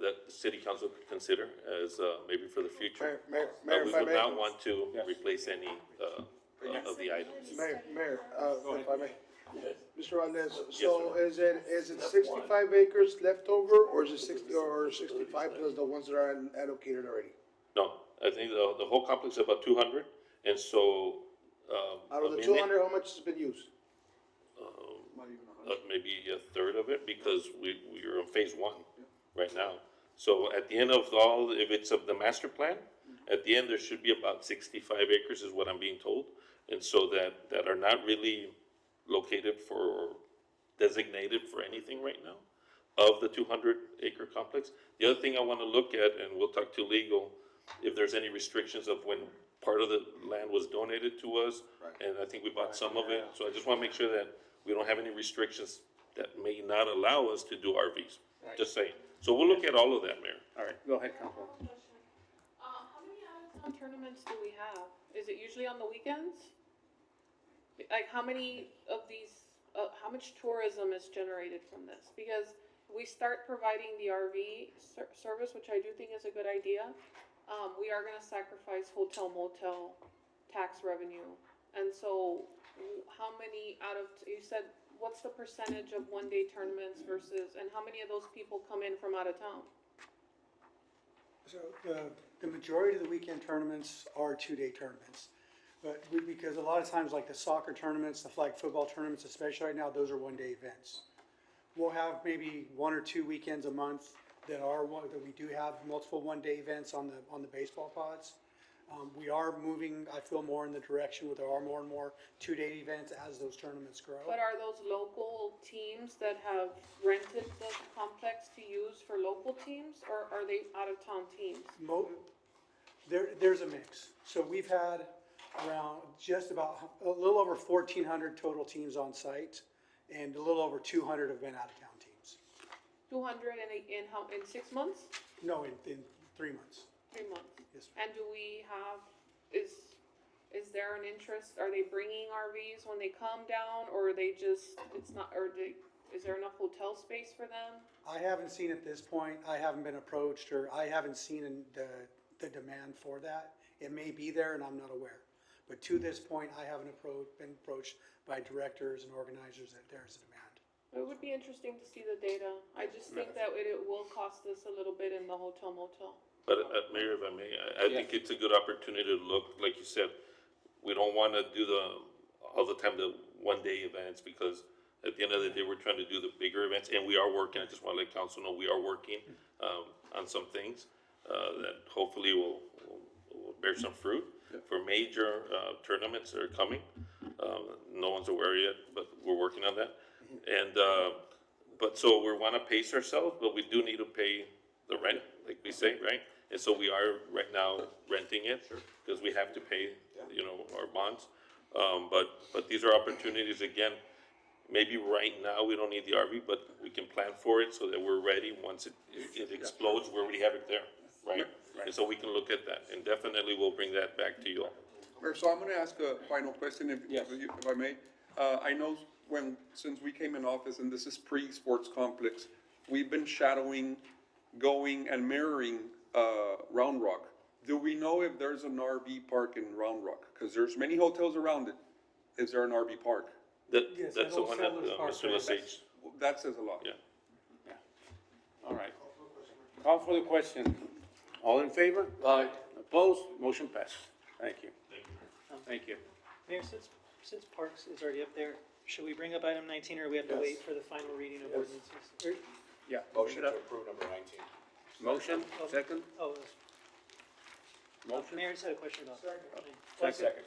that the city council could consider as maybe for the future. Mayor, We if I would may. not want to replace any of the items. Mayor, if I may. Mr. Valdez, so is it 65 acres left over, or is it 60 or 65 plus the ones that are allocated already? No, I think the whole complex is about 200, and so. Out of the I mean, 200, how much has been used? Maybe a third of it, because we're in phase 1 right now. So at the end of if it's of the master plan, at the end, there should be about 65 acres is what I'm being told. And so that are not really located for, designated for anything right now of the 200 acre complex. The other thing I want to look at, and we'll talk to legal, if there's any restrictions of when part of the land was donated to us. And I think we bought some of it. So I just want to make sure that we don't have any restrictions that may not allow us to do RVs. Just saying. So we'll look at all of that, Mayor. All right, go ahead, Councilman. How many out-of-town tournaments do we have? Is it usually on the weekends? Like, how many of these, how much tourism is generated from this? Because we start providing the RV service, which I do think is a good idea. We are gonna sacrifice hotel motel tax revenue. And so how many you said, what's the percentage of one-day tournaments versus, and how many of those people come in from out of town? So the majority of the weekend tournaments are 2-day tournaments. But because a lot of times, like the soccer tournaments, the flag football tournaments, especially right now, those are 1-day events. We'll have maybe 1 or 2 weekends a month that we do have multiple 1-day events on the baseball pods. We are moving, I feel, more in the direction where there are more and more 2-day events as those tournaments grow. But are those local teams that have rented the complex to use for local teams, or are they out-of-town teams? There's a mix. So we've had around just about a little over 1,400 total teams on site, and a little over 200 have been out-of-town teams. 200 in how, in 6 months? No, in 3 months. 3 months? Yes, And do we have, is there an interest, are they bringing RVs when they come down, or are they just, it's not, or is there enough hotel space for them? I haven't seen at this point, I haven't been approached, or I haven't seen the demand for that. It may be there and I'm not aware. But to this point, I haven't been approached by directors and organizers that there's a demand. It would be interesting to see the data. I just think that it will cost us a little bit in the hotel motel. But Mayor, if I may, I think it's a good opportunity to look, like you said, we don't wanna do all the time the one-day events, because at the end of the day, we're trying to do the bigger events, and we are working, I just wanna let council know, we are working, on some things, that hopefully will bear some fruit for major, tournaments that are coming. No one's aware yet, but we're working on that. And, but so we wanna pace ourselves, but we do need to pay the rent, like we say, right? And so we are right now renting it, because we have to pay, you know, our bonds. But these are opportunities, again, maybe right now we don't need the RV, but we can plan for it so that we're ready once it explodes, we already have it there, right? And so we can look at that, and definitely we'll bring that back to you all. Mayor, so I'm gonna ask a final question, if I may. I know since we came in office, and this is pre-sports complex, we've been shadowing, going and mirroring, Round Rock. Do we know if there's an RV park in Round Rock? Cause there's many hotels around it. Is there an RV park? Yes, That's the Old one that, Settlers Park, Mr. Lesage, That says a lot. yeah. All right. Call for the question. All in favor? Aye. Opposed? Motion passes. Thank you. Thank you. Mayor, since Parks is already up there, should we bring up item 19, or we have to wait for the final reading of ordinances? Yeah. Motion to approve number 19. Motion, second? Oh, Motion? Mayor, just had a question about. Second.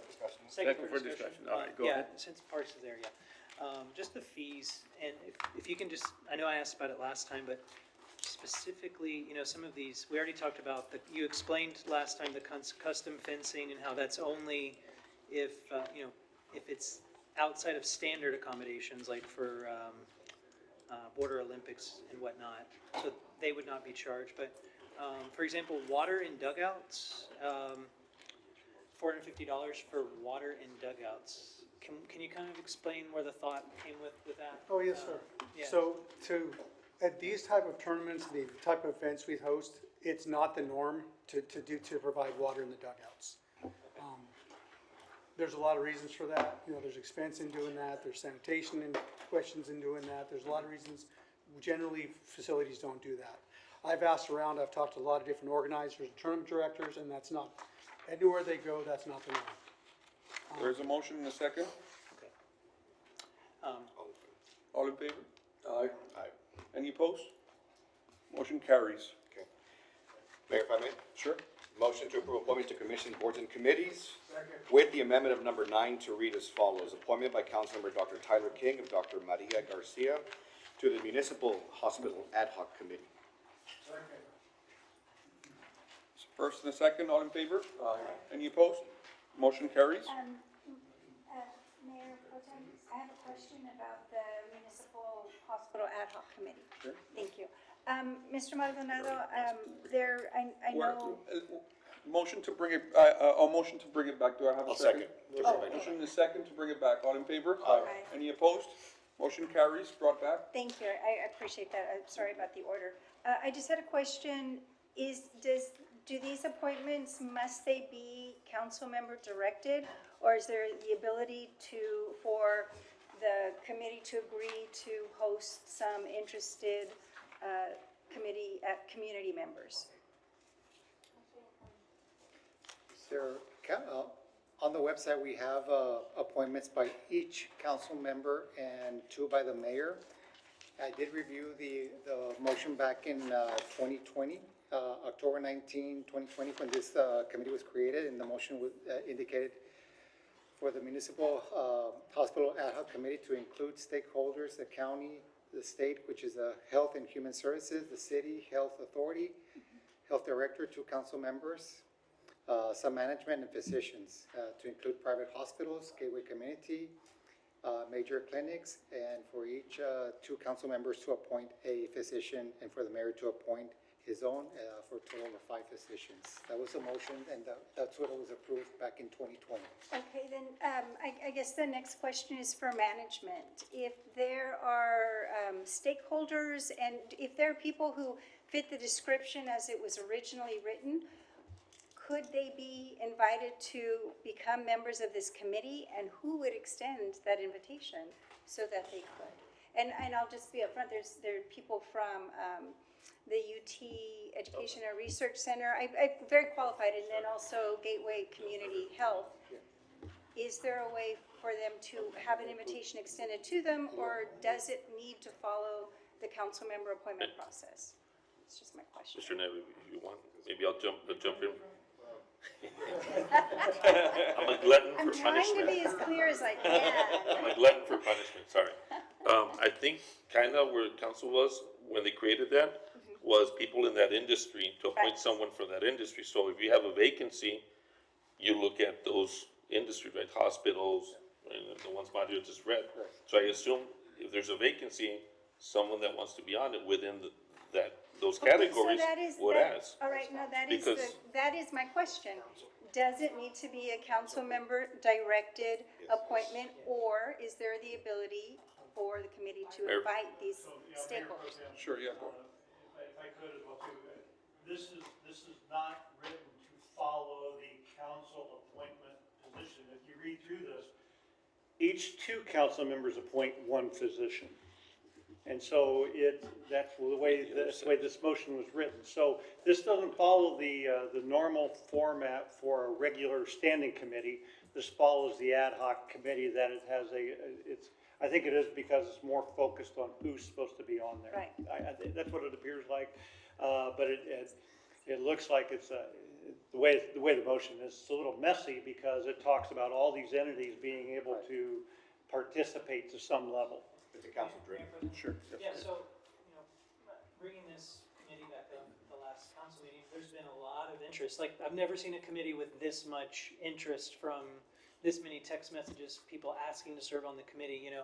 Second for discussion. All right, go ahead. Yeah, since Parks is there, yeah. Just the fees, and if you can just, I know I asked about it last time, but specifically, you know, some of these, we already talked about, you explained last time the custom fencing and how that's only if, you know, if it's outside of standard accommodations, like for Border Olympics and whatnot, so they would not be charged. But for example, water in dugouts, $450 for water in dugouts. Can you kind of explain where the thought came with that? Oh, yes, sir. Yeah. So at these type of tournaments, the type of events we host, it's not the norm to provide water in the dugouts. There's a lot of reasons for that. You know, there's expense in doing that. There's sanitation and questions in doing that. There's a lot of reasons. Generally, facilities don't do that. I've asked around, I've talked to a lot of different organizers and tournament directors, and that's not, anywhere they go, that's not the norm. There's a motion and a second. All in favor? Aye. Aye. Any opposed? Motion carries. Okay. Mayor, if I may? Sure. Motion to approve appointment to commissions, boards, and committees with the amendment of number 9 to read as follows. Appointment by Councilmember Dr. Tyler King and Dr. Maria Garcia to the Municipal Hospital Ad Hoc Committee. First and a second, all in favor? Aye. Any opposed? Motion carries. Mayor Pro Tem, I have a question about the Municipal Hospital Ad Hoc Committee. Sure. Thank you. Mr. Maldonado, I know. Motion to bring it, a motion to bring it back. Do I have a second? Oh, Motion and a second to bring it back. All in favor? Aye. Any opposed? Motion carries, brought back. Thank you. I appreciate that. I'm sorry about the order. I just had a question. Do these appointments, must they be council member directed? Or is there the ability for the committee to agree to host some interested community members? There, on the website, we have appointments by each council member and 2 by the mayor. I did review the motion back in 2020, October 19, 2020, when this committee was created, and the motion indicated for the Municipal Hospital Ad Hoc Committee to include stakeholders, the county, the state, which is the Health and Human Services, the city Health Authority, Health Director, 2 council members, some management and physicians, to include private hospitals, Gateway Community, major clinics, and for each, two council members to appoint a physician, and for the mayor to appoint his own, for a total of 5 physicians. That was a motion, and that's what was approved back in 2020. Okay, then, I guess the next question is for management. If there are stakeholders and if there are people who fit the description as it was originally written, could they be invited to become members of this committee, and who would extend that invitation so that they could? And I'll just be upfront, there are people from the UT Education and Research Center, I very qualified, and then also Gateway Community Health. Is there a way for them to have an invitation extended to them, or does it need to follow the council member appointment process? It's just my question. Mr. Neve, if you want, maybe I'll jump in. I'm a glutton for I'm trying to punishment. be as clear as I can. I'm a glutton for punishment, sorry. I think kind of where council was when they created that was people in that industry to appoint someone for that industry. So if you have a vacancy, you look at those industries, right, hospitals, and the ones Mario just read. So I assume if there's a vacancy, someone that wants to be on it within those categories would ask. All right, no, Because- that is my question. Does it need to be a council member directed appointment, or is there the ability for the committee to Mayor. invite these stakeholders? Sure, yeah, go. If I could as well too, this is not written to follow the council appointment position. If you read through this, each 2 council members appoint 1 physician. And so that's the way this motion was written. So this doesn't follow the normal format for a regular standing committee. This follows the ad hoc committee that it has I think it is because it's more focused on who's supposed to be on there. Right. I think that's what it appears like, but it looks like it's the way the motion is. It's a little messy because it talks about all these entities being able to participate to some level. It's a council dream. Sure. Yeah, so, bringing this committee back up at the last council meeting, there's been a lot of interest. Like, I've never seen a committee with this much interest from this many text messages, people asking to serve on the committee, and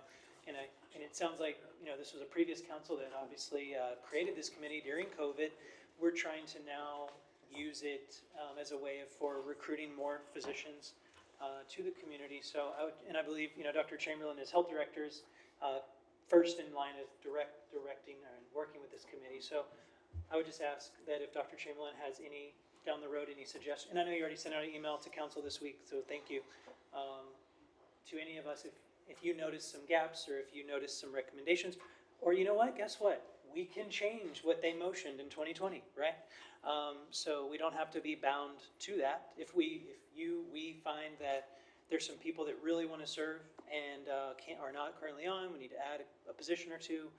it sounds like, this was a previous council that obviously created this committee during COVID. We're trying to now use it as a way for recruiting more physicians to the community. So I believe, Dr. Chamberlain as health directors, first in line is directing and working with this committee. So I would just ask that if Dr. Chamberlain has down the road, any suggestions, and I know you already sent out an email to council this week, so thank you. To any of us, if you notice some gaps or if you notice some recommendations, or you know what, guess what? We can change what they motioned in 2020, right? So we don't have to be bound to that. If we find that there's some people that really want to serve and are not currently on, we need to add a position or 2.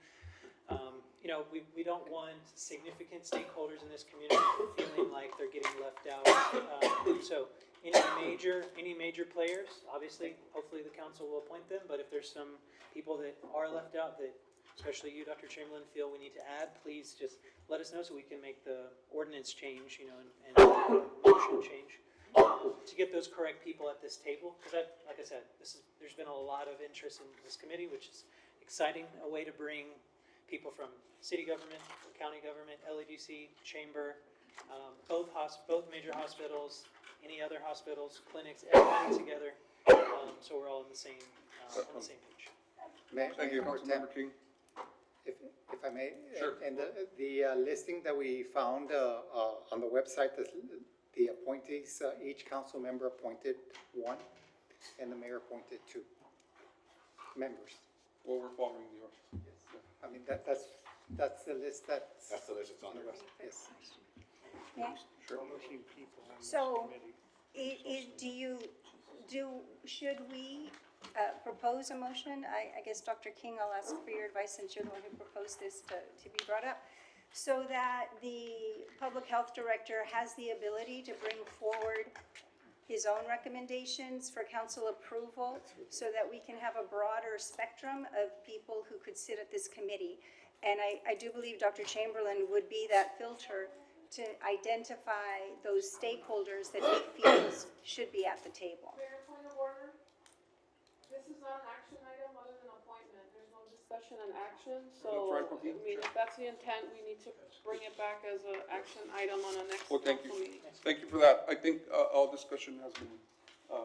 We don't want significant stakeholders in this community feeling like they're getting left out. So any major players, obviously, hopefully the council will appoint them, but if there's some people that are left out that, especially you, Dr. Chamberlain, feel we need to add, please just let us know so we can make the ordinance change, and motion change to get those correct people at this table. Because like I said, there's been a lot of interest in this committee, which is exciting, a way to bring people from city government, county government, LEDC, chamber, both major hospitals, any other hospitals, clinics, everybody together, so we're all on the same page. Thank you, Councilmember King. If I may? Sure. And the listing that we found on the website, the appointees, each council member appointed 1, and the mayor appointed 2 members. Well, we're following yours. I mean, that's the list that's the list that's on the there. website, yes. Yeah. Sure. People on this committee. Should we propose a motion? I guess, Dr. King, I'll ask for your advice since you're the one who proposed this to be brought up, so that the public health director has the ability to bring forward his own recommendations for council approval, so that we can have a broader spectrum of people who could sit at this committee. And I do believe Dr. Chamberlain would be that filter to identify those stakeholders that he feels should be at the table. Mayor, point of order. This is not an action item other than appointment. There's no discussion and action, so, That's right, I Joaquin. mean, if that's the intent, we need to bring it back as an action item on the next Well, thank council you. meeting. Thank you for that. I think all discussion has been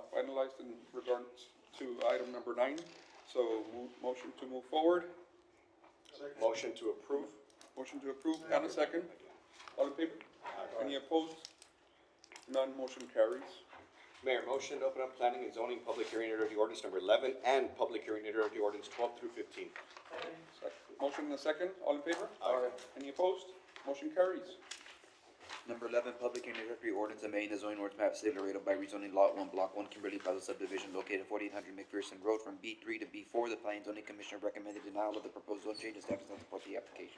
finalized in regards to item number 9. So motion to move forward. Motion to approve. Motion to approve and a second. All in favor? Any opposed? None, motion carries. Mayor, motion to open up planning and zoning public hearing under the ordinance number 11 and public hearing under the ordinance 12 through 15. Motion and a second. All in favor? Any opposed? Motion carries. Number 11, public hearing introductory ordinance amending the zoning ordinance map of the City of Laredo by rezoning Lot 1, Block 1, Kimberly Plaza subdivision located at 4800 McPherson Road from B3 to B4. The Planning and Zoning Commission recommended denial of the proposed zone change and staff does not support the application.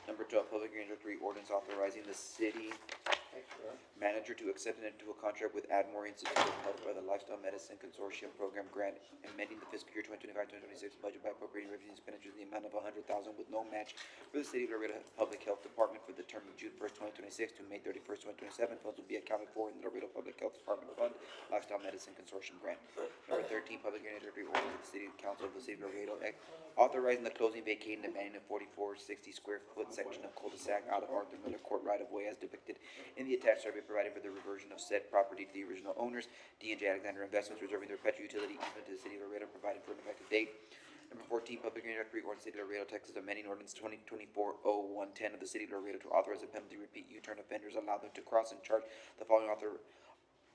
Number 12, public hearing introductory ordinance authorizing the city manager to accept and enter into a contract with Admore Institute of Health by the Lifestyle Medicine Consortium Program Grant, amending the fiscal year 2025-2026 budget by appropriating revenue expenditures in the amount of $100,000 with no match for the City of Laredo Public Health Department for the term of June 1st, 2026 to May 31st, 2027. Funds will be accounted for in the Laredo Public Health Department Fund Lifestyle Medicine Consortium Grant. Number 13, public hearing introductory ordinance of the City Council of the City of Laredo authorizing the closing, vacating, and abandoning a 4460 square foot section of cul-de-sac out of Arthur Miller Court right of way as depicted in the attached survey, providing for the reversion of said property to the original owners, D&J Alexander Investments, reserving the perpetual utility easement to the City of Laredo, providing for an effective date. Number 14, public hearing introductory ordinance, City of Laredo, Texas, amending ordinance 2024-0110 of the City of Laredo to authorize a penalty repeat U-turn offenders, allow them to cross and charge the following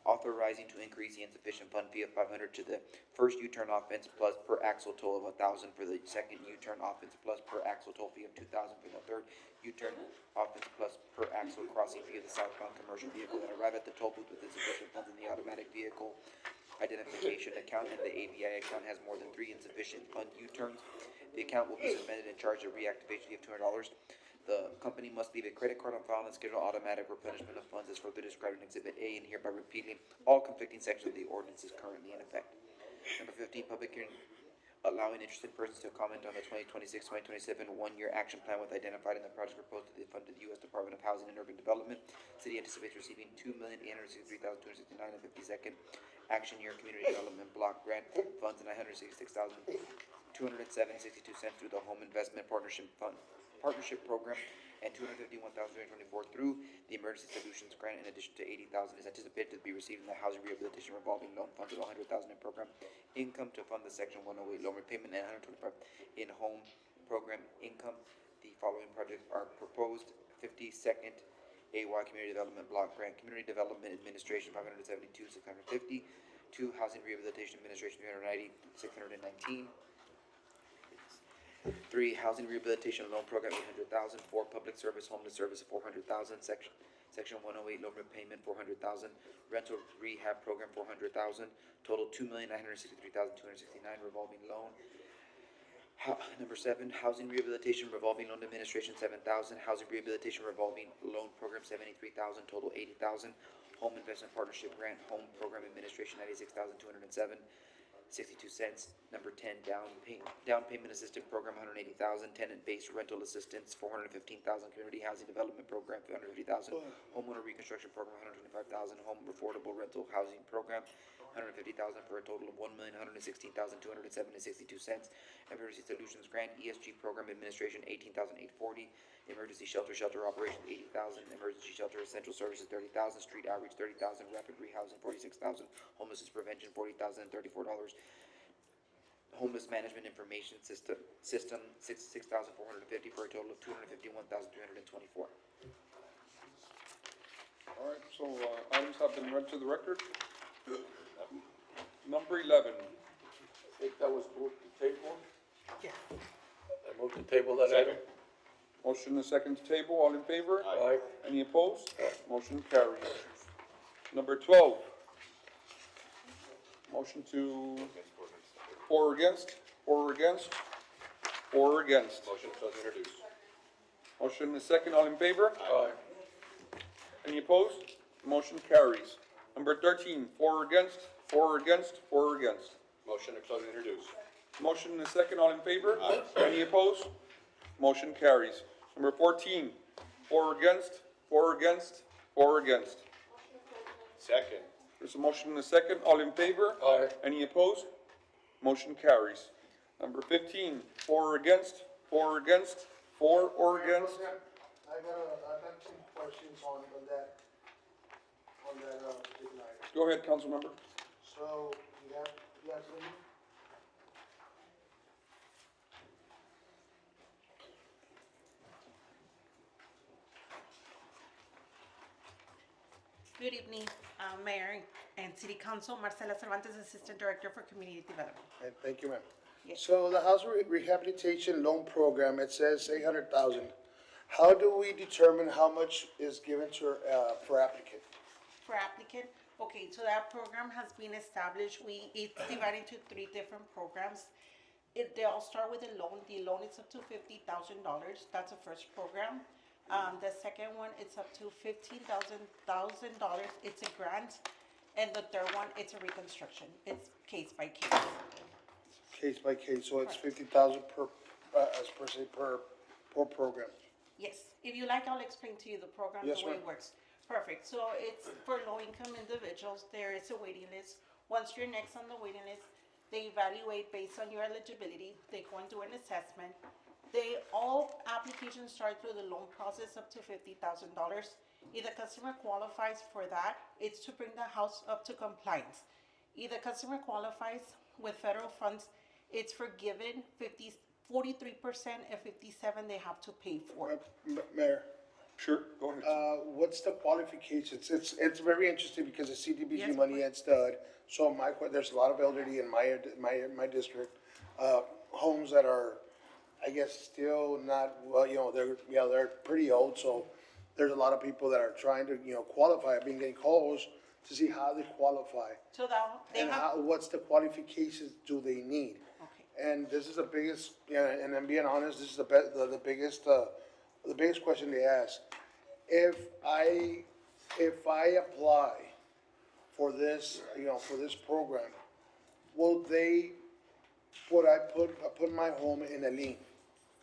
authorizing to increase the insufficient fund fee of $500 to the first U-turn offense plus per axle toll of $1,000 for the second U-turn offense plus per axle toll fee of $2,000 for the third U-turn offense plus per axle crossing fee of the southbound commercial vehicle that arrive at the toll booth with insufficient funds in the automatic vehicle identification account and the AVI account has more than 3 insufficient fund U-turns. The account will be suspended and charged a reactivation fee of $200. The company must leave a credit card on file and schedule automatic replenishment of funds as further described in Exhibit A and hereby repealing all conflicting sections of the ordinance is currently in effect. Number 15, public hearing allowing interested persons to comment on the 2026-2027 one-year action plan with identified in the project proposed to the fund of the U.S. Department of Housing and Urban Development. City anticipates receiving $2,863,269 and 52nd action year community development block grant funds and $966,207.62 through the Home Investment Partnership Program and $251,324 through the Emergency Solutions Grant, in addition to $80,000 is anticipated to be received in the Housing Rehabilitation Revolving Loan Fund of $100,000 in program income to fund the Section 108 loan repayment and $125 in home program income. The following projects are proposed: 52nd AY Community Development Block Grant, Community Development Administration $572,650, 2 Housing Rehabilitation Administration $390,619. 3 Housing Rehabilitation Loan Program $800,000. 4 Public Service Homeless Service $400,000. Section 108 Loan Repayment $400,000. Rental Rehab Program $400,000. Total $2,963,269 revolving loan. Number 7, Housing Rehabilitation Revolving Loan Administration $7,000. Housing Rehabilitation Revolving Loan Program $73,000. Total $80,000. Home Investment Partnership Grant Home Program Administration $96,207. 62 cents. Number 10, down payment assistance program, $180,000. Tenant-based rental assistance, $415,000. Community housing development program, $350,000. Homeowner reconstruction program, $125,000. Home affordable rental housing program, $150,000 for a total of $1,116,207.62. Emergency Solutions Grant ESG Program Administration, $18,840. Emergency Shelter Operations, $80,000. Emergency Shelter Essential Services, $30,000. Street Outreach, $30,000. Rapid Rehousing, $46,000. Homelessness Prevention, $40,034. Homeless Management Information System, $6,450 for a total of $251,324. All right, so items have been read to the record. Number 11. I think that was moved to table. Yeah. I moved to table that item. Motion and second to table, all in favor? Aye. Any opposed? Motion carries. Number 12. Motion to, for or against, for or against, for or against. Motion to introduce. Motion and second, all in favor? Aye. Any opposed? Motion carries. Number 13, for or against, for or against, for or against. Motion to close and introduce. Motion and second, all in favor? Aye. Any opposed? Motion carries. Number 14, for or against, For or against? For or against? Second. There's a motion and a second. All in favor? Aye. Any opposed? Motion carries. Number 15, for or against? For or against? For or against? I got some questions on that particular item. Go ahead, council member. So, you have some? Good evening, Mayor and City Council. Marcela Cervantes, Assistant Director for Community Development. Thank you, ma'am. Yes. So the house rehabilitation loan program, it says 800,000. How do we determine how much is given to, per applicant? For applicant, okay, so that program has been established. It's divided into 3 different programs. They all start with a loan. The loan is up to $50,000. That's the first program. The second one, it's up to $15,000. It's a grant. And the third one, it's a reconstruction. It's case by case. Case by case, so it's 50,000 per, as per se, per program. Yes, if you like, I'll explain to you the program, the Yes, way ma'am. it works. Perfect, so it's for low-income individuals, there is a waiting list. Once you're next on the waiting list, they evaluate based on your eligibility, they go and do an assessment. All applications start through the loan process up to $50,000. If the customer qualifies for that, it's to bring the house up to compliance. If the customer qualifies with federal funds, it's forgiven 43% and 57% they have to pay for it. Mayor? Sure, go ahead. What's the qualifications? It's very interesting because it's CDBG Yes, money and stud. So there's a lot of elderly in my district, homes that are, I guess, still not, well, they're pretty old, so there's a lot of people that are trying to, qualify. I've been getting calls to see how they qualify. So that they And have, what's the qualifications do they need? okay, And this is the biggest, and I'm being honest, this is the biggest question they ask. If I apply for this, for this program, will they, I put my home in a lien?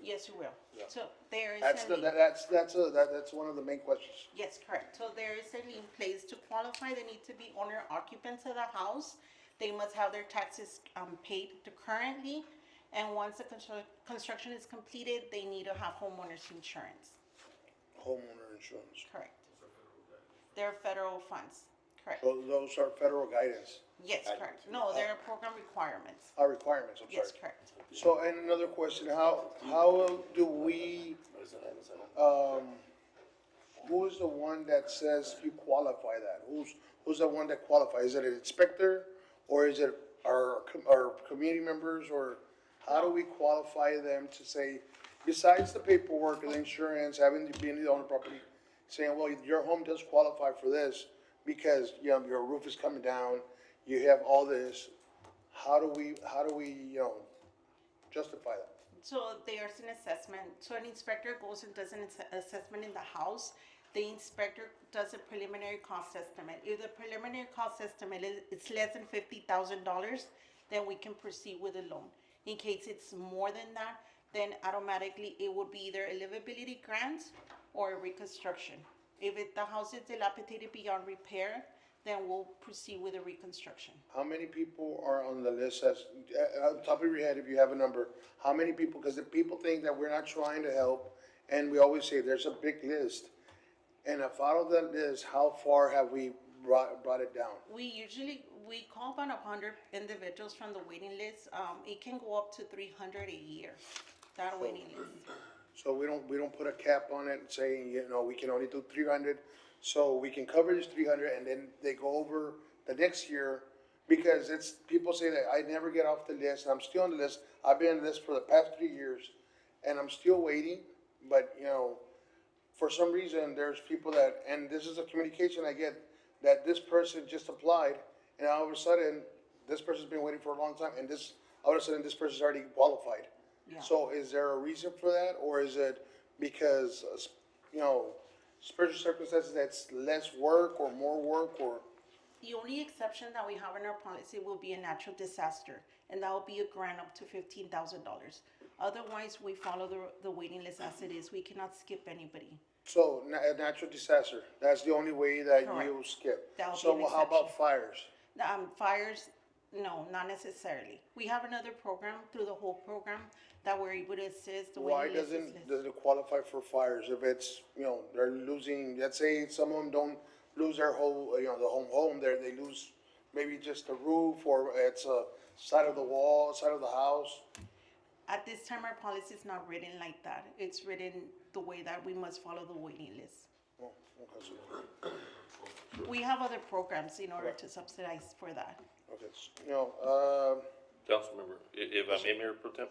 yes, you will. So there is That's a lien. that's one of the main questions. Yes, correct. So there is a lien placed to qualify. They need to be owner occupants of the house. They must have their taxes paid currently. And once the construction is completed, they need to have homeowners insurance. Homeowner insurance. Correct. They're federal funds. Correct. So those are federal guidance. Yes, correct. No, they're program requirements. Our requirements, I'm sorry. Yes, correct. So, and another question, how do we, who is the one that says you qualify that? Who's the one that qualifies? Is it an inspector, or is it our community members, or how do we qualify them to say, besides the paperwork and insurance, having to be in the owner property, saying, well, your home does qualify for this because, your roof is coming down, you have all this, how do we, justify that? So there's an assessment. So an inspector goes and does an assessment in the house. The inspector does a preliminary cost estimate. If the preliminary cost estimate is less than $50,000, then we can proceed with a loan. In case it's more than that, then automatically it would be either a livability grant or a reconstruction. If the house is dilapidated beyond repair, then we'll proceed with a reconstruction. How many people are on the list as, on top of your head, if you have a number, how many people, because the people think that we're not trying to help, and we always say there's a big list. And if out of that list, how far have we brought it down? We call about 100 individuals from the waiting list. It can go up to 300 a year, that waiting list. So we don't put a cap on it saying, we can only do 300. So we can cover this 300 and then they go over the next year, because people say that I never get off the list, and I'm still on the list. I've been on the list for the past 3 years and I'm still waiting, but for some reason there's people that, and this is a communication I get, that this person just applied and all of a sudden this person's been waiting for a long time, and all of a sudden this person's already qualified. Yeah. So is there a reason for that, or is it because, special circumstances that's less work or more work, or? The only exception that we have in our policy will be a natural disaster. and that will be a grant up to $15,000. Otherwise, we follow the waiting list as it is. We cannot skip anybody. So, a natural disaster, that's the only way that you Correct. skip. That would be So an how about exception. fires? Fires, no, not necessarily. We have another program through the whole program that we're able to assist. The Why waiting list is does it qualify for fires if it's, they're losing, let's say some of them don't lose their whole, the home there, they lose maybe just the roof or it's a side of the wall, side of the house? At this time, our policy is not written like that. It's written the way that we must follow the waiting list. Oh, okay, so, We have other programs in order to subsidize for that. okay, Councilmember, if I may, Mayor Pro Tem?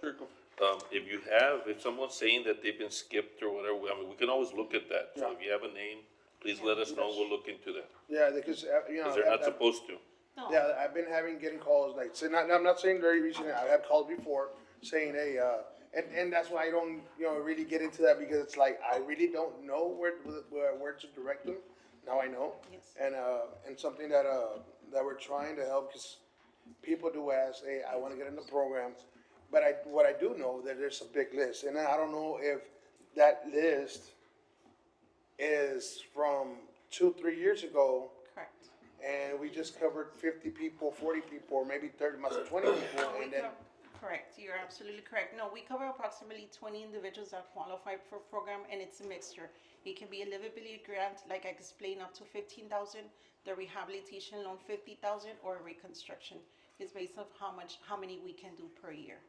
If someone's saying that they've been skipped or whatever, I mean, we can always look at that. So Yeah. if you have a name, please let us know, we'll look into that. yeah, because, Because they're not supposed to. Yeah, I've been getting calls, like, so I'm not saying very recently, I've had calls before saying, hey, and that's why I don't, really get into that because it's like, I really don't know where to direct them. Now I know. Yes. And something that we're trying to help, because people do ask, hey, I wanna get in the program. But what I do know that there's a big list, and I don't know if that list is from 2-3 years ago. Correct. And we just covered 50 people, 40 people, or maybe 30, 20 people, and then, Correct, you're absolutely correct. No, we cover approximately 20 individuals that qualify for program, and it's a mixture. It can be a livability grant, like I explained, up to 15,000, the rehabilitation loan 50,000, or a reconstruction. It's based on how many we can do per year.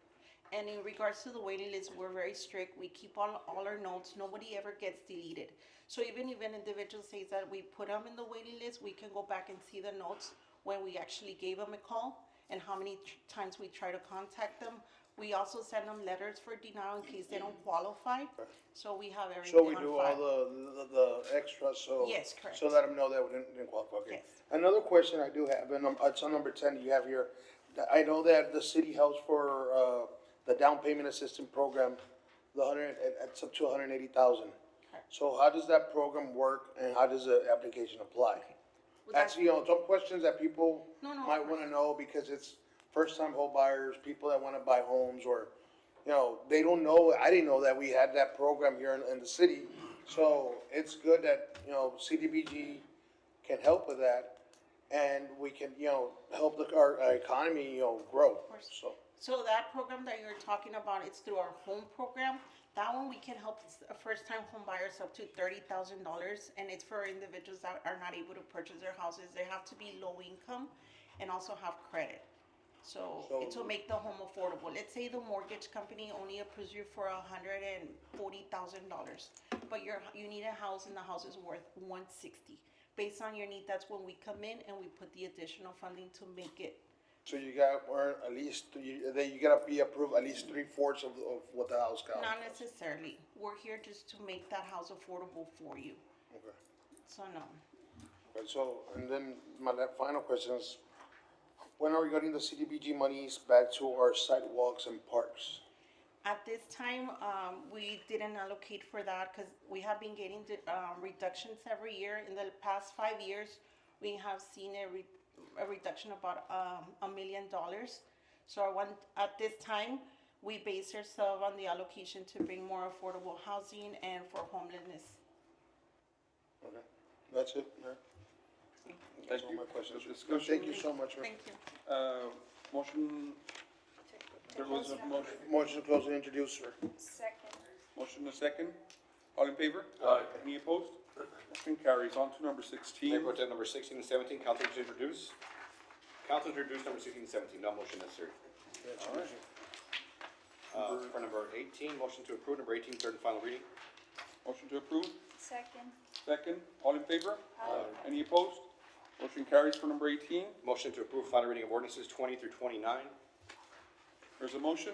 And in regards to the waiting list, we're very strict. We keep all our notes. Nobody ever gets deleted. So even if an individual says that we put them in the waiting list, we can go back and see the notes when we actually gave them a call and how many times we try to contact them. We also send them letters for denial in case they don't qualify. So we have everything so we on do file. all the extras, so. Yes, correct. So let them know that we didn't qualify, okay. Yes. Another question I do have, and it's on number 10 you have here. I know that the city helps for, the down payment assistance program, it's up to 180,000. So how does that program work and how does the application apply? That's, some questions that people might wanna know because it's first-time home buyers, people that wanna buy homes or, they don't know, I didn't know that we had that program here in the city. So it's good that, CDBG can help with that and we can, help our economy, grow, so. So that program that you're talking about, it's through our home program. That one, we can help first-time home buyers up to $30,000, and it's for individuals that are not able to purchase their houses. They have to be low income and also have credit. So it will make the home affordable. Let's say the mortgage company only approves you for $140,000, but you need a house and the house is worth $160. Based on your need, that's when we come in and we put the additional funding to make it. So you got, or at least, you gotta be approved at least 3/4 of what the house costs. Not necessarily. We're here just to make that house affordable for you. Okay. So no. Okay, so, and then my final question is, when are we getting the CDBG monies back to our sidewalks and parks? At this time, we didn't allocate for that because we have been getting the reductions every year. In the past 5 years, we have seen a reduction of about $1 million. So at this time, we base ourselves on the allocation to bring more affordable housing and for homelessness. Okay, that's it, Mayor. That's all my questions. Thank you so much, Mayor. Thank you. Motion, there was a motion. Motion to close and introduce, sir. Second. Motion and a second. All in favor? Any opposed? Motion carries. On to number 16. Mayor Pro Tem, number 16 and 17, council to introduce. Council to introduce number 16 and 17, no motion necessary. All right. For number 18, motion to approve, number 18, third and final reading. Motion to approve. Second. Second. All in favor? Any opposed? Motion carries for number 18. Motion to approve final reading of ordinances 20 through 29. There's a motion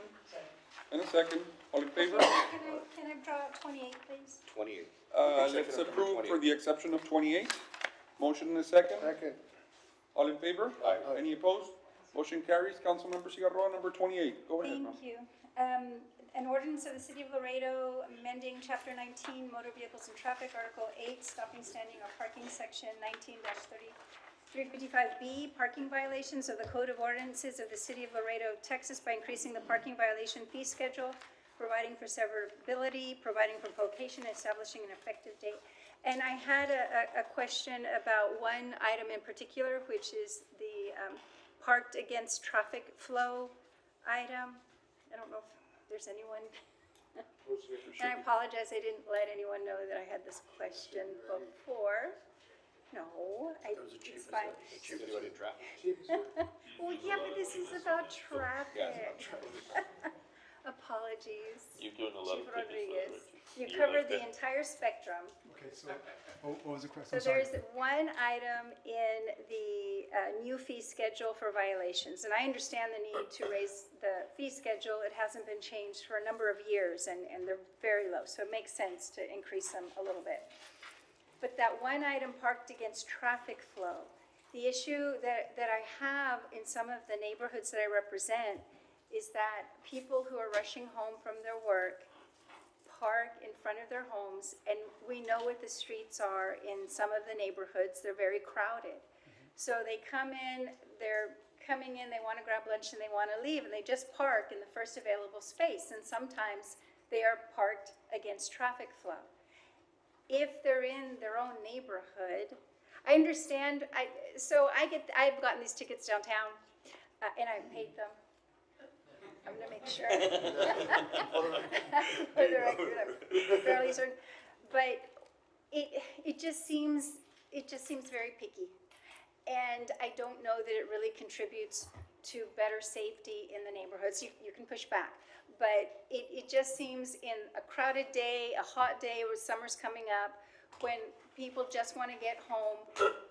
and a second. All in favor? Can I draw out 28, please? 28. Let's approve for the exception of 28. Motion and a second. Second. All in favor? Aye. Any opposed? Motion carries. Councilmember Cigarroa, number 28. Go ahead, ma'am. Thank you. An ordinance of the City of Laredo amending Chapter 19 Motor Vehicles and Traffic, Article 8, Stopping, Standing, or Parking, Section 19-30, 355B, parking violations of the Code of Ordinances of the City of Laredo, Texas by increasing the parking violation fee schedule, providing for severability, providing for vocation, establishing an effective date. And I had a question about one item in particular, which is the parked against traffic flow item. I don't know if there's anyone. And I apologize, I didn't let anyone know that I had this question before. No, it's fine. Well, yeah, but this is about traffic. Apologies. You're doing a lot Chief of tickets, Rodriguez. You You're covered like the that. entire spectrum. Okay, so, what was the question? So I'm sorry. there's one item in the new fee schedule for violations, and I understand the need to raise the fee schedule. It hasn't been changed for a number of years, and they're very low, so it makes sense to increase them a little bit. But that one item parked against traffic flow, the issue that I have in some of the neighborhoods that I represent is that people who are rushing home from their work park in front of their homes, and we know what the streets are in some of the neighborhoods. They're very crowded. So they come in, they're coming in, they want to grab lunch and they want to leave, and they just park in the first available space, and sometimes they are parked against traffic flow. If they're in their own neighborhood, I understand, I've gotten these tickets downtown, and I've paid them. I'm gonna make sure. For the record, I'm fairly certain. But it just seems very picky. And I don't know that it really contributes to better safety in the neighborhoods. You can push back. But it just seems in a crowded day, a hot day where summer's coming up, when people just want to get home,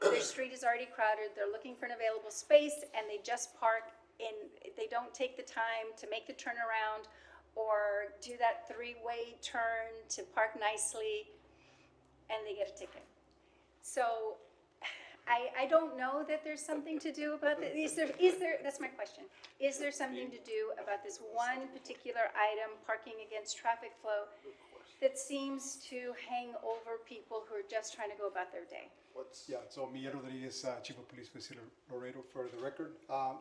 their street is already crowded, they're looking for an available space, and they just park and they don't take the time to make the turnaround or do that three-way turn to park nicely, and they get a ticket. So I don't know that there's something to do about that. Is there, that's my question. Is there something to do about this one particular item, parking against traffic flow, that seems to hang over people who are just trying to go about their day? Yeah, so Miguel Rodriguez, Chief of Police for City of Laredo, for the record.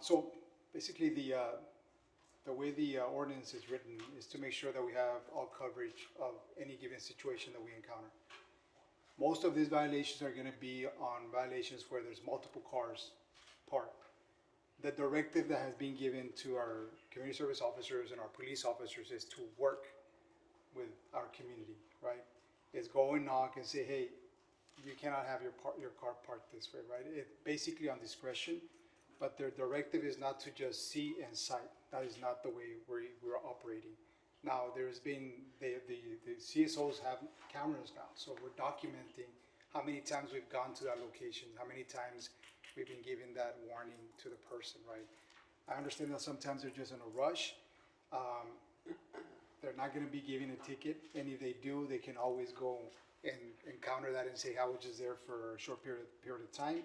So basically, the way the ordinance is written is to make sure that we have all coverage of any given situation that we encounter. Most of these violations are going to be on violations where there's multiple cars parked. The directive that has been given to our community service officers and our police officers is to work with our community, right? Is go and knock and say, hey, you cannot have your car parked this way, right? It basically on discretion, but their directive is not to just see and cite. That is not the way we're operating. Now, there's been, the CSOs have cameras now, so we're documenting how many times we've gone to that location, how many times we've been giving that warning to the person, right? I understand that sometimes they're just in a rush. They're not gonna be giving a ticket, and if they do, they can always go and counter that and say, I was just there for a short period of time.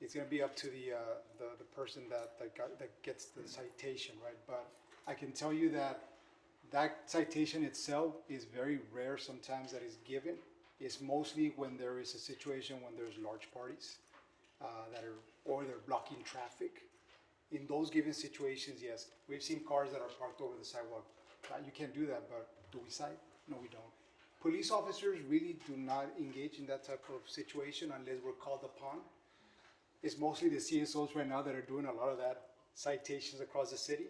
It's gonna be up to the person that gets the citation, right? But I can tell you that citation itself is very rare sometimes that is given. It's mostly when there is a situation when there's large parties or they're blocking traffic. In those given situations, yes, we've seen cars that are parked over the sidewalk. You can't do that, but do we cite? No, we don't. Police officers really do not engage in that type of situation unless we're called upon. It's mostly the CSOs right now that are doing a lot of that citations across the city.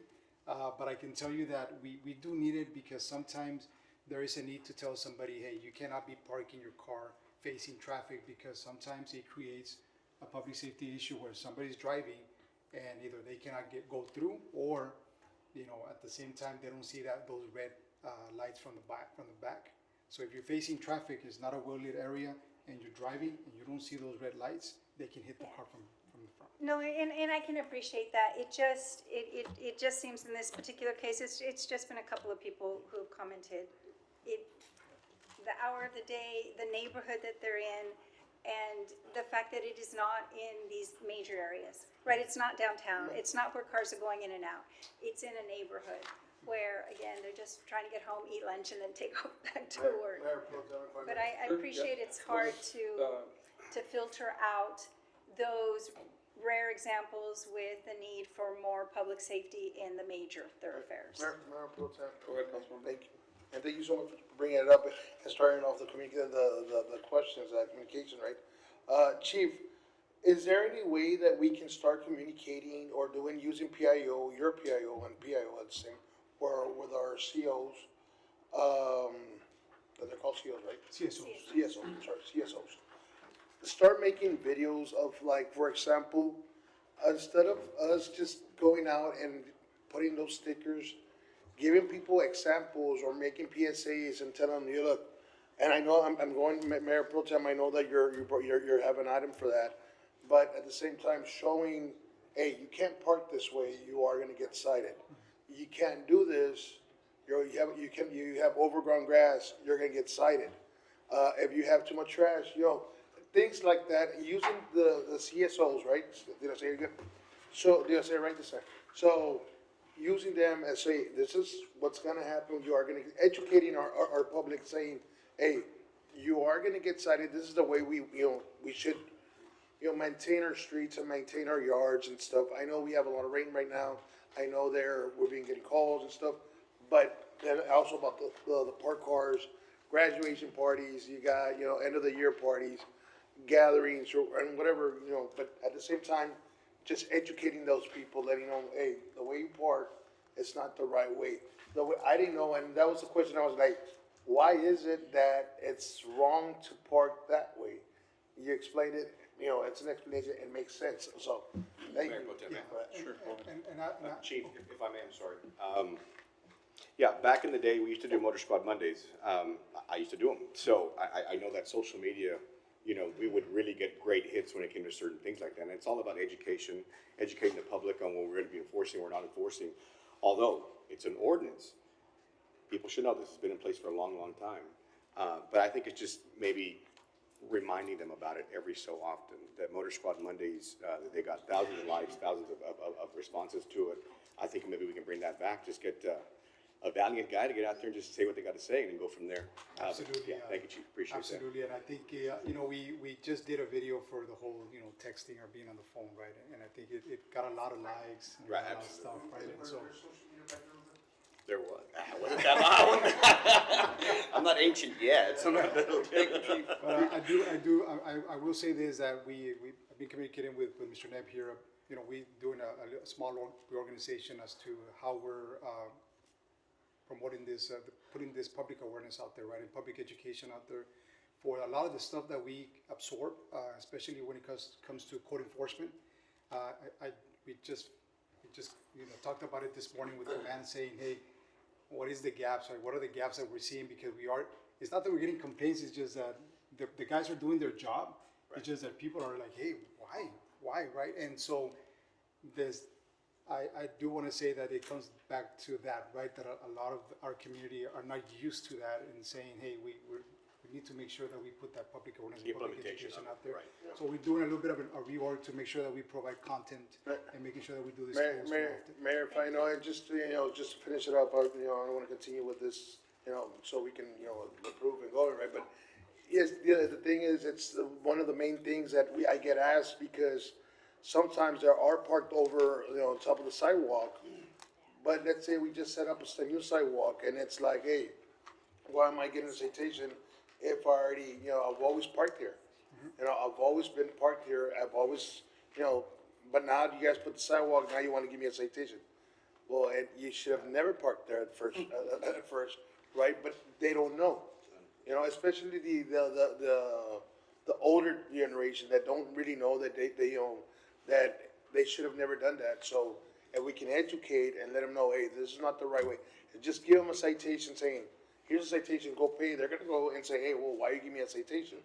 But I can tell you that we do need it because sometimes there is a need to tell somebody, hey, you cannot be parking your car facing traffic, because sometimes it creates a public safety issue where somebody's driving and either they cannot go through, or at the same time they don't see those red lights from the back. So if you're facing traffic, it's not a well-lit area, and you're driving and you don't see those red lights, they can hit the car from the front. No, and I can appreciate that. It just seems in this particular case, it's just been a couple of people who've commented. The hour of the day, the neighborhood that they're in, and the fact that it is not in these major areas, right? It's not downtown. It's not where cars are going in and out. It's in a neighborhood where, again, they're just trying to get home, eat lunch, and then take off back to work. But I appreciate it's hard to filter out those rare examples with the need for more public safety in the major thoroughfares. Mayor Pro Tem. Go ahead, Councilman. Thank you. And thank you so much for bringing it up and starting off the questions, communication, right? Chief, is there any way that we can start communicating or using PIO, your PIO and PIO at the same, or with our COs, they're called COs, right? CSOs, sorry, CSOs. Start making videos of, like, for example, instead of us just going out and putting those stickers, giving people examples or making PSAs and telling them, you look, and I know I'm going, Mayor Pro Tem, I know that you have an item for that, but at the same time showing, hey, you can't park this way, you are gonna get cited. You can't do this, you have overgrown grass, you're gonna get cited. If you have too much trash, things like that, using the CSOs, right? Did I say it good? So, did I say it right this time? So, using them and say, this is what's gonna happen, you are gonna, educating our public, saying, hey, you are gonna get cited, this is the way we should, maintain our streets and maintain our yards and stuff. I know we have a lot of rain right now, I know we're getting calls and stuff, but then also about the park cars, graduation parties, you got, end of the year parties, gatherings, and whatever, but at the same time, just educating those people, letting them know, hey, the way you park, it's not the right way. The way, I didn't know, and that was the question, I was like, why is it that it's wrong to park that way? You explained it, it's an explanation, it makes sense, so, thank you. Mayor Pro Tem, Sure. Chief, if I may, I'm sorry. Yeah, back in the day, we used to do Motor Squad Mondays. I used to do them. So I know that social media, we would really get great hits when it came to certain things like that. And it's all about education, educating the public on what we're going to be enforcing or not enforcing. Although it's an ordinance, people should know this has been in place for a long, long time. But I think it's just maybe reminding them about it every so often. That Motor Squad Mondays, they got thousands of likes, thousands of responses to it. I think maybe we can bring that back. Just get a valiant guy to get out there and just say what they got to say and then go from there. Absolutely. Yeah, thank you, Chief. Appreciate that. Absolutely, and I think, we just did a video for the whole, texting or being on the phone, right? And I think it got a lot of likes and Right, a lot of stuff, right? And so, There was. Wasn't that loud? I'm not ancient yet, so I'm not that old. but I will say this, that we've been communicating with Mr. Neb here, we doing a small reorganization as to how we're, promoting this, putting this public awareness out there, right, and public education out there for a lot of the stuff that we absorb, especially when it comes to code enforcement. We just talked about it this morning with the man saying, hey, what is the gaps? Like, what are the gaps that we're seeing? Because it's not that we're getting complaints, it's just that the guys are doing their job. Right. It's just that people are like, hey, why, right? And so I do want to say that it comes back to that, right? That a lot of our community are not used to that and saying, hey, we need to make sure that we put that public awareness and public education out there. Right. So we're doing a little bit of a reorg to make sure that we provide content and making sure that we do this. Mayor, if I know, and just to finish it up, I don't want to continue with this, so we can, approve and go, right? But yes, the thing is, it's one of the main things that I get asked, because sometimes there are parked over, on top of the sidewalk, but let's say we just set up a new sidewalk, and it's like, hey, why am I getting a citation if I already, I've always parked here. I've always been parked here, I've always, but now you guys put the sidewalk, now you want to give me a citation. Well, you should have never parked there at first, right? But they don't know, especially the older generation that don't really know that that they should have never done that. So if we can educate and let them know, hey, this is not the right way, and just give them a citation saying, here's a citation, go pay. They're gonna go and say, hey, well, why you give me a citation,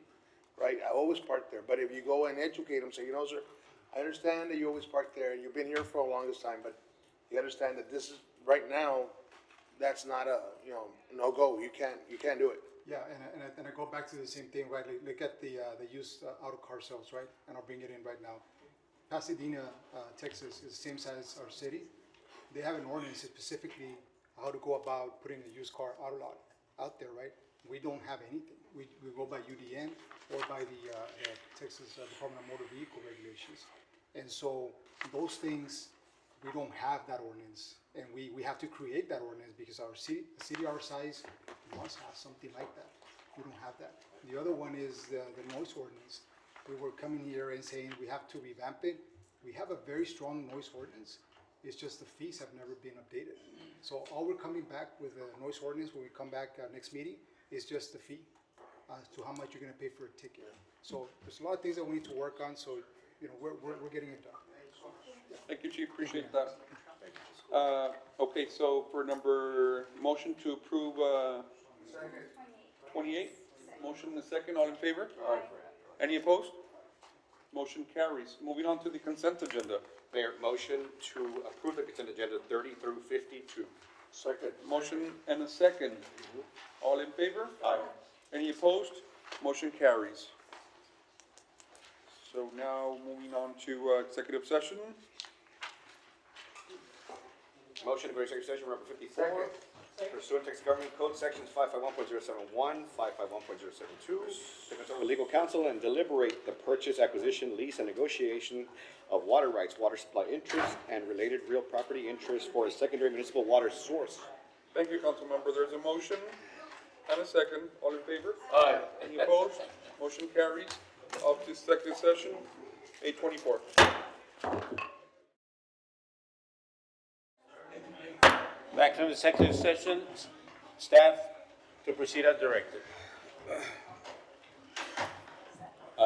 right? I always park there. But if you go and educate them, say, sir, I understand that you always park there, and you've been here for the longest time, but you understand that this is right now, that's not a no go. You can't do it. Yeah, and I go back to the same thing, right? Look at the used auto car sales, right? And I'll bring it in right now. Pasadena, Texas is the same size as our city. They have an ordinance specifically how to go about putting a used car auto lot out there, right? We don't have anything. We go by UDN or by the Texas Department of Motor Vehicle Regulations. And so those things, we don't have that ordinance. And we have to create that ordinance because a city our size must have something like that. We don't have that. The other one is the noise ordinance. We were coming here and saying we have to revamp it. We have a very strong noise ordinance. It's just the fees have never been updated. So all we're coming back with a noise ordinance when we come back next meeting is just the fee as to how much you're gonna pay for a ticket. So there's a lot of things that we need to work on, so, you know, we're getting it done. Thank you, Chief, appreciate that. Okay, so for motion to approve, 28, motion and a second, all in favor? Aye. Any opposed? Motion carries. Moving on to the consent agenda. Mayor, motion to approve the consent agenda 30 through 52. Second. Motion and a second. All in favor? Aye. Any opposed? Motion carries. So now moving on to executive session. Motion to go to executive session, number 54. Pursuant to Texas Government Code Sections 551.071, 551.072, to consult with legal counsel and deliberate the purchase, acquisition, lease, and negotiation of water rights, water supply interest, and related real property interest for a secondary municipal water source. Thank you, Councilmember. There's a motion and a second. All in favor? Aye. Any opposed? Motion carries. Off to executive session, 8:24. Back to the executive session, staff to proceed as directed. 1,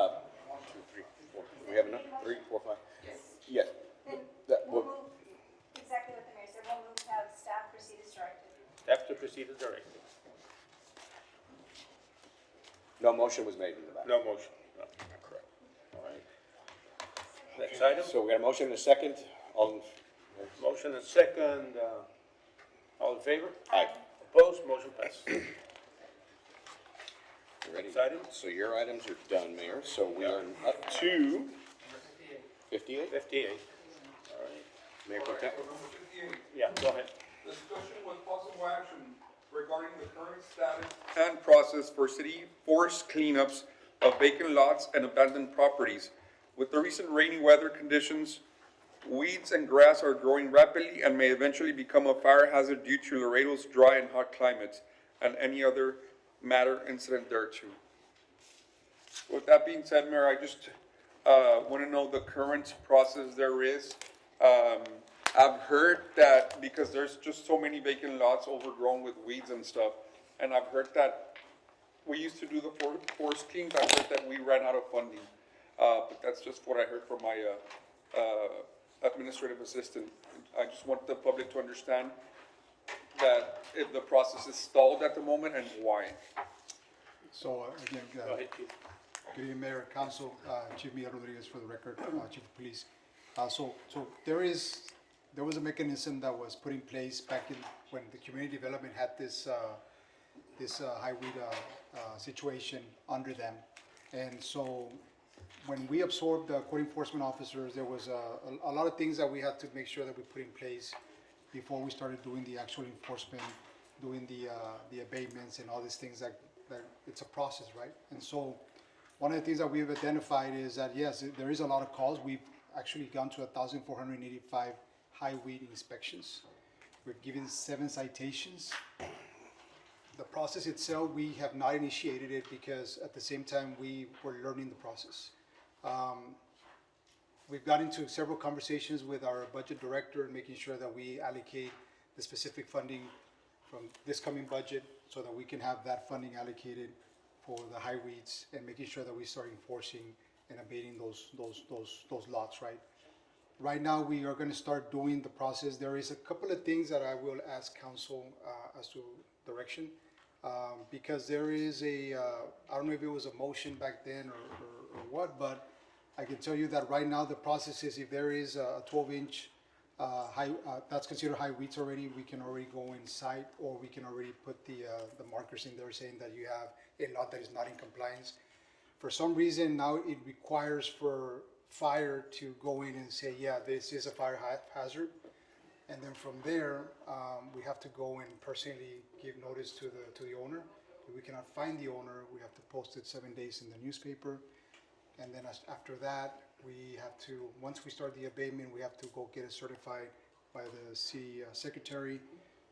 2, 3, 4. Do we have enough? 3, 4, 5? Yes. That, We'll move exactly what the mayor said, we'll move to have staff proceed as directed. Staff to proceed as directed. no motion was made in the back. No motion. No. Correct. All right. Next item. So we got a motion and a second. Motion and second, all in favor? Aye. Opposed, motion passes. You ready? Next item? So your items are done, Mayor. So we are up to 58? 58. All right. Mayor Pro Tem? Yeah, go ahead. Discussion with possible action regarding the current status and process for city forest cleanups of vacant lots and abandoned properties. With the recent rainy weather conditions, weeds and grass are growing rapidly and may eventually become a fire hazard due to Laredo's dry and hot climates and any other matter incident thereto. With that being said, Mayor, I just want to know the current process there is. I've heard that because there's just so many vacant lots overgrown with weeds and stuff, and I've heard that we used to do the forest cleans. I've heard that we ran out of funding, but that's just what I heard from my administrative assistant. I just want the public to understand that if the process is stalled at the moment and why. So again, Go ahead, Chief. good evening, Mayor, Council, Chief Miguel Rodriguez for the record, Chief of Police. So there was a mechanism that was put in place back in, when the community development had this high weed situation under them. And so when we absorbed the code enforcement officers, there was a lot of things that we had to make sure that we put in place before we started doing the actual enforcement, doing the abatements and all these things that it's a process, right? And so one of the things that we've identified is that, yes, there is a lot of calls. We've actually gone to 1,485 high weed inspections. We've given 7 citations. The process itself, we have not initiated it because at the same time we were learning the process. We've got into several conversations with our budget director and making sure that we allocate the specific funding from this coming budget so that we can have that funding allocated for the high weeds and making sure that we start enforcing and abating those lots, right? Right now, we are going to start doing the process. There is a couple of things that I will ask council as to direction, because there is I don't know if it was a motion back then or what, but I can tell you that right now the process is if there is a 12-inch high, that's considered high weeds already, we can already go inside, or we can already put the markers in there saying that you have a lot that is not in compliance. For some reason now it requires for fire to go in and say, yeah, this is a fire hazard. And then from there, we have to go and personally give notice to the owner. If we cannot find the owner, we have to post it 7 days in the newspaper. And then after that, we have to, once we start the abatement, we have to go get it certified by the city secretary.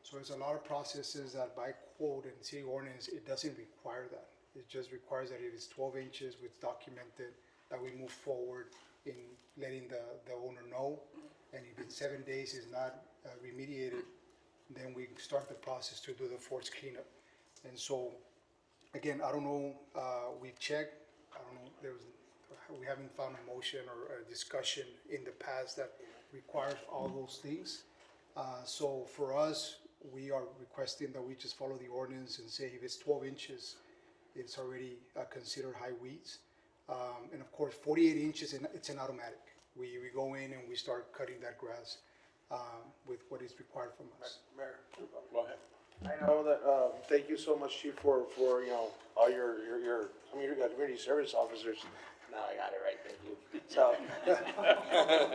So there's a lot of processes that by code and city ordinance, it doesn't require that. It just requires that it is 12 inches with documented, that we move forward in letting the owner know. And if in 7 days is not remediated, then we start the process to do the forced cleanup. And so, again, I don't know, we've checked, I don't know, we haven't found a motion or a discussion in the past that requires all those things. So for us, we are requesting that we just follow the ordinance and say if it's 12 inches, it's already considered high weeds. And of course, 48 inches, it's an automatic. We go in and we start cutting that grass with what is required from us. Mayor, Go ahead. I know that, thank you so much, Chief, for, you know, all your community service officers. Now I got it right, thank you. So,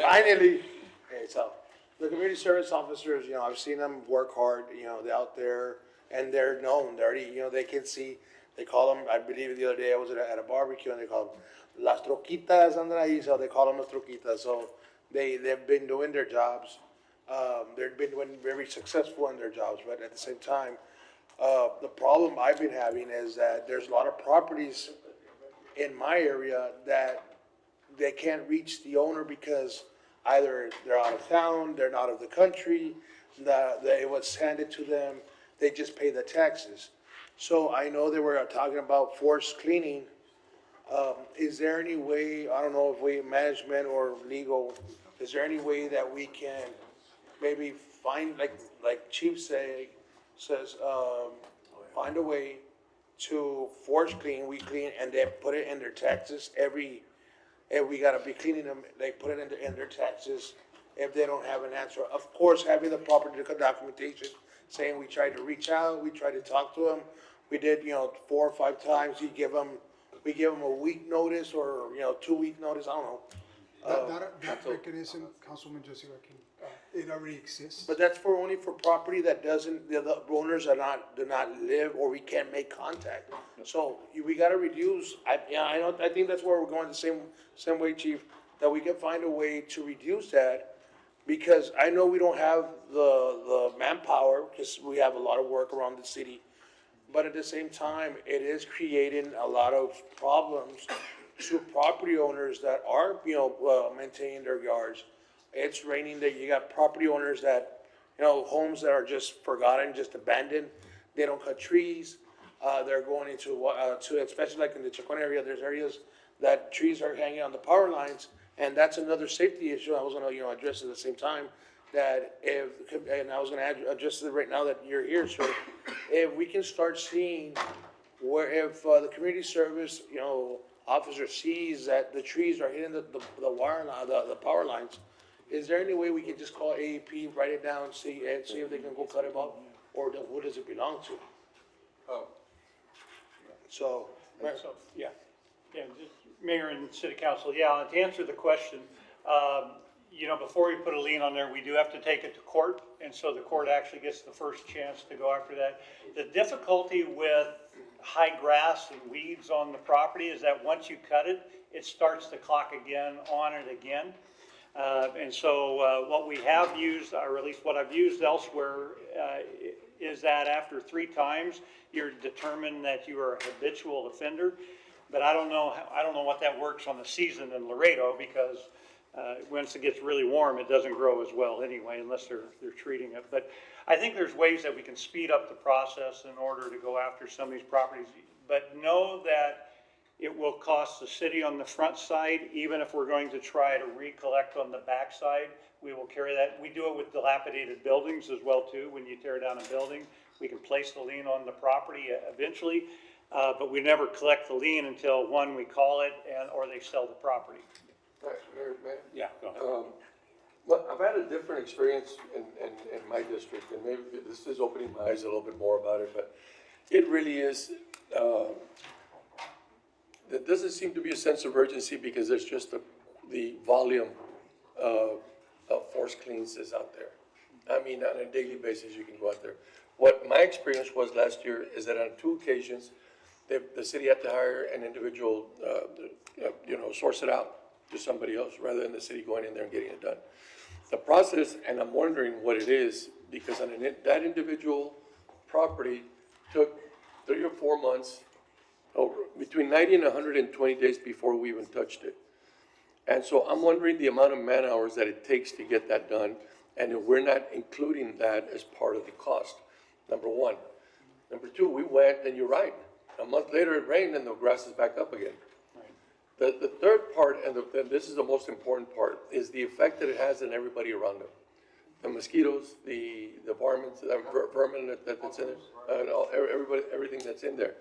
finally, okay, so, the community service officers, you know, I've seen them work hard, you know, they're out there, and they're known, they're already, you know, they can see, they call them, I believe the other day I was at a barbecue, and they call them las troquitas andan ahí, so they call them las troquitas, so they've been doing their jobs. They've been very successful in their jobs, but at the same time, the problem I've been having is that there's a lot of properties in my area that they can't reach the owner because either they're out of town, they're not of the country, it was handed to them, they just pay the taxes. So I know they were talking about forced cleaning. Is there any way, I don't know if we, management or legal, is there any way that we can maybe find, like Chief says, find a way to force clean, we clean, and then put it in their taxes if we gotta be cleaning them, they put it in their taxes if they don't have an answer. Of course, having the proper documentation, saying we tried to reach out, we tried to talk to them, we did, 4 or 5 times, we give them a week notice or, 2-week notice, I don't know. That mechanism, Councilman Joseph, it already exists. But that's only for property that doesn't, the owners do not live, or we can't make contact. So we gotta reduce, I think that's where we're going the same way, Chief, that we can find a way to reduce that, because I know we don't have the manpower, because we have a lot of work around the city, but at the same time, it is creating a lot of problems to property owners that are, maintaining their yards. It's raining, that you got property owners that, homes that are just forgotten, just abandoned. They don't cut trees. They're going into, especially like in the Chacon area, there's areas that trees are hanging on the power lines. And that's another safety issue I was gonna, address at the same time. That and I was gonna address it right now that you're here, sir. If we can start seeing if the community service, officer sees that the trees are hitting the wire line, the power lines, is there any way we can just call AEP, write it down, see if they can go cut it off, or who does it belong to? Just Mayor and City Council, to answer the question, before we put a lien on there, we do have to take it to court, and so the court actually gets the first chance to go after that. The difficulty with high grass and weeds on the property is that once you cut it, it starts the clock again, on it again. And so what we have used, or at least what I've used elsewhere, is that after 3 times, you're determined that you are a habitual offender. But I don't know what that works on the season in Laredo, because once it gets really warm, it doesn't grow as well anyway, unless they're treating it. But I think there's ways that we can speed up the process in order to go after some of these properties. But know that it will cost the city on the front side, even if we're going to try to recollect on the back side. We will carry that. We do it with dilapidated buildings as well too. When you tear down a building, we can place the lien on the property eventually, but we never collect the lien until, one, we call it, or they sell the property. Yeah, go ahead. Well, I've had a different experience in my district, and maybe this is opening my eyes a little bit more about it, but it really is, there doesn't seem to be a sense of urgency because there's just the volume of forced cleans is out there. I mean, on a daily basis, you can go out there. What my experience was last year is that on 2 occasions, the city had to hire an individual, source it out to somebody else rather than the city going in there and getting it done. The process, and I'm wondering what it is, because on that individual property took 3 or 4 months, between 90 and 120 days before we even touched it. And so I'm wondering the amount of man hours that it takes to get that done, and if we're not including that as part of the cost, number one. Number two, we went, and you're right, a month later it rained and the grass is back up again. The third part, and this is the most important part, is the effect that it has on everybody around them. The mosquitoes, the varmints, the vermin that's in there, and everybody, everything that's in there.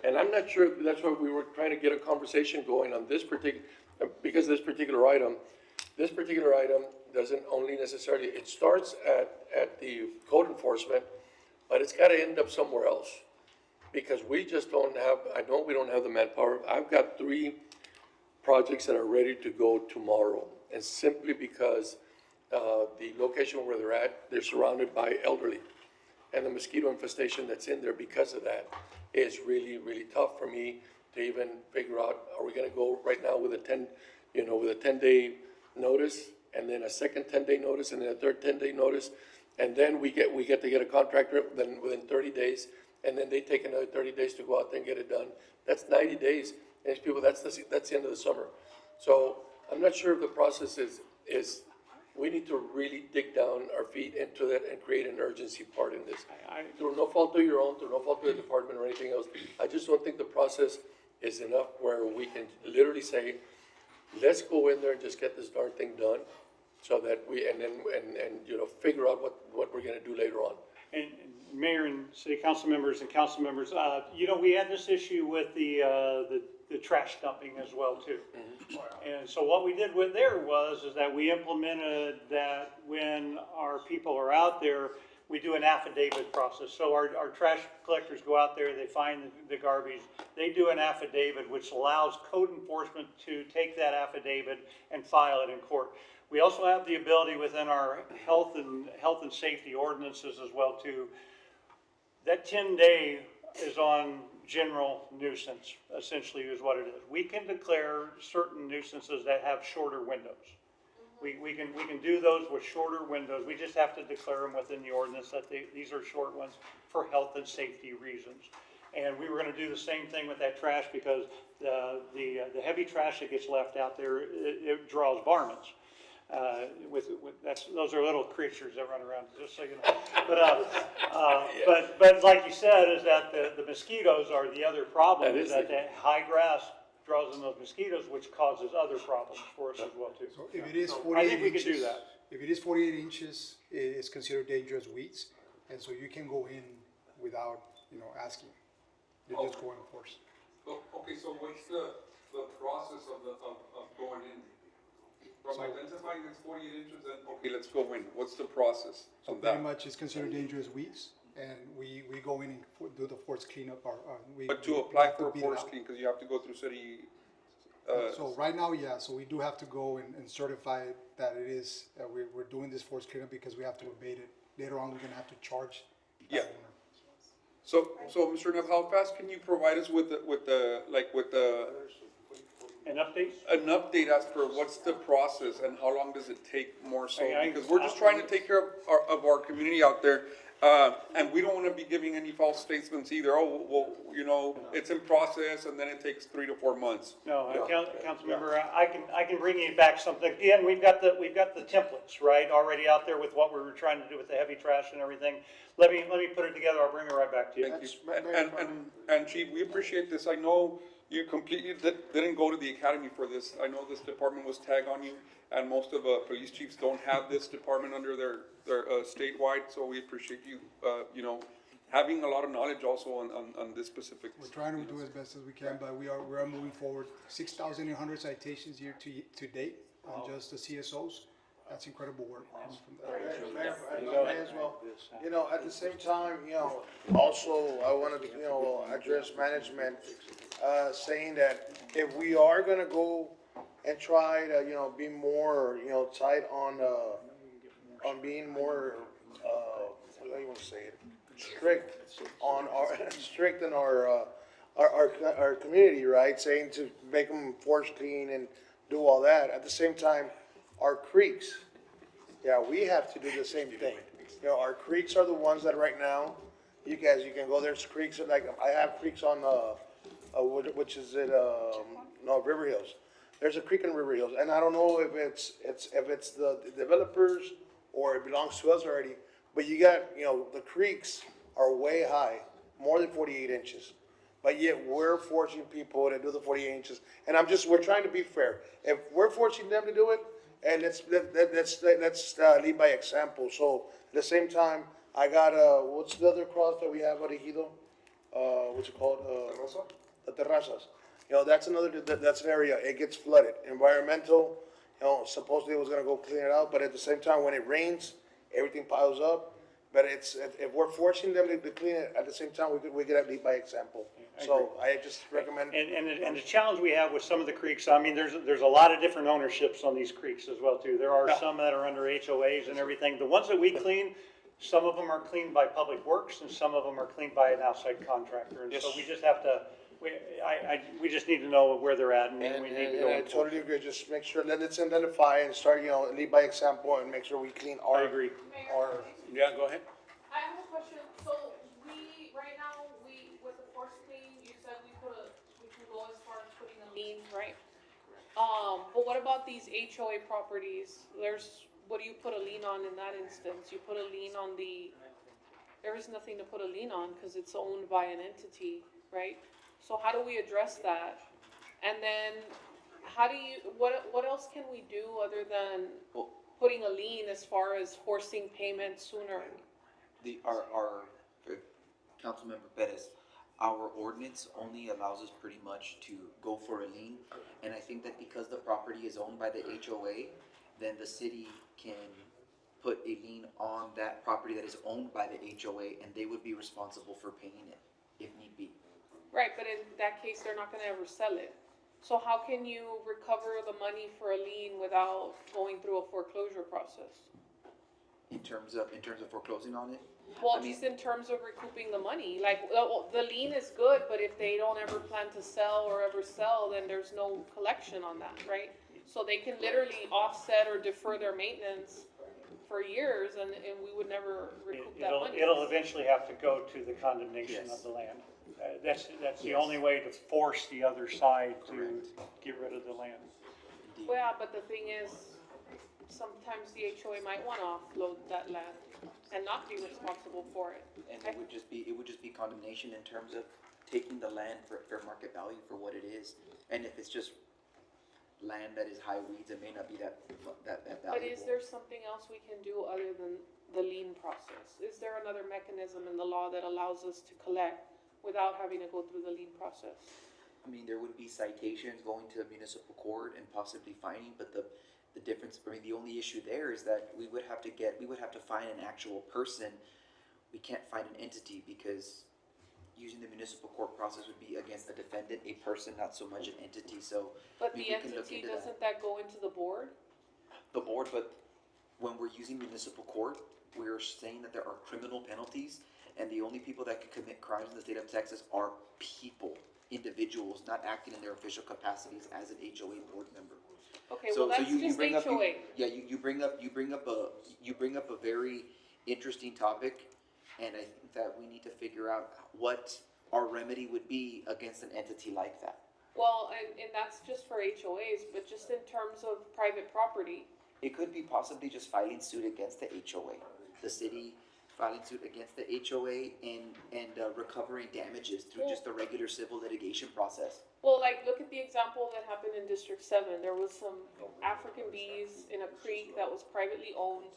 And I'm not sure, that's why we were trying to get a conversation going on this particular, because this particular item doesn't only necessarily, it starts at the code enforcement, but it's gotta end up somewhere else. Because we just don't have, I know we don't have the manpower. I've got 3 projects that are ready to go tomorrow. And simply because the location where they're at, they're surrounded by elderly. And the mosquito infestation that's in there because of that is really, really tough for me to even figure out, are we gonna go right now with a 10-day notice, and then a second 10-day notice, and then a third 10-day notice, and then we get to get a contractor then within 30 days, and then they take another 30 days to go out there and get it done. That's 90 days. And these people, that's the end of the summer. So I'm not sure if the process is we need to really dig down our feet into that and create an urgency part in this. Through no fault of your own, through no fault of the department or anything else, I just don't think the process is enough where we can literally say, let's go in there and just get this darn thing done, so that we, and figure out what we're gonna do later on. And Mayor and City Council members and council members, we had this issue with the trash dumping as well too. And so what we did with there is that we implemented that when our people are out there, we do an affidavit process. So our trash collectors go out there, they find the garbage, they do an affidavit, which allows code enforcement to take that affidavit and file it in court. We also have the ability within our health and safety ordinances as well too. That 10-day is on general nuisance, essentially is what it is. We can declare certain nuisances that have shorter windows. We can do those with shorter windows. We just have to declare them within the ordinance that these are short ones for health and safety reasons. And we were gonna do the same thing with that trash, because the heavy trash that gets left out there, it draws varmints. Those are little creatures that run around, just so you know. But like you said, is that the mosquitoes are the other problem, is that the high grass draws in those mosquitoes, which causes other problems for us as well too. So if it is So 48 I think we could inches, do that. if it is 48 inches, it's considered dangerous weeds, and so you can go in without, asking. You just go in force. Okay, so what's the process of going in? From identifying it's 48 inches and, okay, let's go in. What's the process So of pretty that? much it's considered dangerous weeds, and we go in and do the force cleanup, But to apply for a beat it force out. clean, because you have to go through city, So right now, yeah, so we do have to go and certify that it is, we're doing this force cleanup because we have to abate it. Later on, we're gonna have to charge. yeah. So Mr. Neff, how fast can you provide us with An update? an update as for what's the process and how long does it take more so? I- Because we're just trying to take care of our community out there. And we don't want to be giving any false statements either. Oh, well, it's in process and then it takes 3 to 4 months. No, council member, I can bring you back something. Again, we've got the templates, right, already out there with what we were trying to do with the heavy trash and everything. Let me put it together. I'll bring it right back to you. Thank you. And Chief, we appreciate this. I know you completely didn't go to the academy for this. I know this department was tagged on you, and most of police chiefs don't have this department under their statewide, so we appreciate you, having a lot of knowledge also on this specific. We're trying to do as best as we can, but we are moving forward. 6,800 citations year to date on just the CSOs. That's incredible work. Mayor, if I may as well, at the same time, also, I wanted to, address management, saying that if we are gonna go and try to, be more, tight on being more, how do you want to say it? strict on our, strict in our community, right? Saying to make them force clean and do all that. At the same time, our creeks, yeah, we have to do the same thing. You know, our creeks are the ones that right now, you guys, you can go, there's creeks, like, I have creeks on, which is it, no, River Hills. There's a creek in River Hills, and I don't know if it's the developers or it belongs to us already, but you got, you know, the creeks are way high, more than 48 inches. But yet we're forcing people to do the 48 inches, and we're trying to be fair. If we're forcing them to do it, and let's lead by example. So at the same time, I got, what's the other cross that we have at Ejido? What's it called? The terrazas. You know, that's an area, it gets flooded. Environmental, you know, supposedly it was gonna go clean it out, but at the same time, when it rains, everything piles up. But if we're forcing them to clean it, at the same time, we could lead by example. So I just recommend. And the challenge we have with some of the creeks, I mean, there's a lot of different ownerships on these creeks as well too. There are some that are under HOAs and everything. The ones that we clean, some of them are cleaned by Public Works and some of them are cleaned by an outside contractor. And so we just have to, we just need to know where they're at and we need to go. I totally agree, just make sure, let's identify and start, you know, lead by example and make sure we clean our. I agree. Yeah, go ahead. I have a question. So right now, with the force clean, you said we can go as far as putting a lien, right? But what about these HOA properties? What do you put a lien on in that instance? You put a lien on there is nothing to put a lien on because it's owned by an entity, right? So how do we address that? And then what else can we do other than putting a lien as far as forcing payment sooner? Councilmember Perez, our ordinance only allows us pretty much to go for a lien. And I think that because the property is owned by the HOA, then the city can put a lien on that property that is owned by the HOA and they would be responsible for paying it if need be. Right, but in that case, they're not gonna ever sell it. So how can you recover the money for a lien without going through a foreclosure process? In terms of foreclosing on it? Well, just in terms of recouping the money, like, the lien is good, but if they don't ever plan to sell or ever sell, then there's no collection on that, right? So they can literally offset or defer their maintenance for years and we would never recoup that money. It'll eventually have to go to the condemnation of the land. That's the only way to force the other side to get rid of the land. Well, yeah, but the thing is, sometimes the HOA might wanna offload that land and not be responsible for it. And it would just be condemnation in terms of taking the land for fair market value for what it is. And if it's just land that is high weeds, it may not be that valuable. But is there something else we can do other than the lien process? Is there another mechanism in the law that allows us to collect without having to go through the lien process? I mean, there would be citations going to municipal court and possibly fining, but the difference, I mean, the only issue there is that we would have to find an actual person. We can't find an entity because using the municipal court process would be against a defendant, a person, not so much an entity, so. But the entity, doesn't that go into the board? The board, but when we're using municipal court, we're saying that there are criminal penalties, and the only people that can commit crimes in the state of Texas are people, individuals, not acting in their official capacities as an HOA board member. Okay, well, that's just HOA. You bring up a very interesting topic, and I think that we need to figure out what our remedy would be against an entity like that. Well, and that's just for HOAs, but just in terms of private property. It could be possibly just filing suit against the HOA, the city filing suit against the HOA and recovering damages through just the regular civil litigation process. Well, like, look at the example that happened in District 7. There was some African bees in a creek that was privately owned,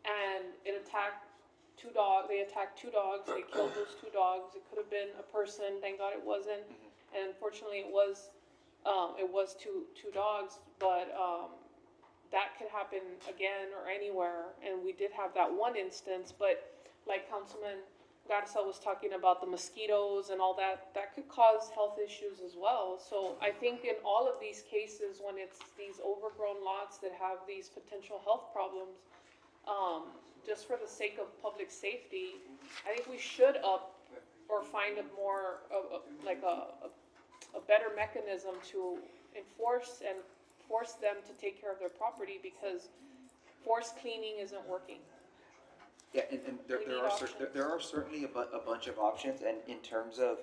and it attacked two dogs. They attacked two dogs. They killed those two dogs. It could have been a person. Thank God it wasn't. And unfortunately, it was two dogs. But that could happen again or anywhere. And we did have that one instance. But like Councilman Garza was talking about the mosquitoes and all that, that could cause health issues as well. So I think in all of these cases, when it's these overgrown lots that have these potential health problems, just for the sake of public safety, I think we should up or find a more, like a better mechanism to enforce and force them to take care of their property, because forced cleaning isn't working. Yeah, and there We need are options. there are certainly a bunch of options, and in terms of,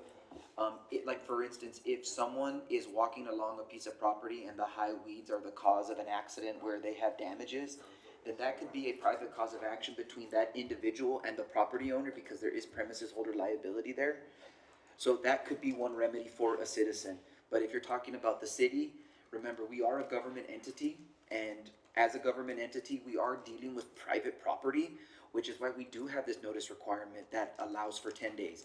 like for instance, if someone is walking along a piece of property and the high weeds are the cause of an accident where they have damages, then that could be a private cause of action between that individual and the property owner, because there is premises holder liability there. So that could be one remedy for a citizen. But if you're talking about the city, remember, we are a government entity, and as a government entity, we are dealing with private property, which is why we do have this notice requirement that allows for 10 days.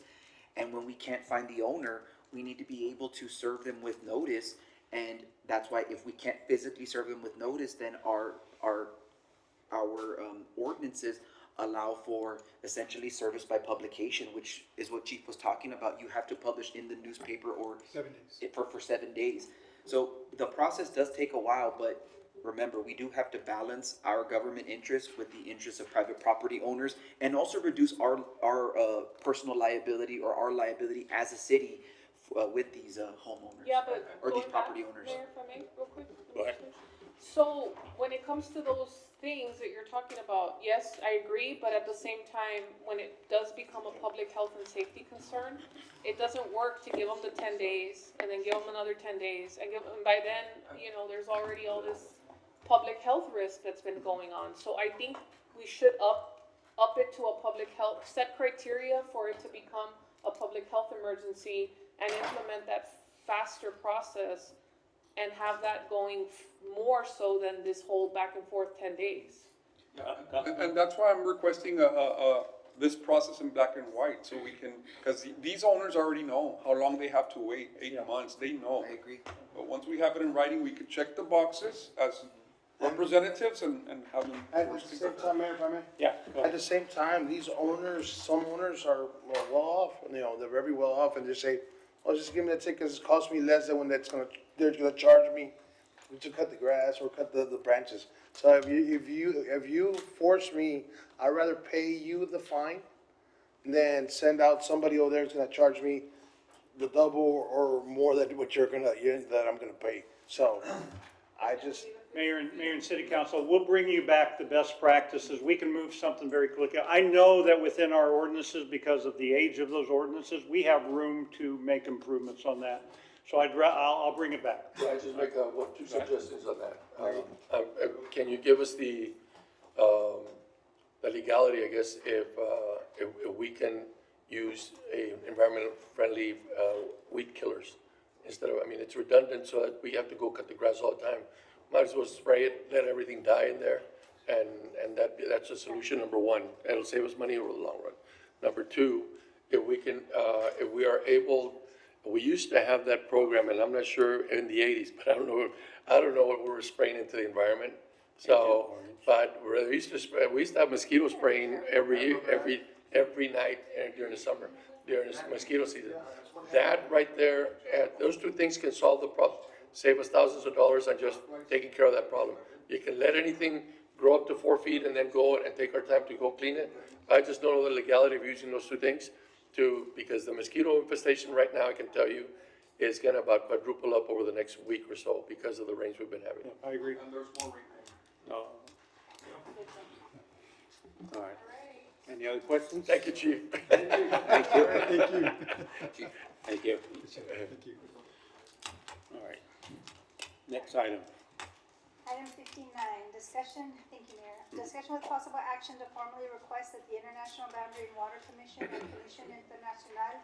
And when we can't find the owner, we need to be able to serve them with notice, and that's why if we can't physically serve them with notice, then our ordinances allow for essentially service by publication, which is what Chief was talking about. You have to publish in the newspaper or 7 days. for 7 days. So the process does take a while, but remember, we do have to balance our government interests with the interests of private property owners, and also reduce our personal liability or our liability as a city with these homeowners. Yeah, but or these going property back, owners. Mayor, if I may, real quick. Go ahead. So when it comes to those things that you're talking about, yes, I agree, but at the same time, when it does become a public health and safety concern, it doesn't work to give them the 10 days and then give them another 10 days and by then, there's already all this public health risk that's been going on. So I think we should up it to a public health, set criteria for it to become a public health emergency, and implement that faster process and have that going more so than this whole back and forth 10 days. And that's why I'm requesting this process in black and white, so we can, because these owners already know how long they have to wait, 8 months, they know. I agree. But once we have it in writing, we could check the boxes as representatives and have them. At the same time, Mayor, if I may? Yeah. At the same time, these owners, some owners are well off, they're very well off, and they say, well, just give me the ticket, 'cause it costs me less than when they're gonna charge me to cut the grass or cut the branches. So if you force me, I'd rather pay you the fine than send out somebody over there who's gonna charge me the double or more than what that I'm gonna pay. So, I just. Mayor and City Council, we'll bring you back the best practices. We can move something very quickly. I know that within our ordinances, because of the age of those ordinances, we have room to make improvements on that. So I'll bring it back. Can I just make two suggestions on that? Can you give us the legality, I guess, if we can use environmental friendly weed killers instead of, it's redundant, so that we have to go cut the grass all the time. Might as well spray it, let everything die in there, and that's a solution, number one. It'll save us money over the long run. Number two, if we are able, we used to have that program, and I'm not sure in the 80s, but I don't know what we were spraying into the environment. So, but we used to have mosquito spraying every night during the summer, during the mosquito season. That right there, those two things can solve the problem. Save us thousands of dollars on just taking care of that problem. You can let anything grow up to 4 feet and then go and take our time to go clean it. I just don't know the legality of using those two things because the mosquito infestation right now, I can tell you, is gonna about quadruple up over the next week or so because of the rains we've been having. I agree. And there's more rain. No. All right. Any other questions? Thank you, Chief. Thank you. Thank you. Thank you. All right. Next item. Item 59, discussion, thank you, Mayor. Discussion with possible action to formally request that the International Boundary and Water Commission and Comisión Internacional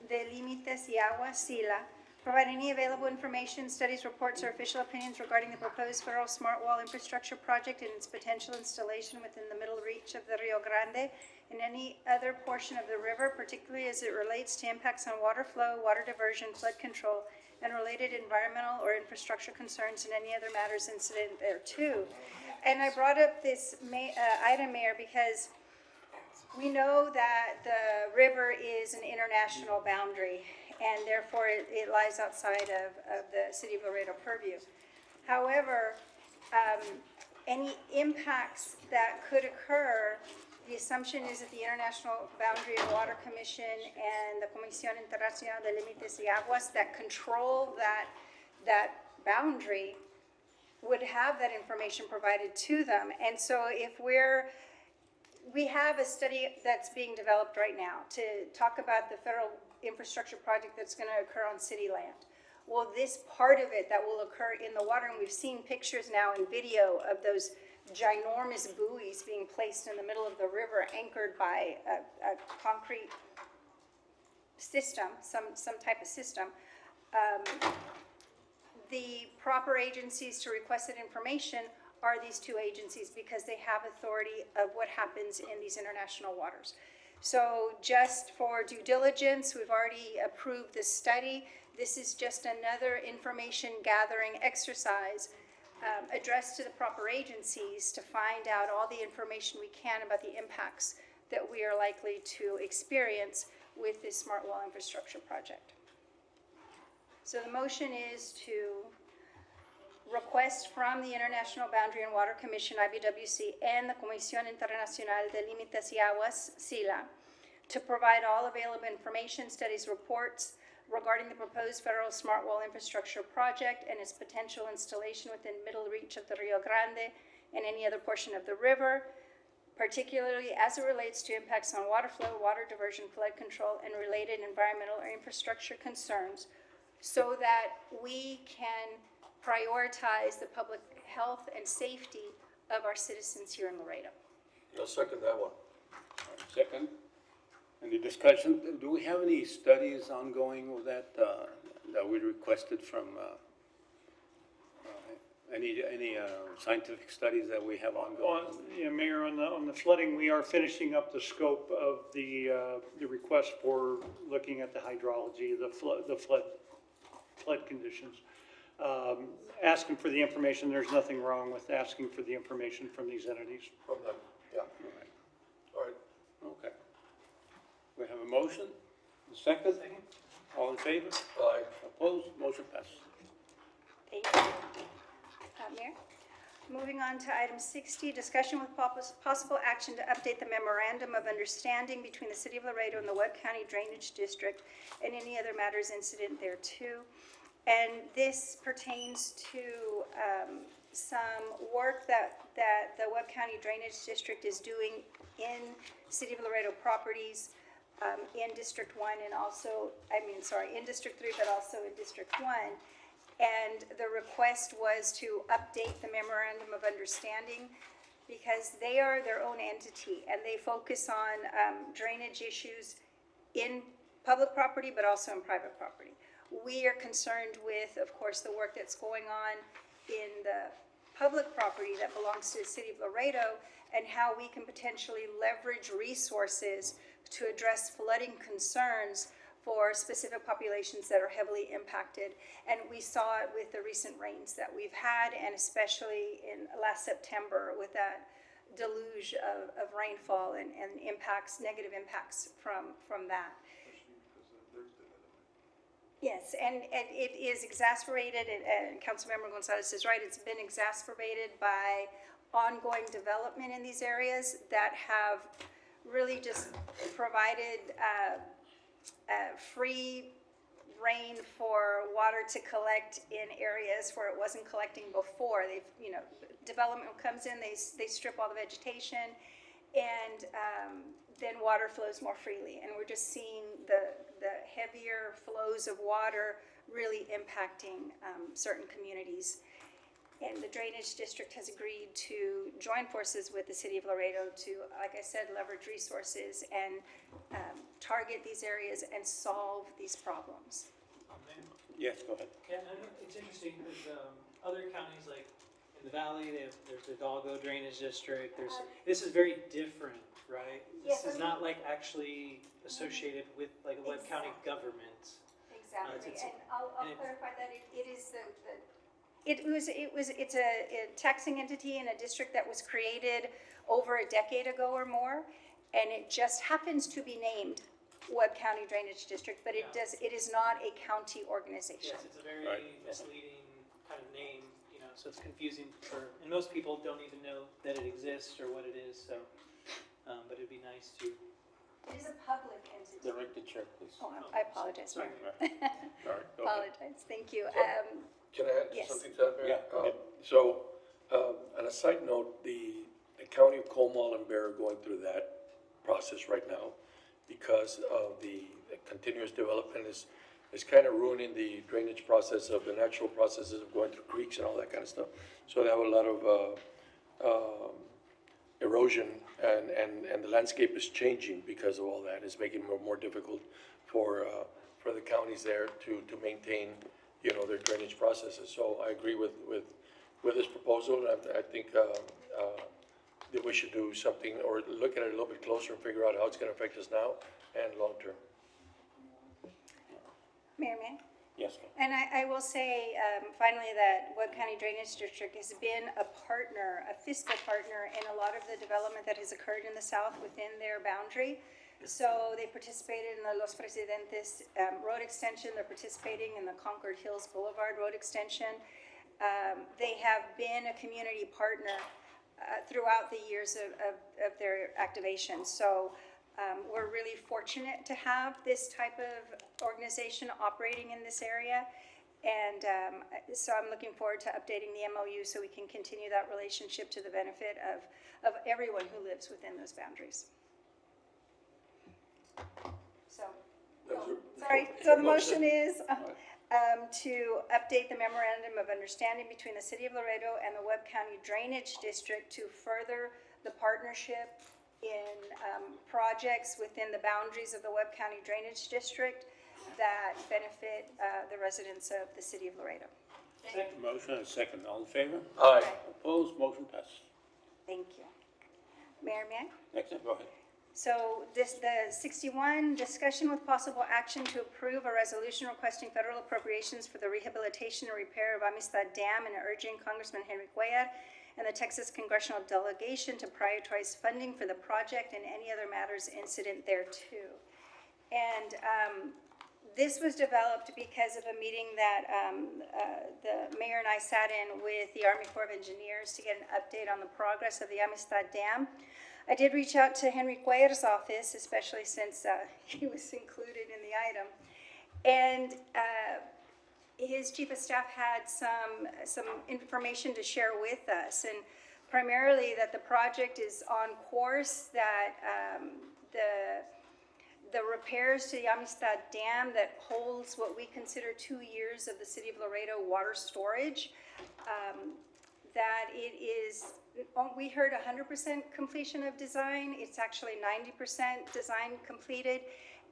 de Límites y Aguas, SILA, provide any available information, studies, reports, or official opinions regarding the proposed federal smart wall infrastructure project and its potential installation within the middle reach of the Rio Grande and any other portion of the river, particularly as it relates to impacts on water flow, water diversion, flood control, and related environmental or infrastructure concerns and any other matters incident thereto. And I brought up this item, Mayor, because we know that the river is an international boundary, and therefore it lies outside of the City of Laredo purview. However, any impacts that could occur. The assumption is that the International Boundary and Water Commission and the Comisión Internacional de Límites y Aguas that control that boundary would have that information provided to them. And so if we have a study that's being developed right now to talk about the federal infrastructure project that's going to occur on city land. Well, this part of it that will occur in the water, and we've seen pictures now and video of those ginormous buoys being placed in the middle of the river, anchored by a concrete system, some type of system. The proper agencies to request that information are these two agencies because they have authority of what happens in these international waters. So just for due diligence, we've already approved this study. This is just another information gathering exercise addressed to the proper agencies to find out all the information we can about the impacts that we are likely to experience with this Smart Well Infrastructure project. So the motion is to request from the International Boundary and Water Commission, IBWC, and the Comisión Internacional de Límites y Aguas, SILA, to provide all available information, studies, reports regarding the proposed federal Smart Well Infrastructure project and its potential installation within middle reach of the Rio Grande and any other portion of the river, particularly as it relates to impacts on water flow, water diversion, flood control, and related environmental or infrastructure concerns, so that we can prioritize the public health and safety of our citizens here in Laredo. I'll second that one. Second. Any discussion? Do we have any studies ongoing with that, that we requested from, any scientific studies that we have ongoing? Yeah, Mayor, on the flooding, we are finishing up the scope of the request for looking at the hydrology, the flood conditions. Asking for the information, there's nothing wrong with asking for the information from these entities. From them, yeah. All right. Okay. We have a motion, a second. All in favor? Aye. Opposed? Motion passes. Thank you. Mayor? Moving on to item 60, discussion with possible action to update the memorandum of understanding between the City of Laredo and the Webb County Drainage District and any other matters incident thereto. And this pertains to some work that the Webb County Drainage District is doing in City of Laredo properties in District 1 and also, in District 3, but also in District 1. And the request was to update the memorandum of understanding because they are their own entity and they focus on drainage issues in public property, but also in private property. We are concerned with, of course, the work that's going on in the public property that belongs to the City of Laredo and how we can potentially leverage resources to address flooding concerns for specific populations that are heavily impacted. And we saw it with the recent rains that we've had, and especially in last September with that deluge of rainfall and impacts, negative impacts from that. Yes, and it is exacerbated, and Councilmember Gonzalez is right, it's been exacerbated by ongoing development in these areas that have really just provided free reign for water to collect in areas where it wasn't collecting before. Development comes in, they strip all the vegetation, and then water flows more freely. And we're just seeing the heavier flows of water really impacting certain communities. And the Drainage District has agreed to join forces with the City of Laredo to, like I said, leverage resources and target these areas and solve these problems. Yes, go ahead. Yeah, I know it's interesting because other counties like in the valley, there's the Hidalgo Drainage District. This is very different, right? This is not like actually associated with like a Webb County government. Exactly, and I'll clarify that it is it's a taxing entity in a district that was created over a decade ago or more, and it just happens to be named Webb County Drainage District, but it is not a county organization. Yes, it's a very misleading kind of name, so it's confusing and most people don't even know that it exists or what it is, so, but it'd be nice to. It is a public entity. Direct the chair, please. Oh, I apologize, Mayor. All right, go ahead. Apologize, thank you. Can I add Yes. something to that, Mayor? Yeah, go ahead. So, on a side note, the county of Comal and Bear are going through that process right now because of the continuous development is kind of ruining the drainage process of the natural processes of going through creeks and all that kind of stuff. So they have a lot of erosion and the landscape is changing because of all that. It's making it more difficult for the counties there to maintain, you know, their drainage processes. So I agree with this proposal. I think that we should do something or look at it a little bit closer and figure out how it's going to affect us now and long term. Mayor Mann? Yes. And I will say, finally, that Webb County Drainage District has been a partner, a fiscal partner in a lot of the development that has occurred in the south within their boundary. So they participated in the Los Presidentes road extension, they're participating in the Concord Hills Boulevard road extension. They have been a community partner throughout the years of their activation. So we're really fortunate to have this type of organization operating in this area. And so I'm looking forward to updating the MOU so we can continue that relationship to the benefit of everyone who lives within those boundaries. So, sorry, so the motion is to update the memorandum of understanding between the City of Laredo and the Webb County Drainage District to further the partnership in projects within the boundaries of the Webb County Drainage District that benefit the residents of the City of Laredo. Second. Motion and second. All in favor? Aye. Opposed? Motion passes. Thank you. Mayor Mann? Next, go ahead. So the 61, discussion with possible action to approve a resolution requesting federal appropriations for the rehabilitation and repair of Amistad Dam and urging Congressman Henry Cuellar and the Texas Congressional Delegation to prioritize funding for the project and any other matters incident thereto. And this was developed because of a meeting that the mayor and I sat in with the Army Corps of Engineers to get an update on the progress of the Amistad Dam. I did reach out to Henry Cuellar's office, especially since he was included in the item. And his chief of staff had some information to share with us, and primarily that the project is on course, that the repairs to the Amistad Dam that holds what we consider 2 years of the City of Laredo water storage, that it is, we heard 100% completion of design. It's actually 90% design completed,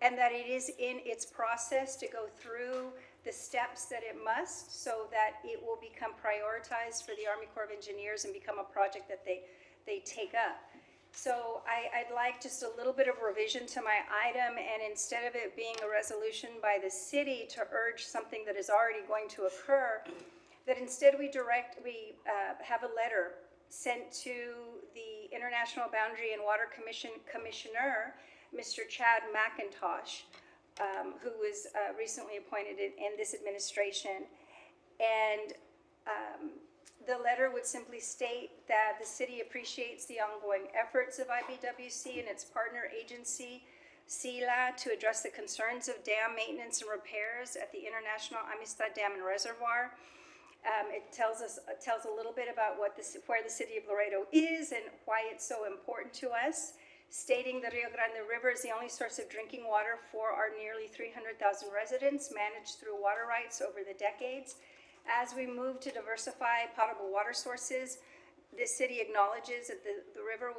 and that it is in its process to go through the steps that it must so that it will become prioritized for the Army Corps of Engineers and become a project that they take up. So I'd like just a little bit of revision to my item, and instead of it being a resolution by the city to urge something that is already going to occur, that instead we have a letter sent to the International Boundary and Water Commission Commissioner, Mr. Chad McIntosh, who was recently appointed in this administration. And the letter would simply state that the city appreciates the ongoing efforts of IBWC and its partner agency, SELA, to address the concerns of dam maintenance and repairs at the International Amistad Dam and Reservoir. It tells a little bit about where the City of Laredo is and why it's so important to us, stating the Rio Grande River is the only source of drinking water for our nearly 300,000 residents, managed through water rights over the decades. As we move to diversify potable water sources, the city acknowledges that the river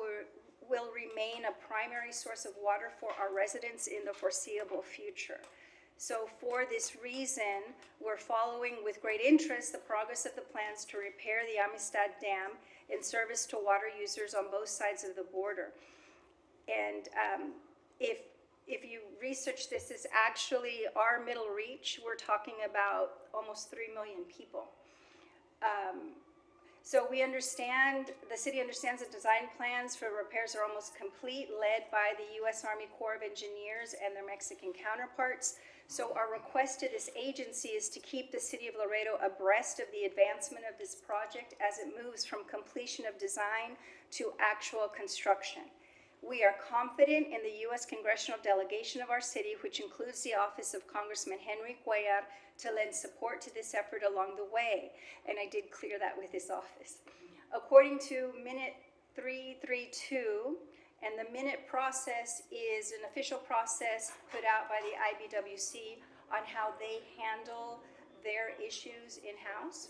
will remain a primary source of water for our residents in the foreseeable future. So for this reason, we're following with great interest the progress of the plans to repair the Amistad Dam in service to water users on both sides of the border. And if you research this, is actually our middle reach. We're talking about almost 3 million people. So we understand, the city understands the design plans for repairs are almost complete, led by the U.S. Army Corps of Engineers and their Mexican counterparts. So our request to this agency is to keep the city of Laredo abreast of the advancement of this project as it moves from completion of design to actual construction. We are confident in the U.S. congressional delegation of our city, which includes the office of Congressman Henry Cuellar, to lend support to this effort along the way. And I did clear that with his office. According to Minute 332, and the minute process is an official process put out by the IBWC on how they handle their issues in-house.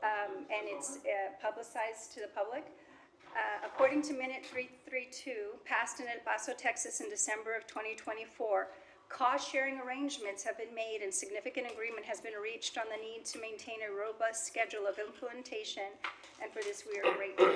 And it's publicized to the public. According to Minute 332, passed in El Paso, Texas in December of 2024, cost-sharing arrangements have been made and significant agreement has been reached on the need to maintain a robust schedule of implementation, and for this we are grateful.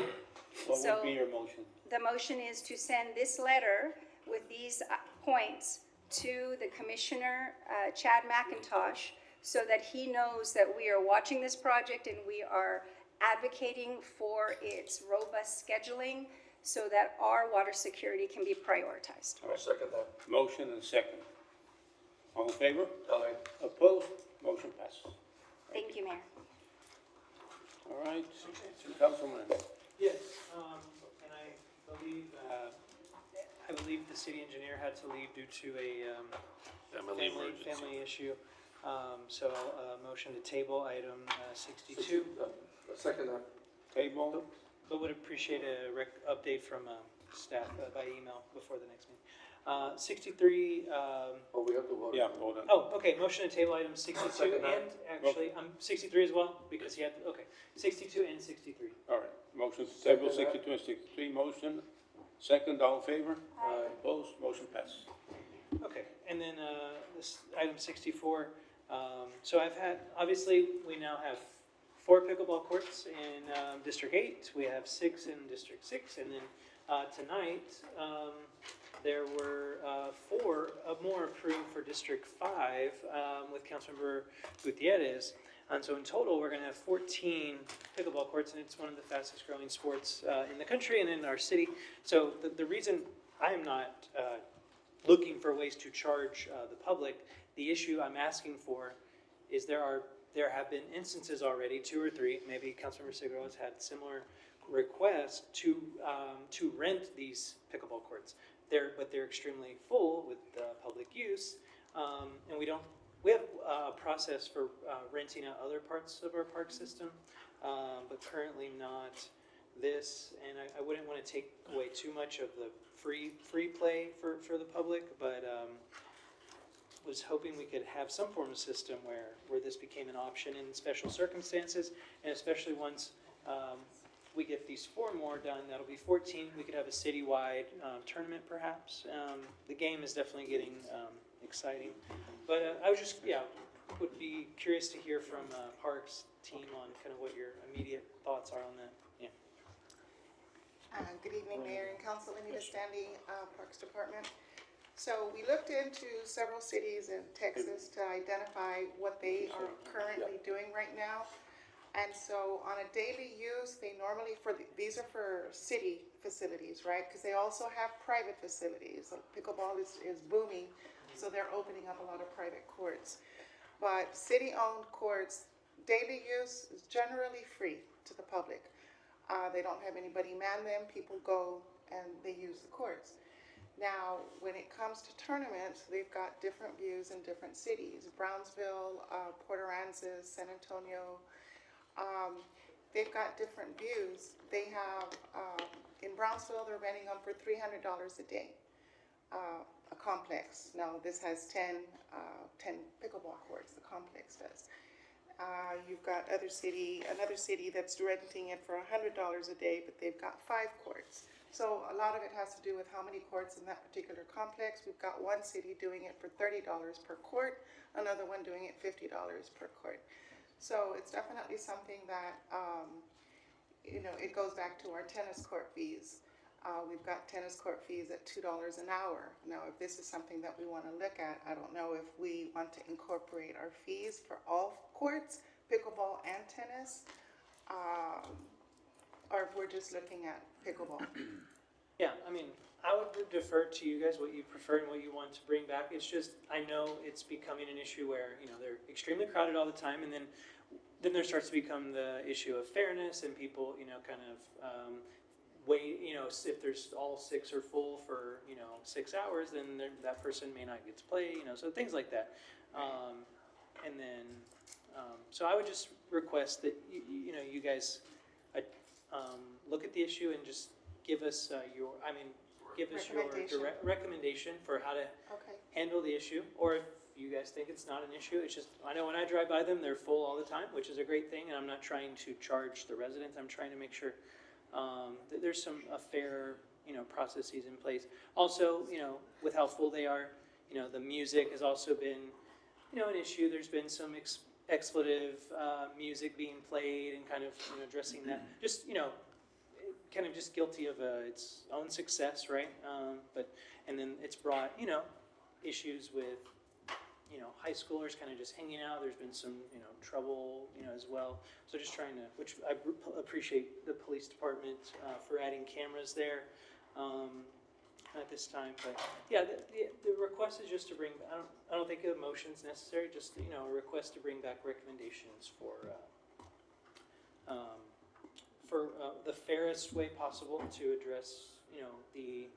What would be your motion? The motion is to send this letter with these points to the Commissioner, Chad McIntosh, so that he knows that we are watching this project and we are advocating for its robust scheduling so that our water security can be prioritized. I'll second that. Motion and second. All in favor? Aye. Opposed? Motion passes. Thank you, Mayor. All right, Councilman. Yes, and I believe the city engineer had to leave due to a family issue. So, motion to table item 62. Second that. Table. But would appreciate a update from staff by email before the next meeting. 63. Oh, we have to vote. Yeah, hold on. Oh, okay, motion to table item 62 Second that. and actually, 63 as well, because he had, okay, 62 and 63. All right, motion to table Second that. 62 and 63, motion. Second, all in favor? Aye. Opposed? Motion passes. Okay, and then this item 64. So I've had, obviously, we now have 4 pickleball courts in District 8. We have 6 in District 6, and then tonight there were 4 more approved for District 5 with Councilmember Gutierrez. And so in total, we're going to have 14 pickleball courts, and it's one of the fastest growing sports in the country and in our city. So the reason I am not looking for ways to charge the public, the issue I'm asking for is there have been instances already, 2 or 3, maybe Councilmember Siguro has had similar requests to rent these pickleball courts. But they're extremely full with public use, and we have a process for renting out other parts of our park system, but currently not this. And I wouldn't want to take away too much of the free play for the public, but was hoping we could have some form of system where this became an option in special circumstances, and especially once we get these 4 more done, that'll be 14. We could have a citywide tournament, perhaps. The game is definitely getting exciting. But I was just, would be curious to hear from Parks team on kind of what your immediate thoughts are on that. Yeah. Good evening, Mayor and Council. Anita Stanley, Parks Department. So we looked into several cities in Texas to identify what they are currently doing right now. And so on a daily use, they normally, these are for city facilities, right? Because they also have private facilities. So pickleball is booming, so they're opening up a lot of private courts. But city-owned courts, daily use is generally free to the public. They don't have anybody man them. People go and they use the courts. Now, when it comes to tournaments, they've got different views in different cities. Brownsville, Port Aransas, San Antonio. They've got different views. They have, in Brownsville, they're renting them for $300 a day, a complex. Now, this has 10 pickleball courts, the complex does. You've got another city that's renting it for $100 a day, but they've got 5 courts. So a lot of it has to do with how many courts in that particular complex. We've got one city doing it for $30 per court, another one doing it $50 per court. So it's definitely something that, it goes back to our tennis court fees. We've got tennis court fees at $2 an hour. Now, if this is something that we want to look at, I don't know if we want to incorporate our fees for all courts, pickleball and tennis. we're just looking at pickleball. Yeah, I mean, I would defer to you guys what you prefer and what you want to bring back. It's just, I know it's becoming an issue where, you know, they're extremely crowded all the time, and then there starts to become the issue of fairness and people, you know, kind of wait, you know, if there's all 6 are full for, you know, 6 hours, then that person may not get to play, you know, so things like that. And then, so I would just request that, you know, you guys look at the issue and just give us give us your direct recommendation for how to handle the issue. Or if you guys think it's not an issue, it's just, I know when I drive by them, they're full all the time, which is a great thing, and I'm not trying to charge the residents. I'm trying to make sure that there's some fair, you know, processes in place. Also, you know, with how full they are, you know, the music has also been, you know, an issue. There's been some expletive music being played and kind of, you know, addressing that. Just, you know, kind of just guilty of its own success, right? And then it's brought, you know, issues with, you know, high schoolers kind of just hanging out. There's been some, you know, trouble, you know, as well. So just trying to, which I appreciate the police department for adding cameras there at this time. But yeah, the request is just to bring, I don't think a motion's necessary, just, you know, a request to bring back recommendations for the fairest way possible to address, you know, the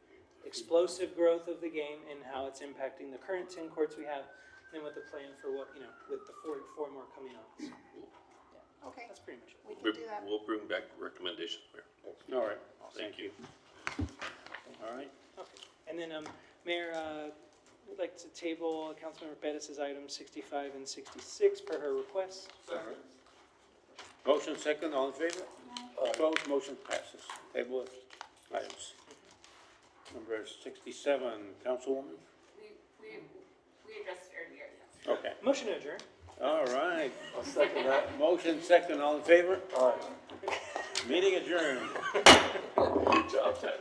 explosive growth of the game and how it's impacting the current 10 courts we have, and with the plan for what, you know, with the four more coming on. So, yeah, Okay. that's pretty much it. We can do that. We'll bring back recommendations, Mayor. All right, Thank you. all right. Okay. And then, Mayor, we'd like to table Councilmember Pettis' items 65 and 66 per her request. Motion second, all in favor? Opposed, motion passes. Table items. Number 67, Councilwoman? We addressed it earlier, yes. Okay. Motion to adjourn. All right. I'll second that. Motion second, all in favor? All right. Meeting adjourned. Good job, Ted.